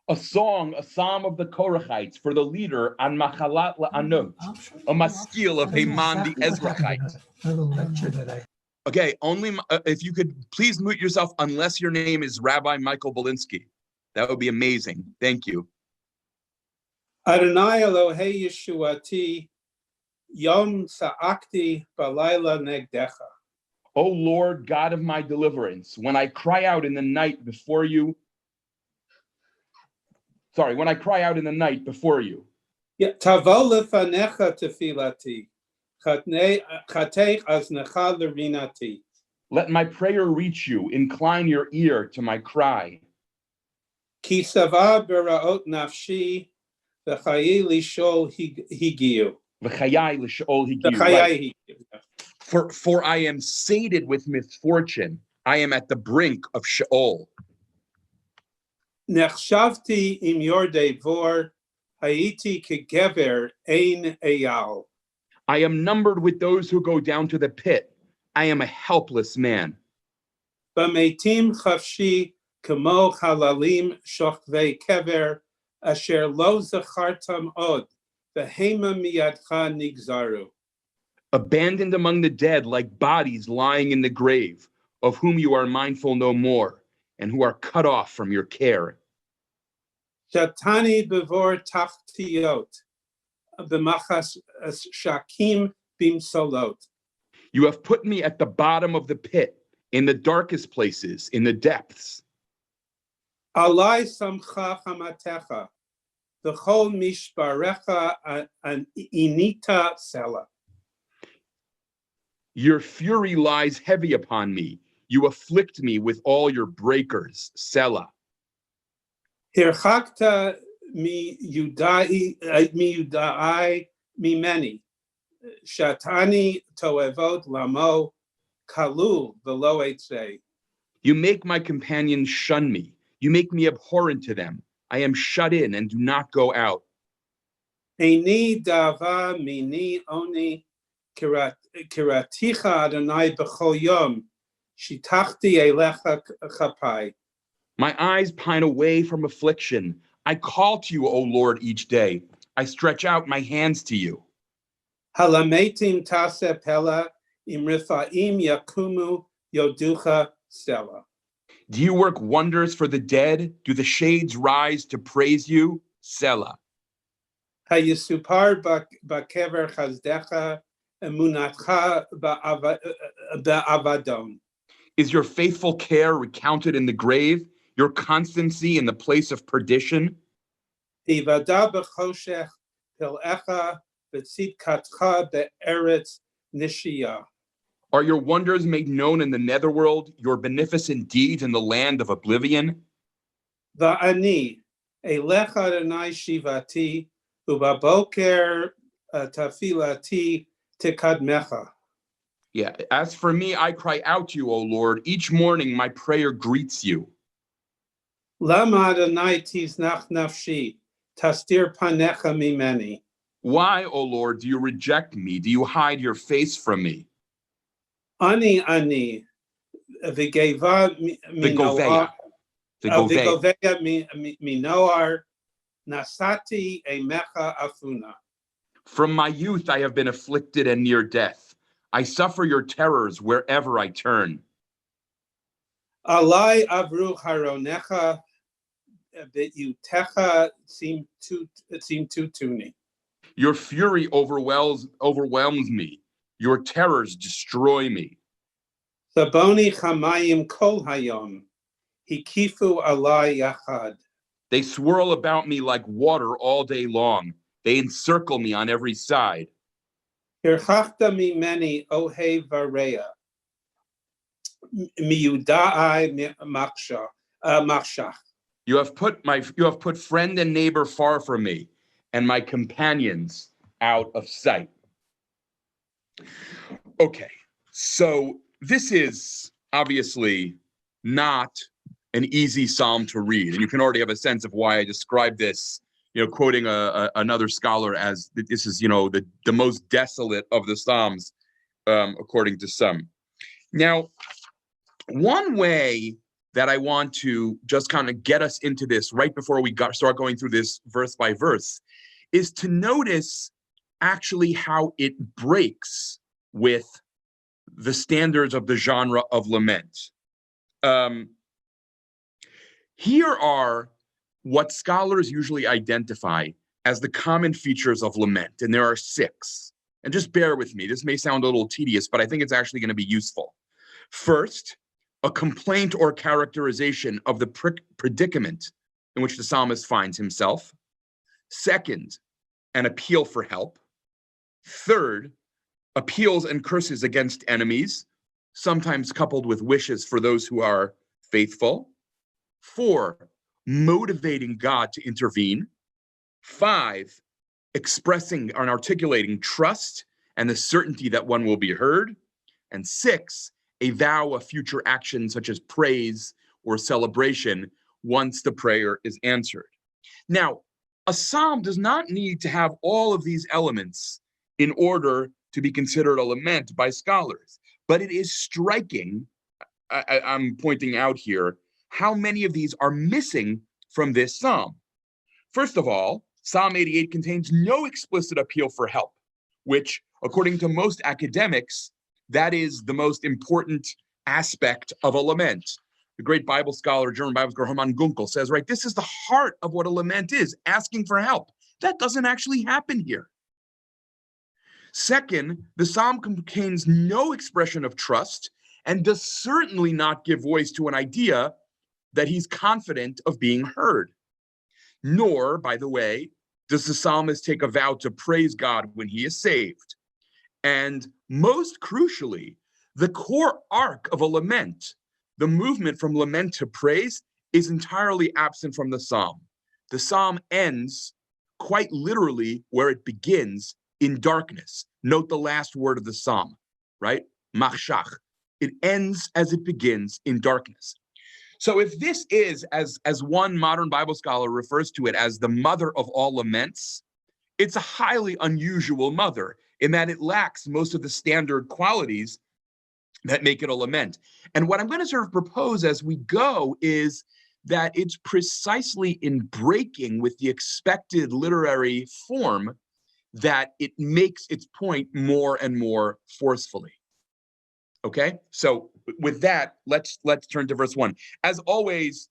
A song, a psalm of the Korachites for the leader on Machalat La'anot, a maskil of Haman the Ezrachite. Okay, only if you could please mute yourself unless your name is Rabbi Michael Belinsky. That would be amazing. Thank you. Adonai Elohei Yeshuati, Yom Sa'akti Balayla Negdecha. O Lord, God of my deliverance, when I cry out in the night before you. Sorry, when I cry out in the night before you. Tavo lefanecha tefilati, chatei aznecha lerinati. Let my prayer reach you. Incline your ear to my cry. Ki sava beraot nafshi, v'chayi lishol higiu. V'chayai l'sheol higiu. Right. For I am sated with misfortune. I am at the brink of Sheol. Nechshavti im yordei vor, hayiti kegever ein eyal. I am numbered with those who go down to the pit. I am a helpless man. B'meitim chavshi kamo halalim shochvei kever, asher lo zachartam od, v'hema miyadcha nigzaru. Abandoned among the dead like bodies lying in the grave, of whom you are mindful no more. and who are cut off from your care. Shatani bevor tachtiot, b'machas shakim bimsolot. You have put me at the bottom of the pit, in the darkest places, in the depths. Alai samcha chamatecha, v'chol mishparecha an inita sela. Your fury lies heavy upon me. You afflict me with all your breakers, Selah. Hirchakta mi yudai mimeni, shatani toevot lamo kalul v'lo etzei. You make my companions shun me. You make me abhorrent to them. I am shut in and do not go out. Eini dava mini oni kiraticha Adonai b'chol yom, shitachti elecha chapai. My eyes pine away from affliction. I call to you, O Lord, each day. I stretch out my hands to you. Halametim tase pela imrifaim yakumu yoducha stella. Do you work wonders for the dead? Do the shades rise to praise you? Selah. Hayisupar bakever chazdecha emunatcha ba'avadon. Is your faithful care recounted in the grave? Your constancy in the place of perdition? Ivada b'choshech pilecha v'tzidkatcha be'eretz nishiyah. Are your wonders made known in the netherworld, your beneficent deeds in the land of oblivion? Va'ani elecha Adonai shivati u'baboker tafilati tikadmecha. Yeah, as for me, I cry out to you, O Lord. Each morning my prayer greets you. Lama Adonai tiznach nafshi tastir panecha mimeni. Why, O Lord, do you reject me? Do you hide your face from me? Ani v'geva minoar. V'goveya minoar nasati emecha afuna. From my youth I have been afflicted and near death. I suffer your terrors wherever I turn. Alai avru haronecha v'yutecha tuni. Your fury overwhelms me. Your terrors destroy me. Saboni chamayim kol hayom, hikifu alai yachad. They swirl about me like water all day long. They encircle me on every side. Hirchachta mimeni ohe vareya, miyudai machshach. You have put friend and neighbor far from me, and my companions out of sight. Okay, so this is obviously not an easy psalm to read, and you can already have a sense of why I described this, quoting another scholar as this is, the most desolate of the psalms, according to some. Now, one way that I want to just kind of get us into this right before we start going through this verse by verse is to notice actually how it breaks with the standards of the genre of lament. Here are what scholars usually identify as the common features of lament, and there are 6. And just bear with me, this may sound a little tedious, but I think it's actually going to be useful. First, a complaint or characterization of the predicament in which the psalmist finds himself. Second, an appeal for help. Third, appeals and curses against enemies, sometimes coupled with wishes for those who are faithful. 4, motivating God to intervene. 5, expressing and articulating trust and the certainty that one will be heard. And 6, a vow of future action such as praise or celebration once the prayer is answered. Now, a psalm does not need to have all of these elements in order to be considered a lament by scholars, but it is striking, I'm pointing out here, how many of these are missing from this psalm. First of all, Psalm 88 contains no explicit appeal for help, which, according to most academics, that is the most important aspect of a lament. the great Bible scholar, German Bible scholar Hermann Gunkel says, right, this is the heart of what a lament is, asking for help. That doesn't actually happen here. Second, the psalm contains no expression of trust and does certainly not give voice to an idea that he's confident of being heard. Nor, by the way, does the psalmist take a vow to praise God when he is saved. And most crucially, the core arc of a lament, the movement from lament to praise, is entirely absent from the psalm. The psalm ends quite literally where it begins, in darkness. Note the last word of the psalm, right? Machshach. It ends as it begins, in darkness. So if this is, as one modern Bible scholar refers to it, as the mother of all laments, it's a highly unusual mother in that it lacks most of the standard qualities that make it a lament. And what I'm going to sort of propose as we go is that it's precisely in breaking with the expected literary form that it makes its point more and more forcefully. Okay, so with that, let's turn to verse 1. As always,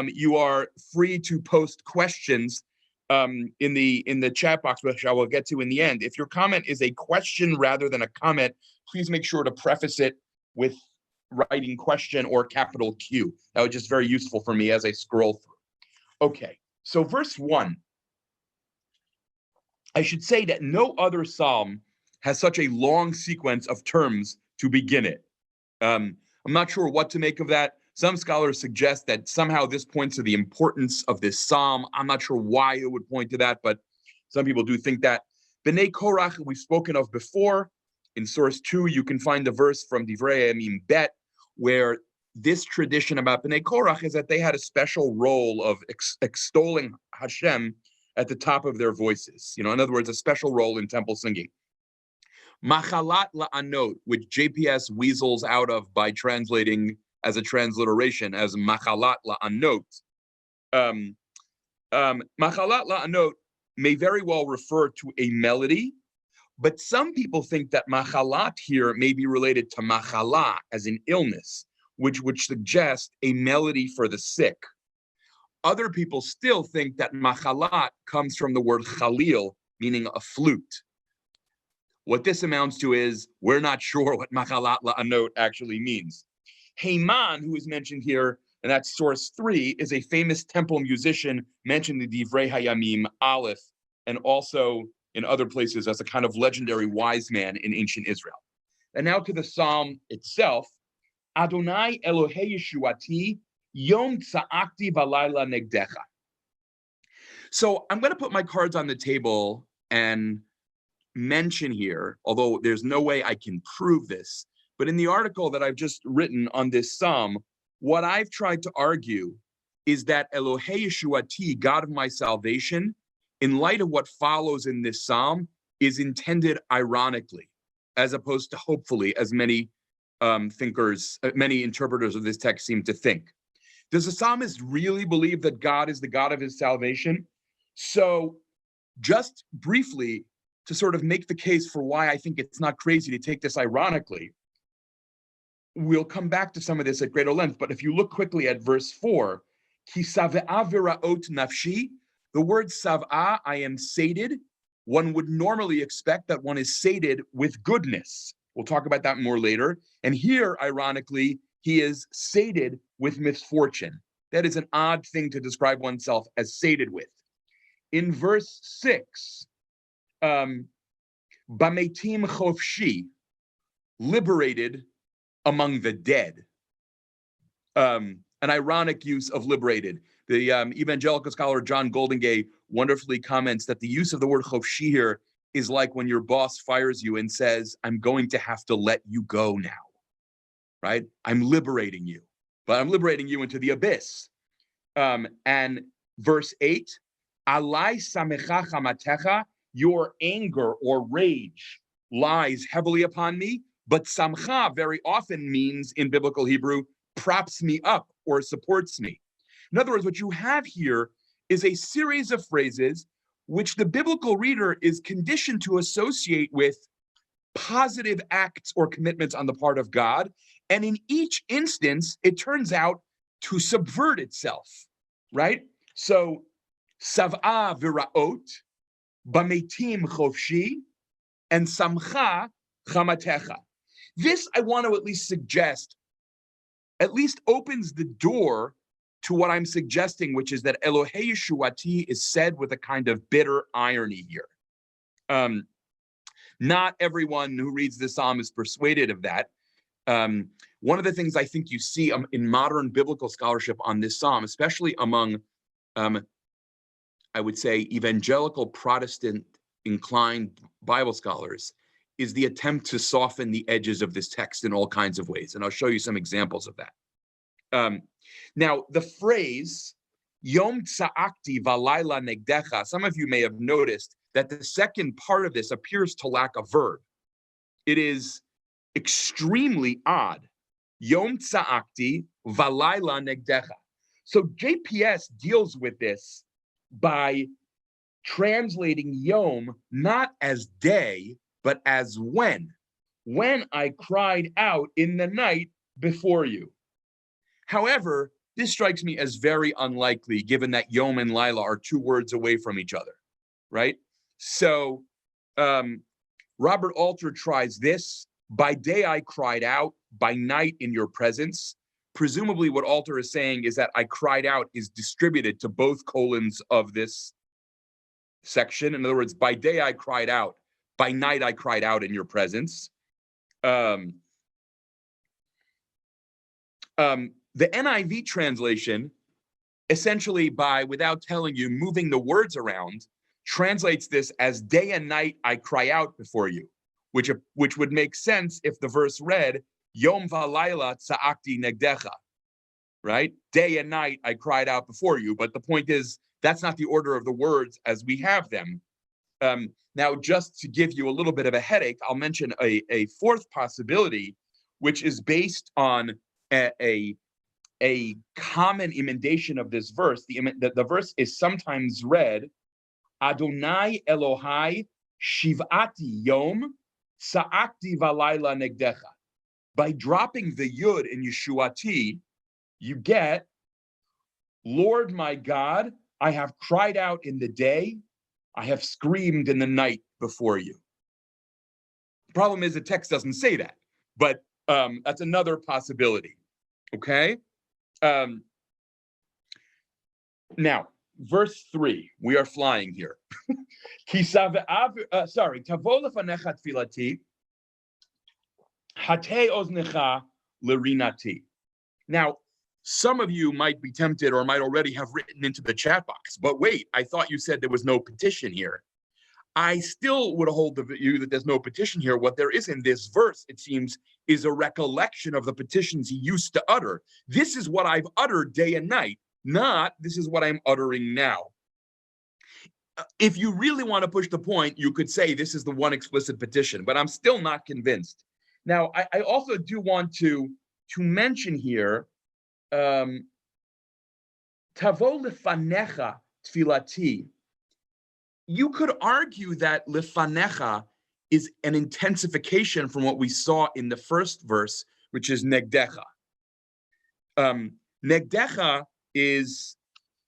you are free to post questions in the chat box, which I will get to in the end. If your comment is a question rather than a comment, please make sure to preface it with writing question or capital Q. That was just very useful for me as I scroll through. Okay, so verse 1. I should say that no other psalm has such a long sequence of terms to begin it. I'm not sure what to make of that. Some scholars suggest that somehow this points to the importance of this psalm. I'm not sure why it would point to that, but some people do think that. B'nai Korach, we've spoken of before. In source 2, you can find the verse from Divrei Yamim Bet, where this tradition about B'nai Korach is that they had a special role of extolling Hashem at the top of their voices. You know, in other words, a special role in temple singing. Machalat la'anot, which JPS weasels out of by translating as a transliteration as machalat la'anot. Machalat la'anot may very well refer to a melody, but some people think that machalat here may be related to machala as an illness, which would suggest a melody for the sick. Other people still think that machalat comes from the word chalil, meaning a flute. What this amounts to is, we're not sure what machalat la'anot actually means. Haman, who is mentioned here, and that's source 3, is a famous temple musician mentioned in Divrei Hayamim Aleph, and also in other places as a kind of legendary wise man in ancient Israel. And now to the psalm itself. Adonai Elohei Yeshuati, Yom Tza'akti Balayla Negdecha. So I'm going to put my cards on the table and mention here, although there's no way I can prove this, but in the article that I've just written on this psalm, what I've tried to argue is that Elohei Yeshuati, God of my salvation, in light of what follows in this psalm, is intended ironically, as opposed to hopefully, as many many interpreters of this text seem to think. Does the psalmist really believe that God is the God of his salvation? So just briefly, to sort of make the case for why I think it's not crazy to take this ironically, we'll come back to some of this at greater length, but if you look quickly at verse 4, Ki sav'a v'ra'ot nafshi, the word sav'a, I am sated, one would normally expect that one is sated with goodness. We'll talk about that more later. And here, ironically, he is sated with misfortune. That is an odd thing to describe oneself as sated with. In verse 6, Bametim chofshi, liberated among the dead. An ironic use of liberated. The evangelical scholar John Goldingay wonderfully comments that the use of the word chofshi here is like when your boss fires you and says, I'm going to have to let you go now, right? I'm liberating you, but I'm liberating you into the abyss. And verse 8, Alai samecha chamatecha, your anger or rage lies heavily upon me, but samcha very often means in biblical Hebrew, props me up or supports me. In other words, what you have here is a series of phrases which the biblical reader is conditioned to associate with positive acts or commitments on the part of God. And in each instance, it turns out to subvert itself, right? So, sav'a v'ra'ot, b'metim chofshi, and samcha chamatecha. This, I want to at least suggest, at least opens the door to what I'm suggesting, which is that Elohei Yeshuati is said with a kind of bitter irony here. Not everyone who reads this psalm is persuaded of that. One of the things I think you see in modern biblical scholarship on this psalm, especially among, I would say, evangelical Protestant inclined Bible scholars, is the attempt to soften the edges of this text in all kinds of ways. And I'll show you some examples of that. Now, the phrase, Yom Tza'akti Valayla Negdecha, some of you may have noticed that the second part of this appears to lack a verb. It is extremely odd. Yom Tza'akti Valayla Negdecha. So JPS deals with this by translating Yom not as day, but as when I cried out in the night before you. However, this strikes me as very unlikely, given that Yom and Lila are two words away from each other, right? So Robert Alter tries this. By day I cried out, by night in your presence. Presumably what Alter is saying is that I cried out is distributed to both colons of this section. In other words, by day I cried out, by night I cried out in your presence. The NIV translation, essentially without telling you, moving the words around, translates this as day and night I cry out before you, which would make sense if the verse read, Yom v'alayla tza'akti negdecha, right? Day and night I cried out before you, but the point is, that's not the order of the words as we have them. Now, just to give you a little bit of a headache, I'll mention a fourth possibility, which is based on a common emendation of this verse. The verse is sometimes read, Adonai Elohai Shiv'ati Yom Sa'akti Valayla Negdecha. By dropping the Yud in Yeshuati, you get, Lord my God, I have cried out in the day, I have screamed in the night before you. The problem is the text doesn't say that, but that's another possibility, okay? Now, verse 3, we are flying here. Sorry, tavo lefanecha tfilati, hatei oznecha lerinati. Now, some of you might be tempted or might already have written into the chat box, but wait, I thought you said there was no petition here. I still would hold the view that there's no petition here. What there is in this verse, it seems, is a recollection of the petitions he used to utter. This is what I've uttered day and night, not this is what I'm uttering now. If you really want to push the point, you could say this is the one explicit petition, but I'm still not convinced. Now, I also do want to mention here, Tavo lefanecha tfilati. You could argue that lefanecha is an intensification from what we saw in the first verse, which is negdecha. Negdecha is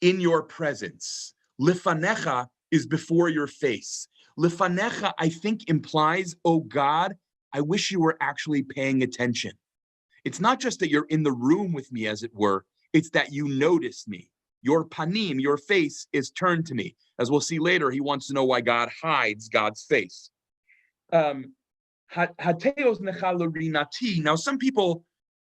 in your presence. Lefanecha is before your face. Lefanecha, I think, implies, oh God, I wish you were actually paying attention. It's not just that you're in the room with me, as it were, it's that you notice me. Your panim, your face, is turned to me. As we'll see later, he wants to know why God hides God's face. Now, some people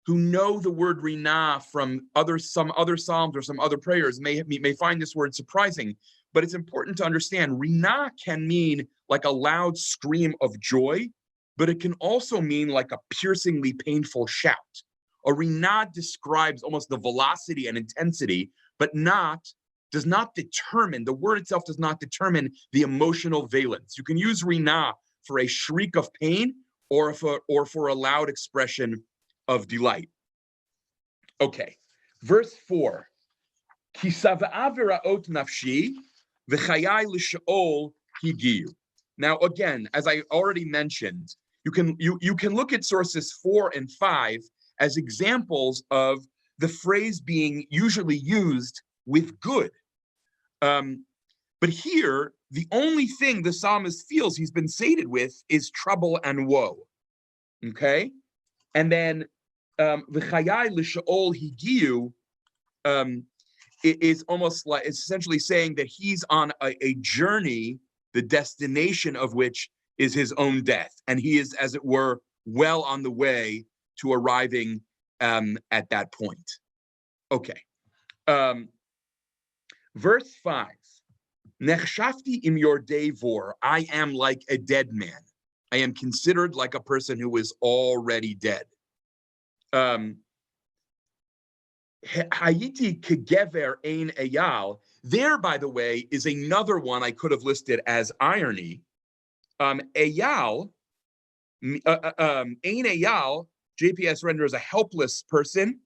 who know the word rina from some other psalms or some other prayers may find this word surprising, but it's important to understand rina can mean like a loud scream of joy, but it can also mean like a piercingly painful shout. A rina describes almost the velocity and intensity, but does not determine, the word itself does not determine the emotional valence. You can use rina for a shriek of pain or for a loud expression of delight. Okay, verse 4. Now again, as I already mentioned, you can look at sources 4 and 5 as examples of the phrase being usually used with good. But here, the only thing the psalmist feels he's been sated with is trouble and woe. Okay? And then v'chayai l'sheol higiu is almost like, it's essentially saying that he's on a journey, the destination of which is his own death. And he is, as it were, well on the way to arriving at that point. Okay. Verse 5. Nechshafti im yordei vor, I am like a dead man. I am considered like a person who is already dead. Hayiti kegever ein eyal. There, by the way, is another one I could have listed as irony. Eyal, ein eyal, JPS renders a helpless person.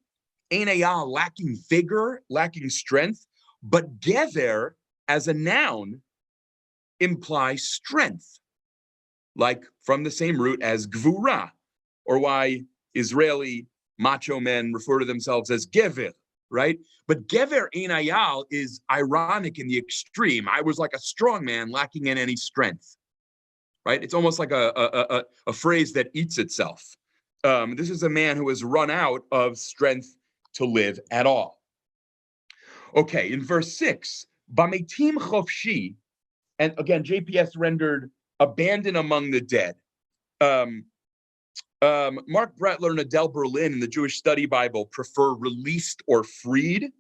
Ein eyal, lacking vigor, lacking strength. But gever, as a noun, implies strength, like from the same root as gvura, or why Israeli macho men refer to themselves as gever, right? But gever ein ayal is ironic in the extreme. I was like a strong man lacking in any strength, right? It's almost like a phrase that eats itself. This is a man who has run out of strength to live at all. Okay, in verse 6, Bametim chofshi, and again, JPS rendered abandoned among the dead. Mark Brettler and Adele Berlin in the Jewish Study Bible prefer released or freed.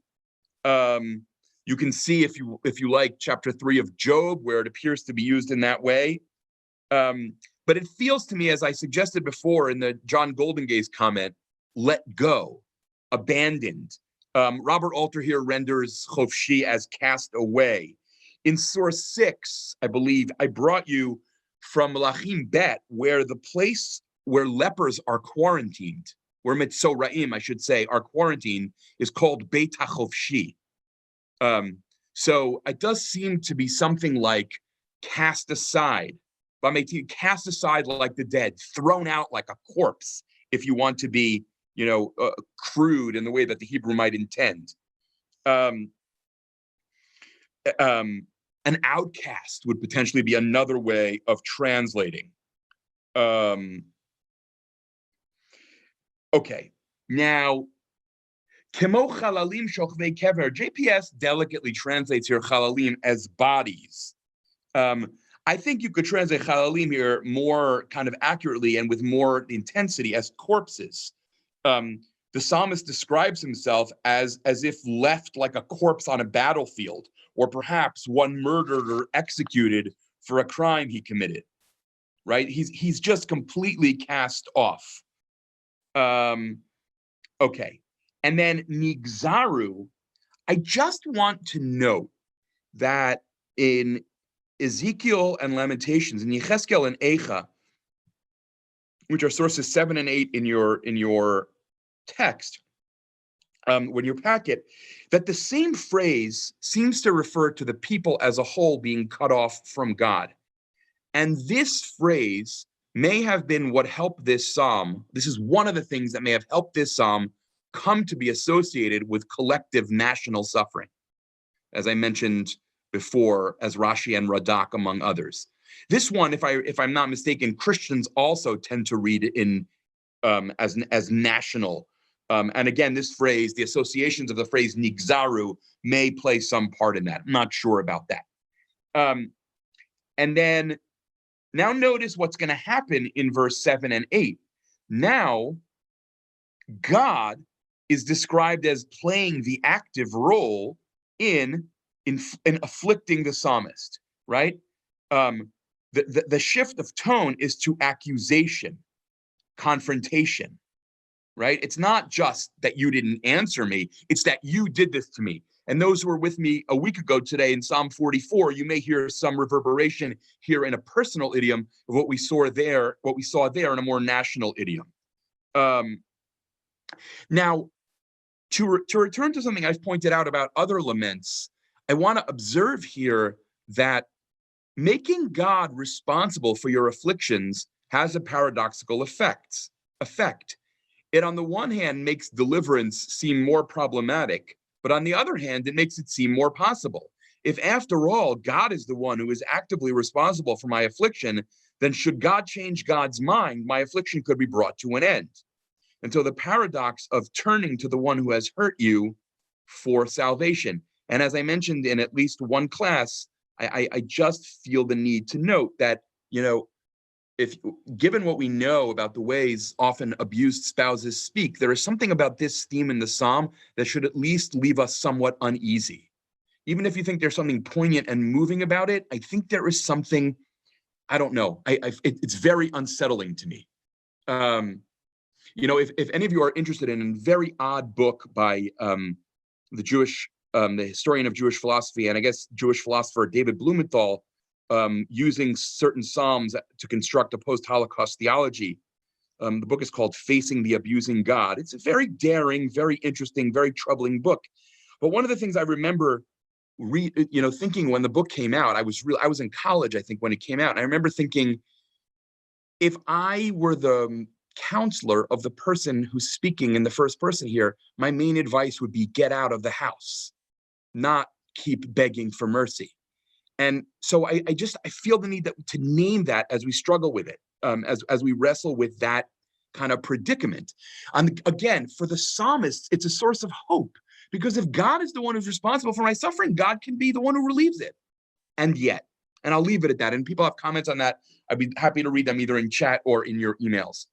You can see, if you like, chapter 3 of Job, where it appears to be used in that way. But it feels to me, as I suggested before in the John Goldengaze comment, let go, abandoned. Robert Alter here renders chofshi as cast away. In source 6, I believe, I brought you from Malachim Bet, where the place where lepers are quarantined, where Mitzoraim, I should say, are quarantined, is called Beit HaChofshi. So it does seem to be something like cast aside, cast aside like the dead, thrown out like a corpse, if you want to be, crude in the way that the Hebrew might intend. An outcast would potentially be another way of translating. Okay, now, Kemo chalalim shochvei kever. JPS delicately translates here chalalim as bodies. I think you could translate chalalim here more kind of accurately and with more intensity as corpses. The psalmist describes himself as if left like a corpse on a battlefield, or perhaps one murdered or executed for a crime he committed, right? He's just completely cast off. Okay, and then nigzaru, I just want to note that in Ezekiel and Lamentations, in Yechezkel and Eicha, which are sources 7 and 8 in your text, when your packet, that the same phrase seems to refer to the people as a whole being cut off from God. And this phrase may have been what helped this psalm. This is one of the things that may have helped this psalm come to be associated with collective national suffering, as I mentioned before, as Rashi and Radak, among others. This one, if I'm not mistaken, Christians also tend to read in as national. And again, this phrase, the associations of the phrase nigzaru may play some part in that. I'm not sure about that. And then now notice what's going to happen in verse 7 and 8. Now, God is described as playing the active role in afflicting the psalmist, right? The shift of tone is to accusation, confrontation, right? It's not just that you didn't answer me, it's that you did this to me. And those who were with me a week ago today in Psalm 44, you may hear some reverberation here in a personal idiom of what we saw there in a more national idiom. Now, to return to something I've pointed out about other laments, I want to observe here that making God responsible for your afflictions has a paradoxical effect. it on the one hand makes deliverance seem more problematic, but on the other hand, it makes it seem more possible. If after all, God is the one who is actively responsible for my affliction, then should God change God's mind, my affliction could be brought to an end. And so the paradox of turning to the one who has hurt you for salvation. And as I mentioned in at least one class, I just feel the need to note that, if given what we know about the ways often abused spouses speak, there is something about this theme in the Psalm that should at least leave us somewhat uneasy. Even if you think there's something poignant and moving about it, I think there is something, I don't know, it's very unsettling to me. If any of you are interested in a very odd book by the historian of Jewish philosophy, and I guess Jewish philosopher David Blumenthal, using certain Psalms to construct a post-Holocaust theology. The book is called Facing the Abusing God. It's a very daring, very interesting, very troubling book. But one of the things I remember thinking when the book came out, I was in college, I think, when it came out. And I remember thinking, if I were the counselor of the person who's speaking in the first person here, my main advice would be get out of the house, not keep begging for mercy. And so I feel the need to name that as we struggle with it, as we wrestle with that kind of predicament. And again, for the psalmist, it's a source of hope, because if God is the one who's responsible for my suffering, God can be the one who relieves it. And yet, and I'll leave it at that. And people have comments on that. I'd be happy to read them either in chat or in your emails.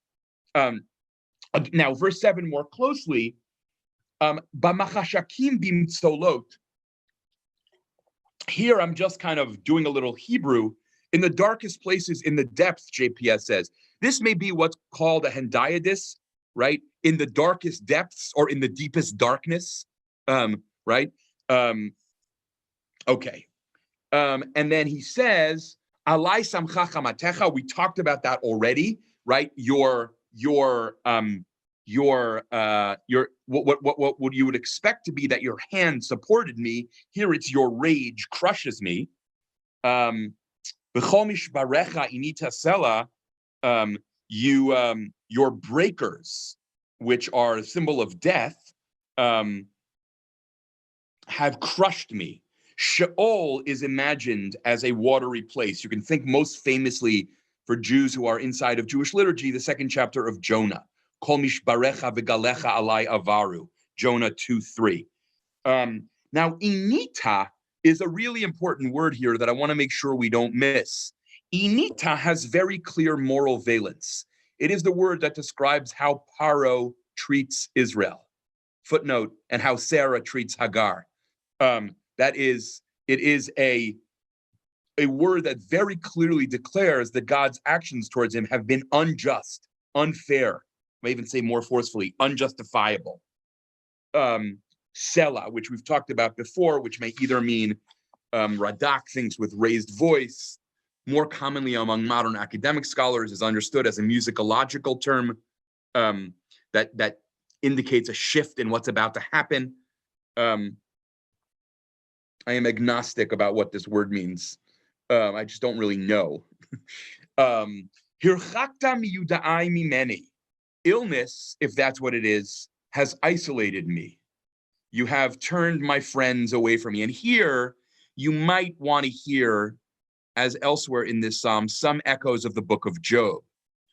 Now, verse 7 more closely, B'machashakim bimtzolot. Here, I'm just kind of doing a little Hebrew. In the darkest places, in the depths, JPS says. This may be what's called a hendiadys, right? In the darkest depths or in the deepest darkness, right? Okay. And then he says, Alai samcha chamatecha. We talked about that already, right? What you would expect to be that your hand supported me. Here it's your rage crushes me. Your breakers, which are a symbol of death, have crushed me. Sheol is imagined as a watery place. You can think most famously, for Jews who are inside of Jewish liturgy, the second chapter of Jonah. Kol mishbarecha v'galecha alai avaru, Jonah 2:3. Now, inita is a really important word here that I want to make sure we don't miss. Inita has very clear moral valence. It is the word that describes how Paro treats Israel. Footnote, and how Sarah treats Hagar. It is a word that very clearly declares that God's actions towards him have been unjust, unfair, I may even say more forcefully, unjustifiable. Sela, which we've talked about before, which may either mean radak, things with raised voice, more commonly among modern academic scholars is understood as a musicological term that indicates a shift in what's about to happen. I am agnostic about what this word means. I just don't really know. Hirchakta miyudai mimeni. Illness, if that's what it is, has isolated me. You have turned my friends away from me. And here, you might want to hear, as elsewhere in this psalm, some echoes of the book of Job,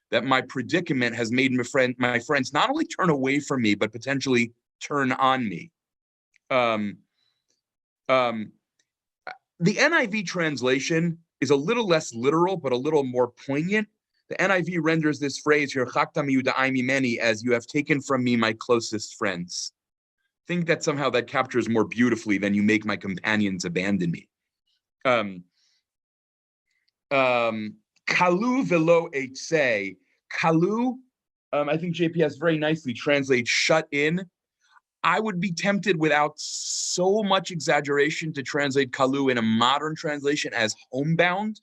that my predicament has made my friends not only turn away from me, but potentially turn on me. The NIV translation is a little less literal, but a little more poignant. The NIV renders this phrase, "Hirchakta miyudai mimeni," as "you have taken from me my closest friends." I think that somehow that captures more beautifully than "you make my companions abandon me." Kalu velo eitzei. Kalu, I think JPS very nicely translates "shut in." I would be tempted without so much exaggeration to translate kalu in a modern translation as homebound,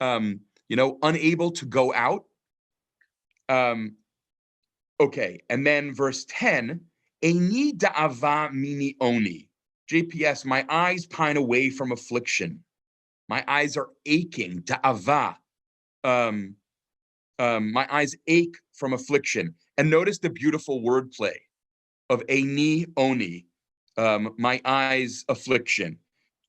unable to go out. Okay, and then verse 10, Eini da'ava mini oni. JPS, my eyes pine away from affliction. My eyes are aching, da'ava. My eyes ache from affliction. And notice the beautiful wordplay of Eini Oni, my eyes affliction.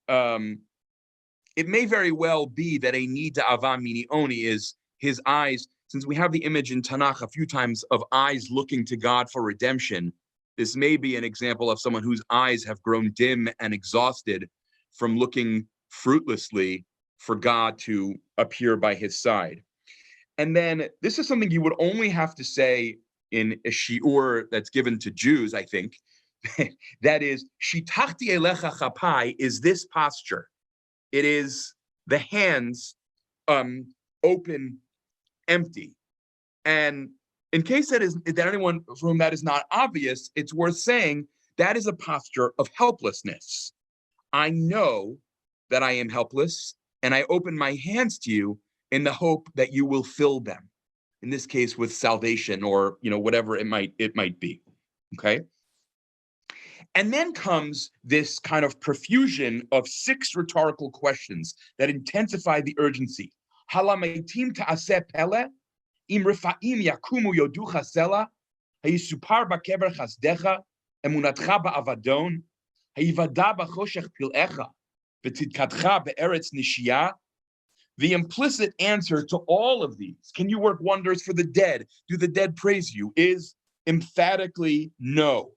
It may very well be that Eini Da'ava Mini Oni is his eyes, since we have the image in Tanakh a few times of eyes looking to God for redemption. This may be an example of someone whose eyes have grown dim and exhausted from looking fruitlessly for God to appear by his side. And then this is something you would only have to say in a shiur that's given to Jews, I think. That is, shitachti elecha chapai is this posture. It is the hands open, empty. And in case that anyone for whom that is not obvious, it's worth saying that is a posture of helplessness. I know that I am helpless, and I open my hands to you in the hope that you will fill them. In this case, with salvation or whatever it might be. Okay. And then comes this kind of profusion of 6 rhetorical questions that intensify the urgency. Halametim ta'aseh pele, im refaim yakumu yoducha sela, hayisupar bakever chasdecha, emunatcha ba'avadon, hayivada b'choshech pil'echa, v'tidkatcha be'eretz nishiyah. The implicit answer to all of these, can you work wonders for the dead? Do the dead praise you? Is emphatically no.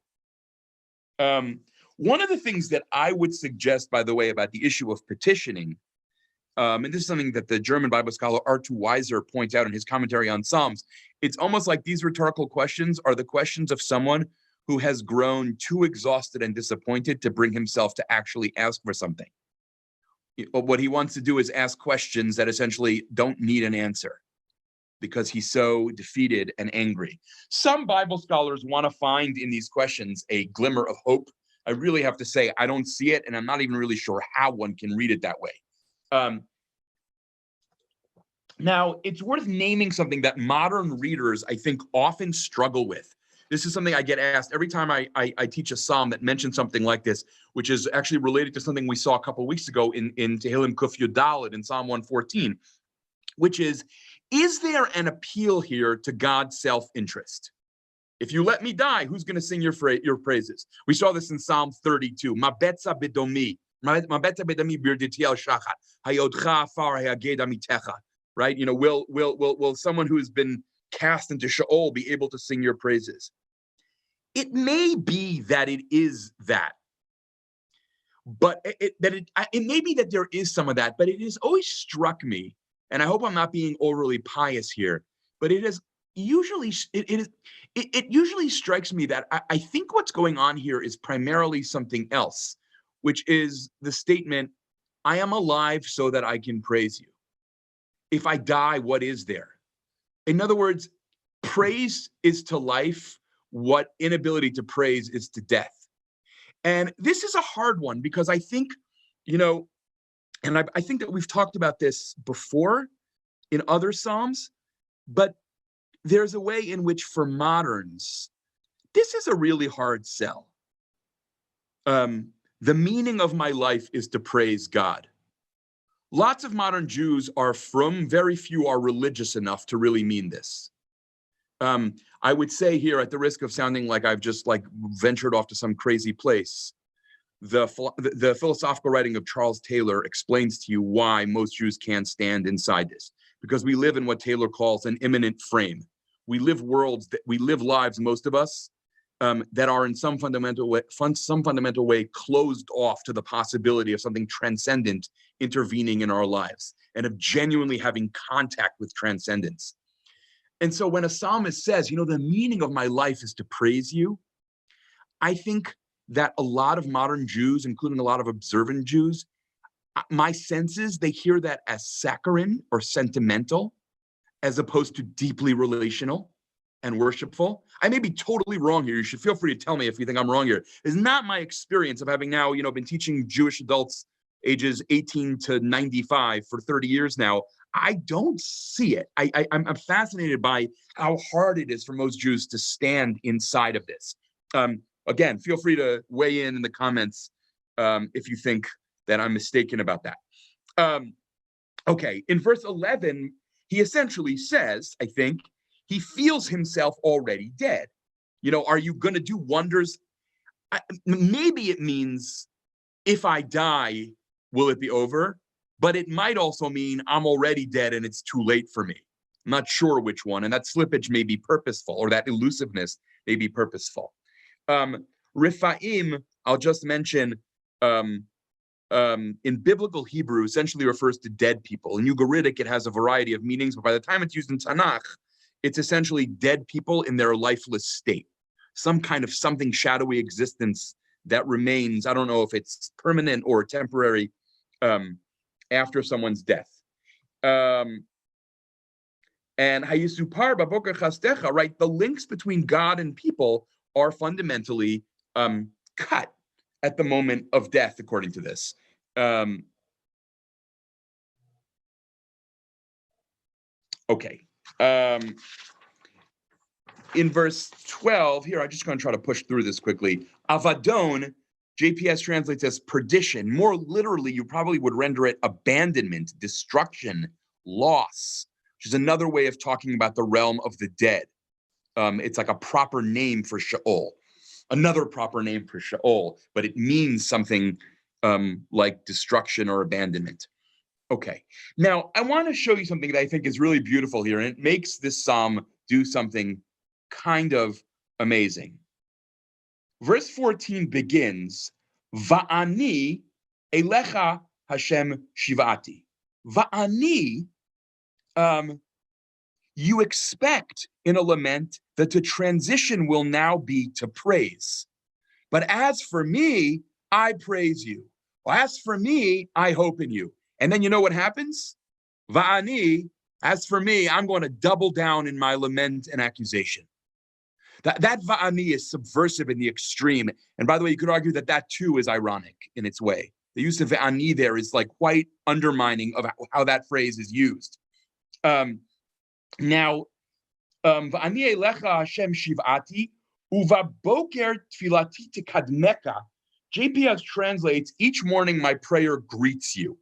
One of the things that I would suggest, by the way, about the issue of petitioning, and this is something that the German Bible scholar R.2 Weiser points out in his commentary on Psalms, it's almost like these rhetorical questions are the questions of someone who has grown too exhausted and disappointed to bring himself to actually ask for something. What he wants to do is ask questions that essentially don't need an answer because he's so defeated and angry. Some Bible scholars want to find in these questions a glimmer of hope. I really have to say, I don't see it, and I'm not even really sure how one can read it that way. Now, it's worth naming something that modern readers, I think, often struggle with. This is something I get asked every time I teach a psalm that mentions something like this, which is actually related to something we saw a couple of weeks ago in Tehillim Kuf Yud Daled in Psalm 114, which is there an appeal here to God's self-interest? If you let me die, who's going to sing your praises? We saw this in Psalm 32. Ma betza bedomi, ma betza bedomi birditiel shachat, hayodcha afar hayaged amitecha. Right? Will someone who has been cast into Sheol be able to sing your praises? It may be that it is that, but it may be that there is some of that, but it has always struck me, and I hope I'm not being overly pious here, but it usually strikes me that I think what's going on here is primarily something else, which is the statement, I am alive so that I can praise you. If I die, what is there? In other words, praise is to life what inability to praise is to death. And this is a hard one because I think, and I think that we've talked about this before in other Psalms, but there's a way in which for moderns, this is a really hard sell. The meaning of my life is to praise God. Lots of modern Jews are frum, very few are religious enough to really mean this. I would say here, at the risk of sounding like I've just ventured off to some crazy place, the philosophical writing of Charles Taylor explains to you why most Jews can't stand inside this. Because we live in what Taylor calls an immanent frame. We live lives, most of us, that are in some fundamental way closed off to the possibility of something transcendent intervening in our lives and of genuinely having contact with transcendence. And so when a psalmist says, the meaning of my life is to praise you, I think that a lot of modern Jews, including a lot of observant Jews, my sense is they hear that as saccharine or sentimental, as opposed to deeply relational and worshipful. I may be totally wrong here. You should feel free to tell me if you think I'm wrong here. It's not my experience of having now, been teaching Jewish adults ages 18 to 95 for 30 years now. I don't see it. I'm fascinated by how hard it is for most Jews to stand inside of this. Again, feel free to weigh in the comments if you think that I'm mistaken about that. Okay, in verse 11, he essentially says, I think, he feels himself already dead. You know, are you going to do wonders? Maybe it means if I die, will it be over? But it might also mean I'm already dead and it's too late for me. I'm not sure which one. And that slippage may be purposeful, or that elusiveness may be purposeful. Rephaim, I'll just mention, in biblical Hebrew, essentially refers to dead people. In Ugaritic, it has a variety of meanings, but by the time it's used in Tanakh, it's essentially dead people in their lifeless state. Some kind of something shadowy existence that remains, I don't know if it's permanent or temporary, after someone's death. And Hayisupar Baboker Chastecha, right? The links between God and people are fundamentally cut at the moment of death, according to this. Okay. In verse 12, here, I'm just going to try to push through this quickly. Avadon, JPS translates as perdition. More literally, you probably would render it abandonment, destruction, loss, which is another way of talking about the realm of the dead. It's like a proper name for Sheol. Another proper name for Sheol, but it means something like destruction or abandonment. Okay, now I want to show you something that I think is really beautiful here, and it makes this psalm do something kind of amazing. Verse 14 begins, Va'ani elecha Hashem shivati. Va'ani, you expect in a lament that the transition will now be to praise. But as for me, I praise you. Well, as for me, I hope in you. And then you know what happens? Va'ani, as for me, I'm going to double down in my lament and accusation. That va'ani is subversive in the extreme. And by the way, you could argue that that too is ironic in its way. The use of va'ani there is like quite undermining of how that phrase is used. Now, va'ani elecha Hashem shivati, uva boker tfilati tekadmeka. JPS translates, each morning my prayer greets you.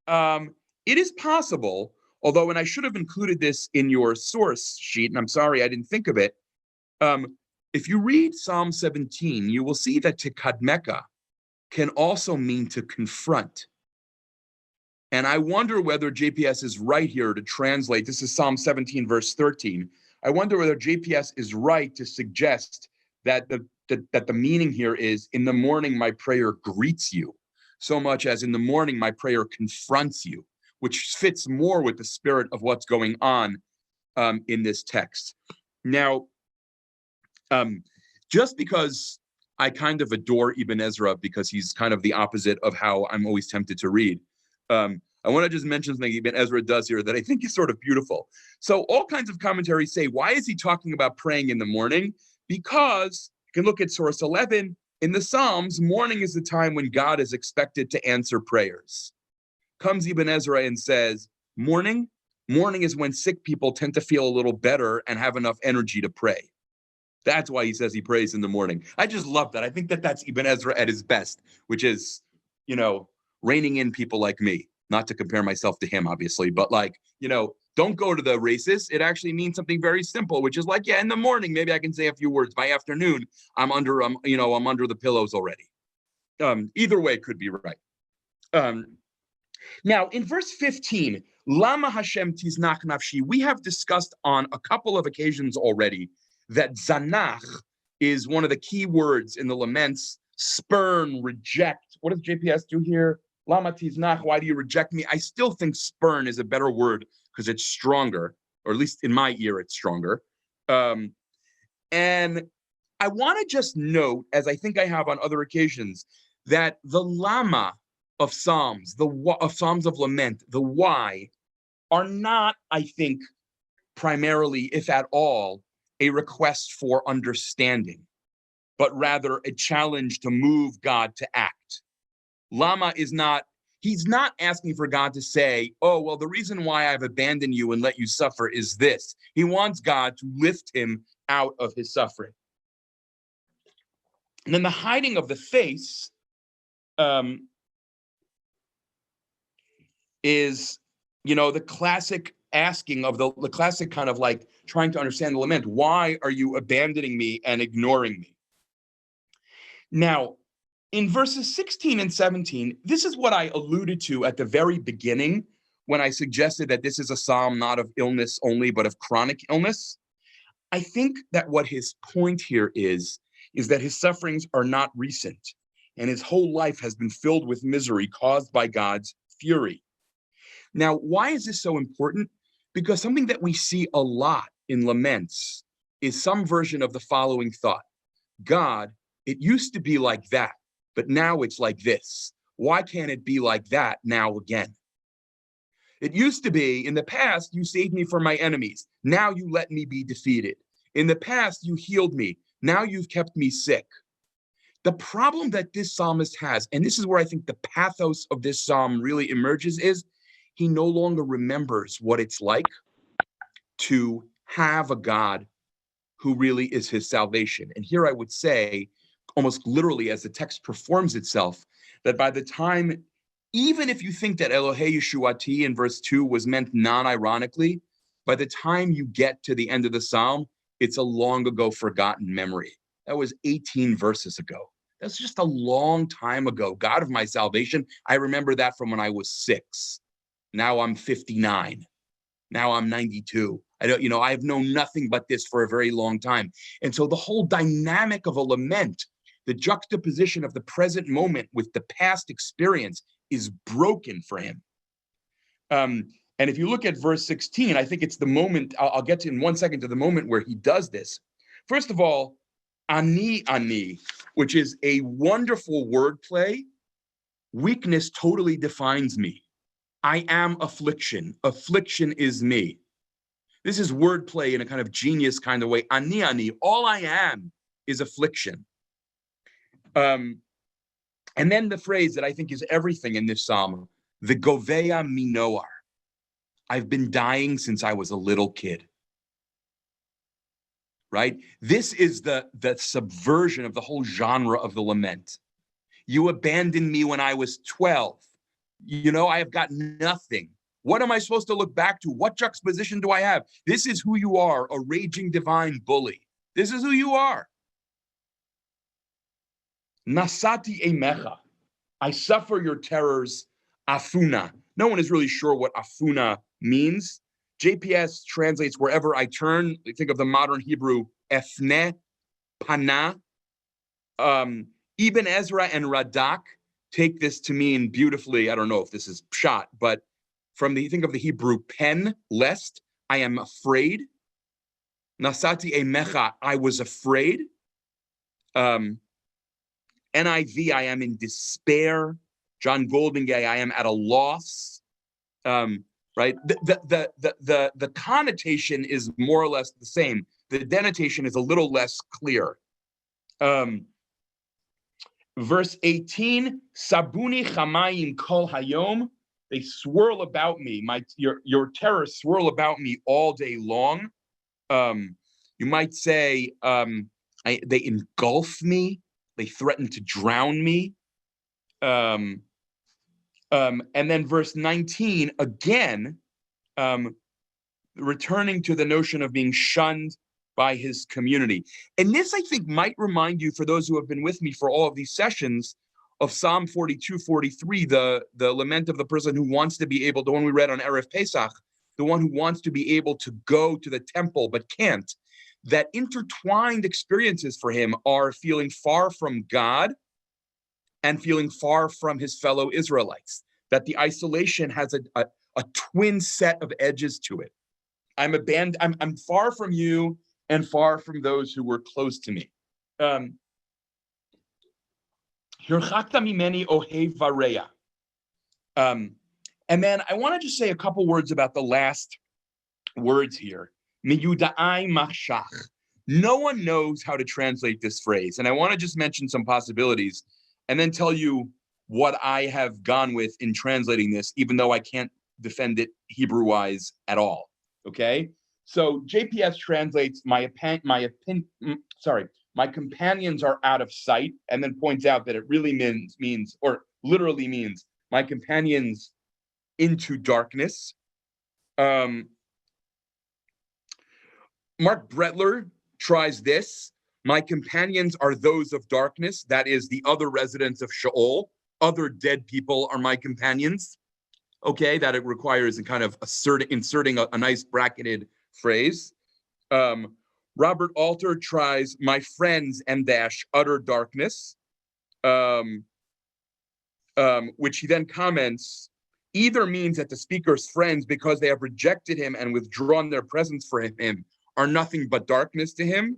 It is possible, although, and I should have included this in your source sheet, and I'm sorry I didn't think of it. If you read Psalm 17, you will see that tekadmeka can also mean to confront. And I wonder whether JPS is right here to translate. This is Psalm 17, verse 13. I wonder whether JPS is right to suggest that the meaning here is, in the morning my prayer greets you, so much as in the morning my prayer confronts you, which fits more with the spirit of what's going on in this text. Now, just because I kind of adore Ibn Ezra because he's kind of the opposite of how I'm always tempted to read, I want to just mention something Ibn Ezra does here that I think is sort of beautiful. So all kinds of commentaries say, why is he talking about praying in the morning? Because you can look at source 11, in the Psalms, morning is the time when God is expected to answer prayers. Comes Ibn Ezra and says, morning is when sick people tend to feel a little better and have enough energy to pray. That's why he says he prays in the morning. I just love that. I think that that's Ibn Ezra at his best, which is, you know, reining in people like me. Not to compare myself to him, obviously, but like, you know, don't go to the races. It actually means something very simple, which is like, yeah, in the morning, maybe I can say a few words. By afternoon, I'm under the pillows already. Either way could be right. Now, in verse 15, Lama Hashem tiznach nafshi, we have discussed on a couple of occasions already that zanach is one of the key words in the laments. Spurn, reject. What does JPS do here? Lama tiznach, why do you reject me? I still think spurn is a better word because it's stronger, or at least in my ear, it's stronger. And I want to just note, as I think I have on other occasions, that the lama of Psalms, of Psalms of Lament, the why, are not, I think, primarily, if at all, a request for understanding, but rather a challenge to move God to act. Lama is not, he's not asking for God to say, oh, well, the reason why I've abandoned you and let you suffer is this. He wants God to lift him out of his suffering. And then the hiding of the face is, you know, the classic asking of the classic kind of like trying to understand the lament. Why are you abandoning me and ignoring me? Now, in verses 16 and 17, this is what I alluded to at the very beginning when I suggested that this is a psalm not of illness only, but of chronic illness. I think that what his point here is that his sufferings are not recent, and his whole life has been filled with misery caused by God's fury. Now, why is this so important? Because something that we see a lot in laments is some version of the following thought. God, it used to be like that, but now it's like this. Why can't it be like that now again? It used to be, in the past, you saved me from my enemies. Now you let me be defeated. In the past, you healed me. Now you've kept me sick. The problem that this psalmist has, and this is where I think the pathos of this psalm really emerges, is he no longer remembers what it's like to have a God who really is his salvation. And here I would say, almost literally as the text performs itself, that by the time, even if you think that Elohei Yeshuati in verse 2 was meant non-ironically, by the time you get to the end of the psalm, it's a long ago forgotten memory. That was 18 verses ago. That's just a long time ago. God of my salvation, I remember that from when I was 6. Now I'm 59. Now I'm 92. I have known nothing but this for a very long time. And so the whole dynamic of a lament, the juxtaposition of the present moment with the past experience is broken for him. And if you look at verse 16, I think it's the moment, I'll get to in 1 second to the moment where he does this. First of all, ani, which is a wonderful wordplay. Weakness totally defines me. I am affliction. Affliction is me. This is wordplay in a kind of genius kind of way. Ani, all I am is affliction. And then the phrase that I think is everything in this psalm, the govea minoar. I've been dying since I was a little kid. Right? This is the subversion of the whole genre of the lament. You abandoned me when I was 12. I have got nothing. What am I supposed to look back to? What juxtaposition do I have? This is who you are, a raging divine bully. This is who you are. Nasati emecha. I suffer your terrors, afuna. No one is really sure what afuna means. JPS translates wherever I turn. Think of the modern Hebrew, efne, pana. Ibn Ezra and Radak take this to mean beautifully, I don't know if this is pshat, but think of the Hebrew pen, lest, I am afraid. Nasati emecha, I was afraid. NIV, I am in despair. John Goldingay, I am at a loss. Right? The connotation is more or less the same. The denotation is a little less clear. Verse 18, Sabuni chamayim kol hayom. They swirl about me. Your terrors swirl about me all day long. You might say they engulf me. They threaten to drown me. And then verse 19, again, returning to the notion of being shunned by his community. And this, I think, might remind you, for those who have been with me for all of these sessions, of Psalm 42, 43, the lament of the person who wants to be able, the one we read on Erev Pesach, the one who wants to be able to go to the temple but can't. That intertwined experiences for him are feeling far from God and feeling far from his fellow Israelites. That the isolation has a twin set of edges to it. I'm far from you and far from those who were close to me. Hirchakta mimeni ohev vareya. And then I want to just say a couple words about the last words here. Miyudai machshach. No one knows how to translate this phrase. And I want to just mention some possibilities and then tell you what I have gone with in translating this, even though I can't defend it Hebrew-wise at all. Okay? So JPS translates my companions are out of sight, and then points out that it really means or literally means my companions into darkness. Mark Bretler tries this. My companions are those of darkness. That is the other residents of Sheol. Other dead people are my companions. Okay, that it requires a kind of inserting a nice bracketed phrase. Robert Alter tries my friends and dash utter darkness, which he then comments, either means that the speaker's friends, because they have rejected him and withdrawn their presence for him, are nothing but darkness to him,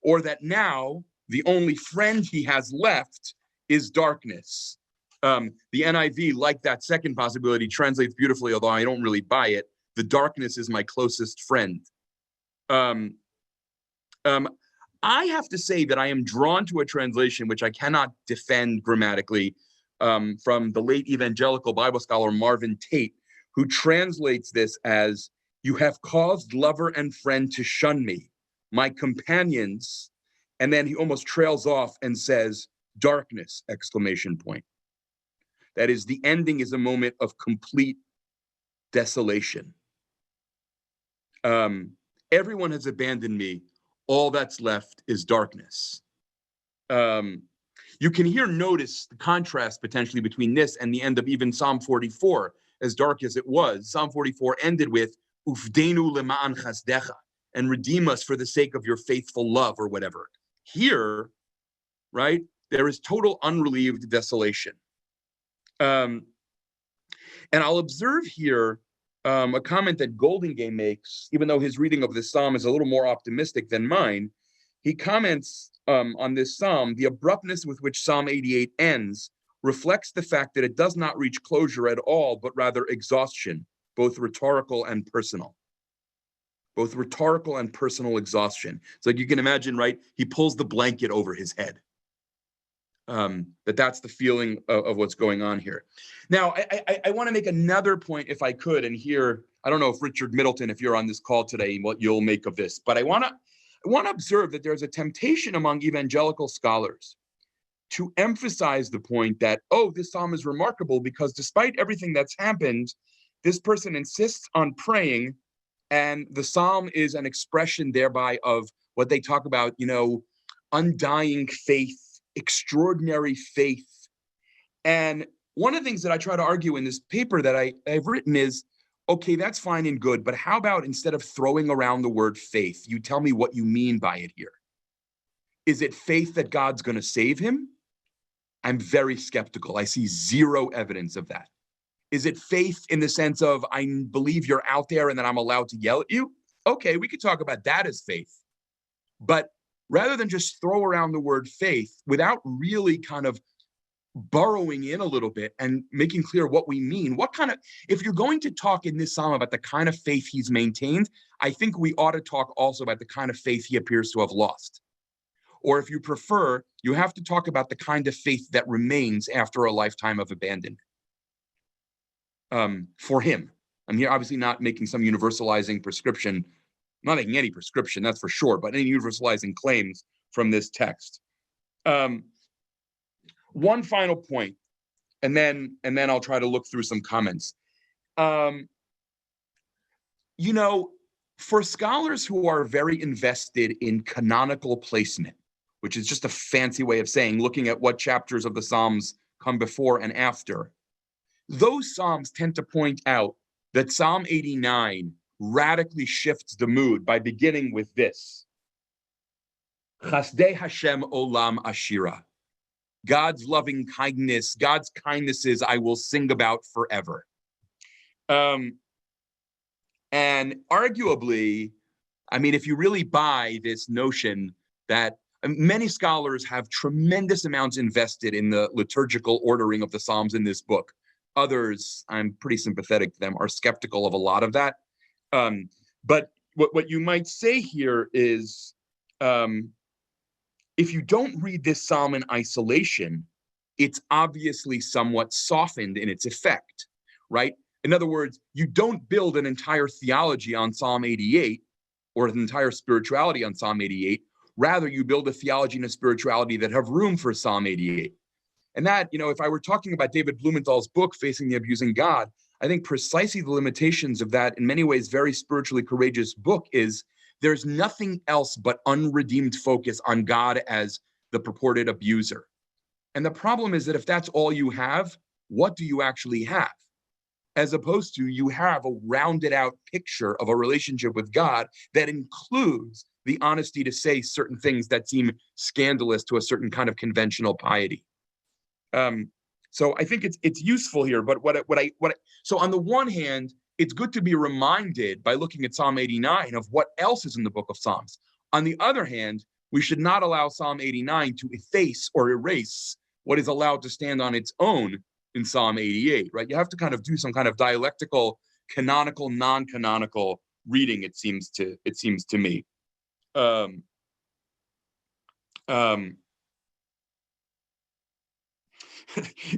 or that now the only friend he has left is darkness. The NIV, like that second possibility, translates beautifully, although I don't really buy it. The darkness is my closest friend. I have to say that I am drawn to a translation which I cannot defend grammatically, from the late evangelical Bible scholar Marvin Tate, who translates this as, you have caused lover and friend to shun me, my companions, and then he almost trails off and says, darkness, exclamation point. That is, the ending is a moment of complete desolation. Everyone has abandoned me. All that's left is darkness. You can notice the contrast potentially between this and the end of even Psalm 44, as dark as it was. Psalm 44 ended with, Ufdenu lema'an chasdecha, and redeem us for the sake of your faithful love, or whatever. Here, right, there is total unrelieved desolation. And I'll observe here a comment that Goldingay makes, even though his reading of this psalm is a little more optimistic than mine. He comments on this psalm, the abruptness with which Psalm 88 ends reflects the fact that it does not reach closure at all, but rather exhaustion, both rhetorical and personal. Both rhetorical and personal exhaustion. It's like you can imagine, right? He pulls the blanket over his head. That's the feeling of what's going on here. Now, I want to make another point, if I could, and here, I don't know if Richard Middleton, if you're on this call today, what you'll make of this, but I want to observe that there's a temptation among evangelical scholars to emphasize the point that, oh, this psalm is remarkable because despite everything that's happened, this person insists on praying, and the psalm is an expression thereby of what they talk about, undying faith, extraordinary faith. And one of the things that I try to argue in this paper that I've written is, okay, that's fine and good, but how about instead of throwing around the word faith, you tell me what you mean by it here? Is it faith that God's going to save him? I'm very skeptical. I see zero evidence of that. Is it faith in the sense of, I believe you're out there and that I'm allowed to yell at you? Okay, we could talk about that as faith. But rather than just throw around the word faith without really kind of burrowing in a little bit and making clear what we mean, if you're going to talk in this psalm about the kind of faith he's maintained, I think we ought to talk also about the kind of faith he appears to have lost. Or if you prefer, you have to talk about the kind of faith that remains after a lifetime of abandonment. For him. I'm here obviously not making some universalizing prescription, not making any prescription, that's for sure, but any universalizing claims from this text. One final point, and then I'll try to look through some comments. For scholars who are very invested in canonical placement, which is just a fancy way of saying looking at what chapters of the Psalms come before and after, those Psalms tend to point out that Psalm 89 radically shifts the mood by beginning with this. Chasdei Hashem olam ashira. God's loving kindness, God's kindnesses I will sing about forever. And arguably, if you really buy this notion that many scholars have tremendous amounts invested in the liturgical ordering of the Psalms in this book. Others, I'm pretty sympathetic to them, are skeptical of a lot of that. But what you might say here is, if you don't read this psalm in isolation, it's obviously somewhat softened in its effect, right? In other words, you don't build an entire theology on Psalm 88 or an entire spirituality on Psalm 88. Rather, you build a theology and a spirituality that have room for Psalm 88. And that, if I were talking about David Blumenthal's book, Facing the Abusing God, I think precisely the limitations of that, in many ways, very spiritually courageous book is There's nothing else but unredeemed focus on God as the purported abuser. And the problem is that if that's all you have, what do you actually have? As opposed to you have a rounded out picture of a relationship with God that includes the honesty to say certain things that seem scandalous to a certain kind of conventional piety. So I think it's useful here, but so on the one hand, it's good to be reminded by looking at Psalm 89 of what else is in the book of Psalms. On the other hand, we should not allow Psalm 89 to efface or erase what is allowed to stand on its own in Psalm 88, right? You have to kind of do some kind of dialectical, canonical, non-canonical reading, it seems to me.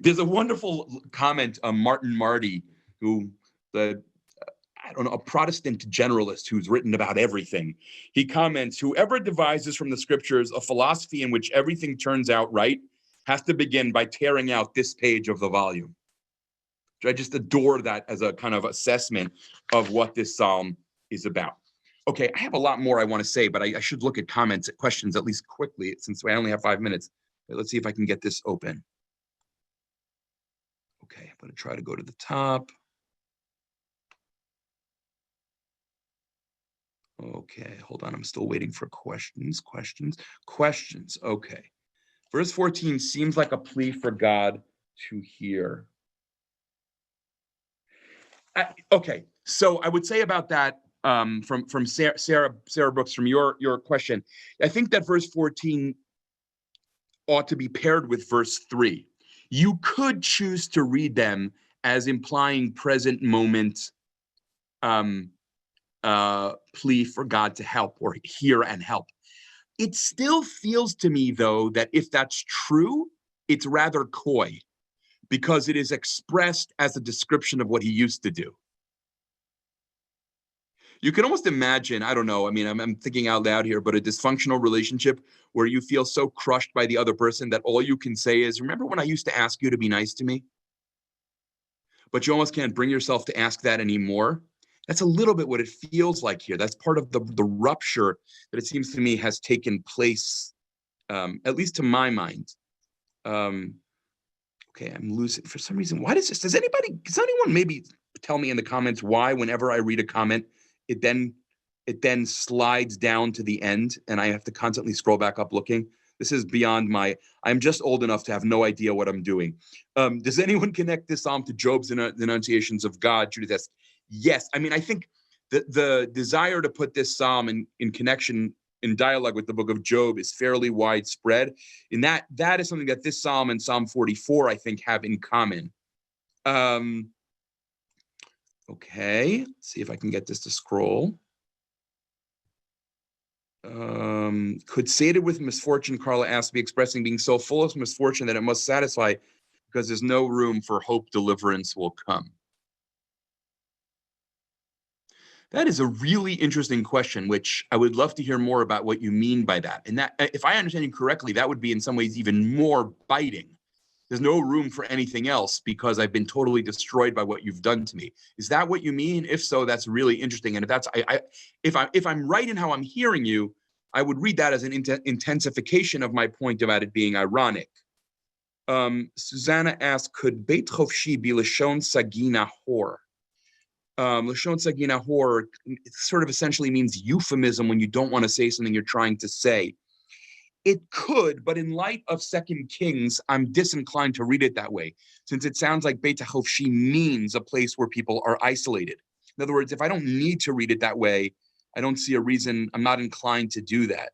There's a wonderful comment, Martin Marty, who I don't know, a Protestant generalist who's written about everything. He comments, whoever devises from the scriptures a philosophy in which everything turns out right has to begin by tearing out this page of the volume. I just adore that as a kind of assessment of what this psalm is about. Okay, I have a lot more I want to say, but I should look at comments, at questions, at least quickly, since I only have 5 minutes. Let's see if I can get this open. Okay, I'm going to try to go to the top. Okay, hold on. I'm still waiting for questions. Okay. Verse 14 seems like a plea for God to hear. Okay, so I would say about that, from Sarah Brooks, from your question, I think that verse 14 ought to be paired with verse 3. You could choose to read them as implying present moment plea for God to help or hear and help. It still feels to me, though, that if that's true, it's rather coy because it is expressed as a description of what he used to do. You can almost imagine, I don't know, I mean, I'm thinking out loud here, but a dysfunctional relationship where you feel so crushed by the other person that all you can say is, remember when I used to ask you to be nice to me? But you almost can't bring yourself to ask that anymore. That's a little bit what it feels like here. That's part of the rupture that it seems to me has taken place, at least to my mind. Okay, I'm losing for some reason. Why does this? Does anyone maybe tell me in the comments why whenever I read a comment, it then slides down to the end and I have to constantly scroll back up looking? This is beyond I'm just old enough to have no idea what I'm doing. Does anyone connect this psalm to Job's denunciations of God? Judith asks, yes. I mean, I think the desire to put this psalm in connection, in dialogue with the book of Job is fairly widespread. And that is something that this psalm and Psalm 44, I think, have in common. Okay, let's see if I can get this to scroll. Could sated with misfortune, Carla asked, be expressing being so full of misfortune that it must satisfy because there's no room for hope deliverance will come? That is a really interesting question, which I would love to hear more about what you mean by that. And that, if I understand you correctly, that would be in some ways even more biting. There's no room for anything else because I've been totally destroyed by what you've done to me. Is that what you mean? If so, that's really interesting. And if that's, if I'm right in how I'm hearing you, I would read that as an intensification of my point about it being ironic. Susanna asked, could Beit Chofshi be Lashon Sagina Hor? Lashon Sagina Hor sort of essentially means euphemism when you don't want to say something you're trying to say. It could, but in light of 2 Kings, I'm disinclined to read it that way, since it sounds like Beit HaChofshi means a place where people are isolated. In other words, if I don't need to read it that way, I don't see a reason, I'm not inclined to do that.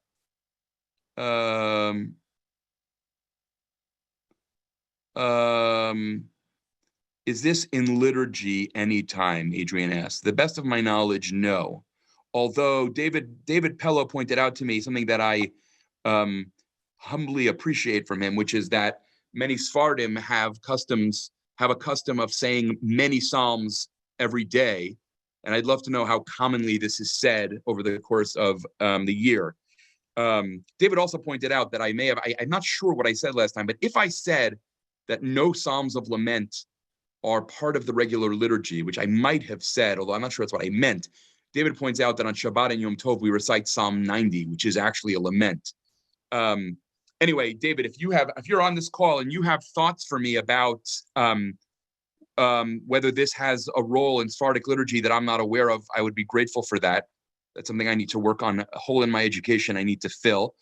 Is this in liturgy anytime, Adrian asked. To the best of my knowledge, no. Although David Pello pointed out to me something that I humbly appreciate from him, which is that many Sephardim have a custom of saying many psalms every day. And I'd love to know how commonly this is said over the course of the year. David also pointed out that I'm not sure what I said last time, but if I said that no psalms of lament are part of the regular liturgy, which I might have said, although I'm not sure that's what I meant, David points out that on Shabbat and Yom Tov, we recite Psalm 90, which is actually a lament. Anyway, David, if you're on this call and you have thoughts for me about whether this has a role in Sephardic liturgy that I'm not aware of, I would be grateful for that. That's something I need to work on, a hole in my education I need to fill.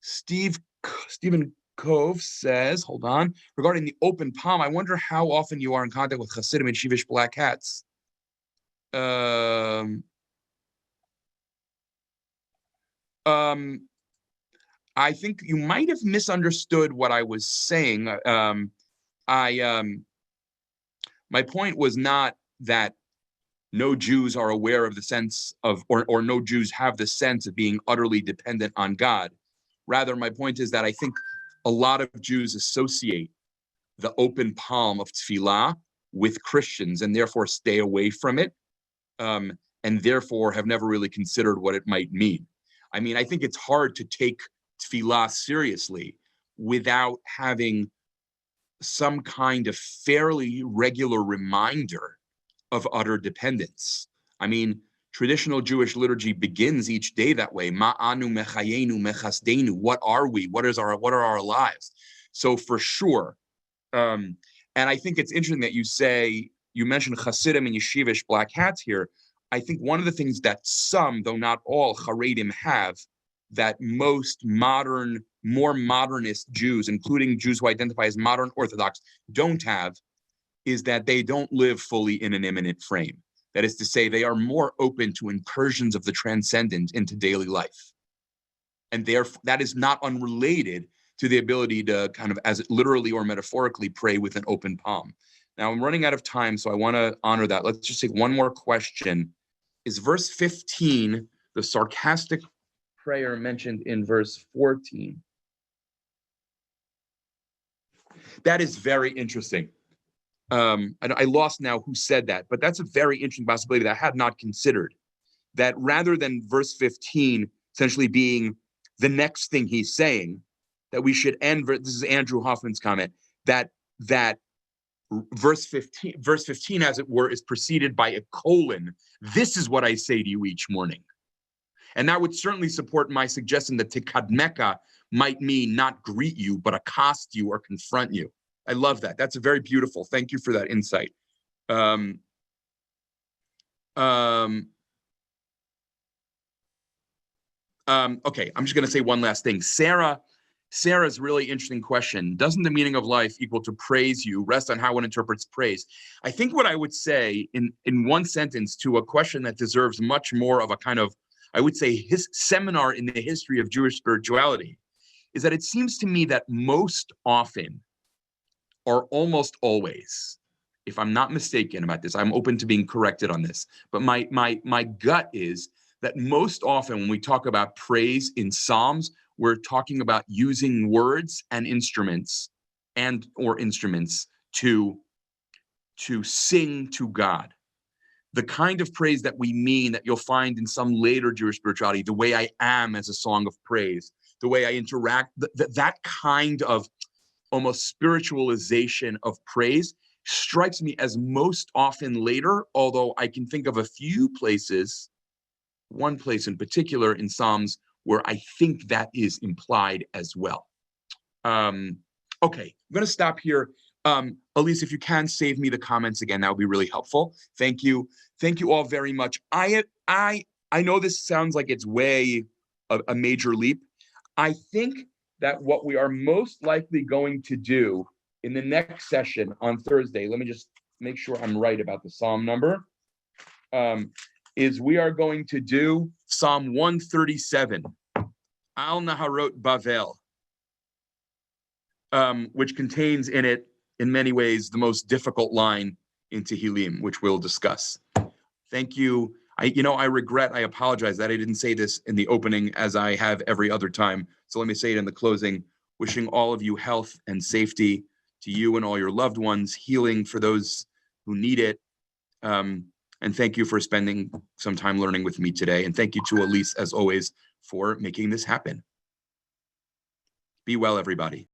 Stephen Cove says, hold on, regarding the open palm, I wonder how often you are in contact with Hasidim and Shivish black hats. I think you might have misunderstood what I was saying. My point was not that no Jews are aware of the sense of, or no Jews have the sense of being utterly dependent on God. Rather, my point is that I think a lot of Jews associate the open palm of tefillah with Christians and therefore stay away from it, and therefore have never really considered what it might mean. I mean, I think it's hard to take tefillah seriously without having some kind of fairly regular reminder of utter dependence. I mean, traditional Jewish liturgy begins each day that way. Ma'anu mechayenu mechasdenu. What are we? What are our lives? So for sure, and I think it's interesting that you mentioned Hasidim and Yeshivish black hats here. I think one of the things that some, though not all, Haredim have, that most modern, more modernist Jews, including Jews who identify as modern Orthodox, don't have, is that they don't live fully in an immanent frame. That is to say, they are more open to incursions of the transcendent into daily life. And therefore, that is not unrelated to the ability to kind of, as literally or metaphorically, pray with an open palm. Now, I'm running out of time, so I want to honor that. Let's just take one more question. Is verse 15 the sarcastic prayer mentioned in verse 14? That is very interesting. I lost now who said that, but that's a very interesting possibility that I had not considered. That rather than verse 15 essentially being the next thing he's saying, that we should end, this is Andrew Hoffman's comment, that verse 15, as it were, is preceded by a colon. This is what I say to you each morning. And that would certainly support my suggestion that tikadmeka might mean not greet you, but accost you or confront you. I love that. That's very beautiful. Thank you for that insight. Okay, I'm just going to say one last thing. Sarah's really interesting question. Doesn't the meaning of life equal to praise you rest on how one interprets praise? I think what I would say in one sentence to a question that deserves much more of a kind of, I would say, his seminar in the history of Jewish spirituality is that it seems to me that most often, or almost always, if I'm not mistaken about this, I'm open to being corrected on this, but my gut is that most often when we talk about praise in Psalms, we're talking about using words and instruments to sing to God. The kind of praise that we mean that you'll find in some later Jewish spirituality, the way I am as a song of praise, the way I interact, that kind of almost spiritualization of praise strikes me as most often later, although I can think of a few places, one place in particular in Psalms where I think that is implied as well. Okay, I'm going to stop here. Elise, if you can save me the comments again, that would be really helpful. Thank you. Thank you all very much. I know this sounds like it's way a major leap. I think that what we are most likely going to do in the next session on Thursday, let me just make sure I'm right about the Psalm number, is we are going to do Psalm 137, Al Naharot Bavel, which contains in it, in many ways, the most difficult line in Tehillim, which we'll discuss. Thank you. I apologize that I didn't say this in the opening as I have every other time. So let me say it in the closing. Wishing all of you health and safety, to you and all your loved ones, healing for those who need it. And thank you for spending some time learning with me today. And thank you to Elise, as always, for making this happen. Be well, everybody.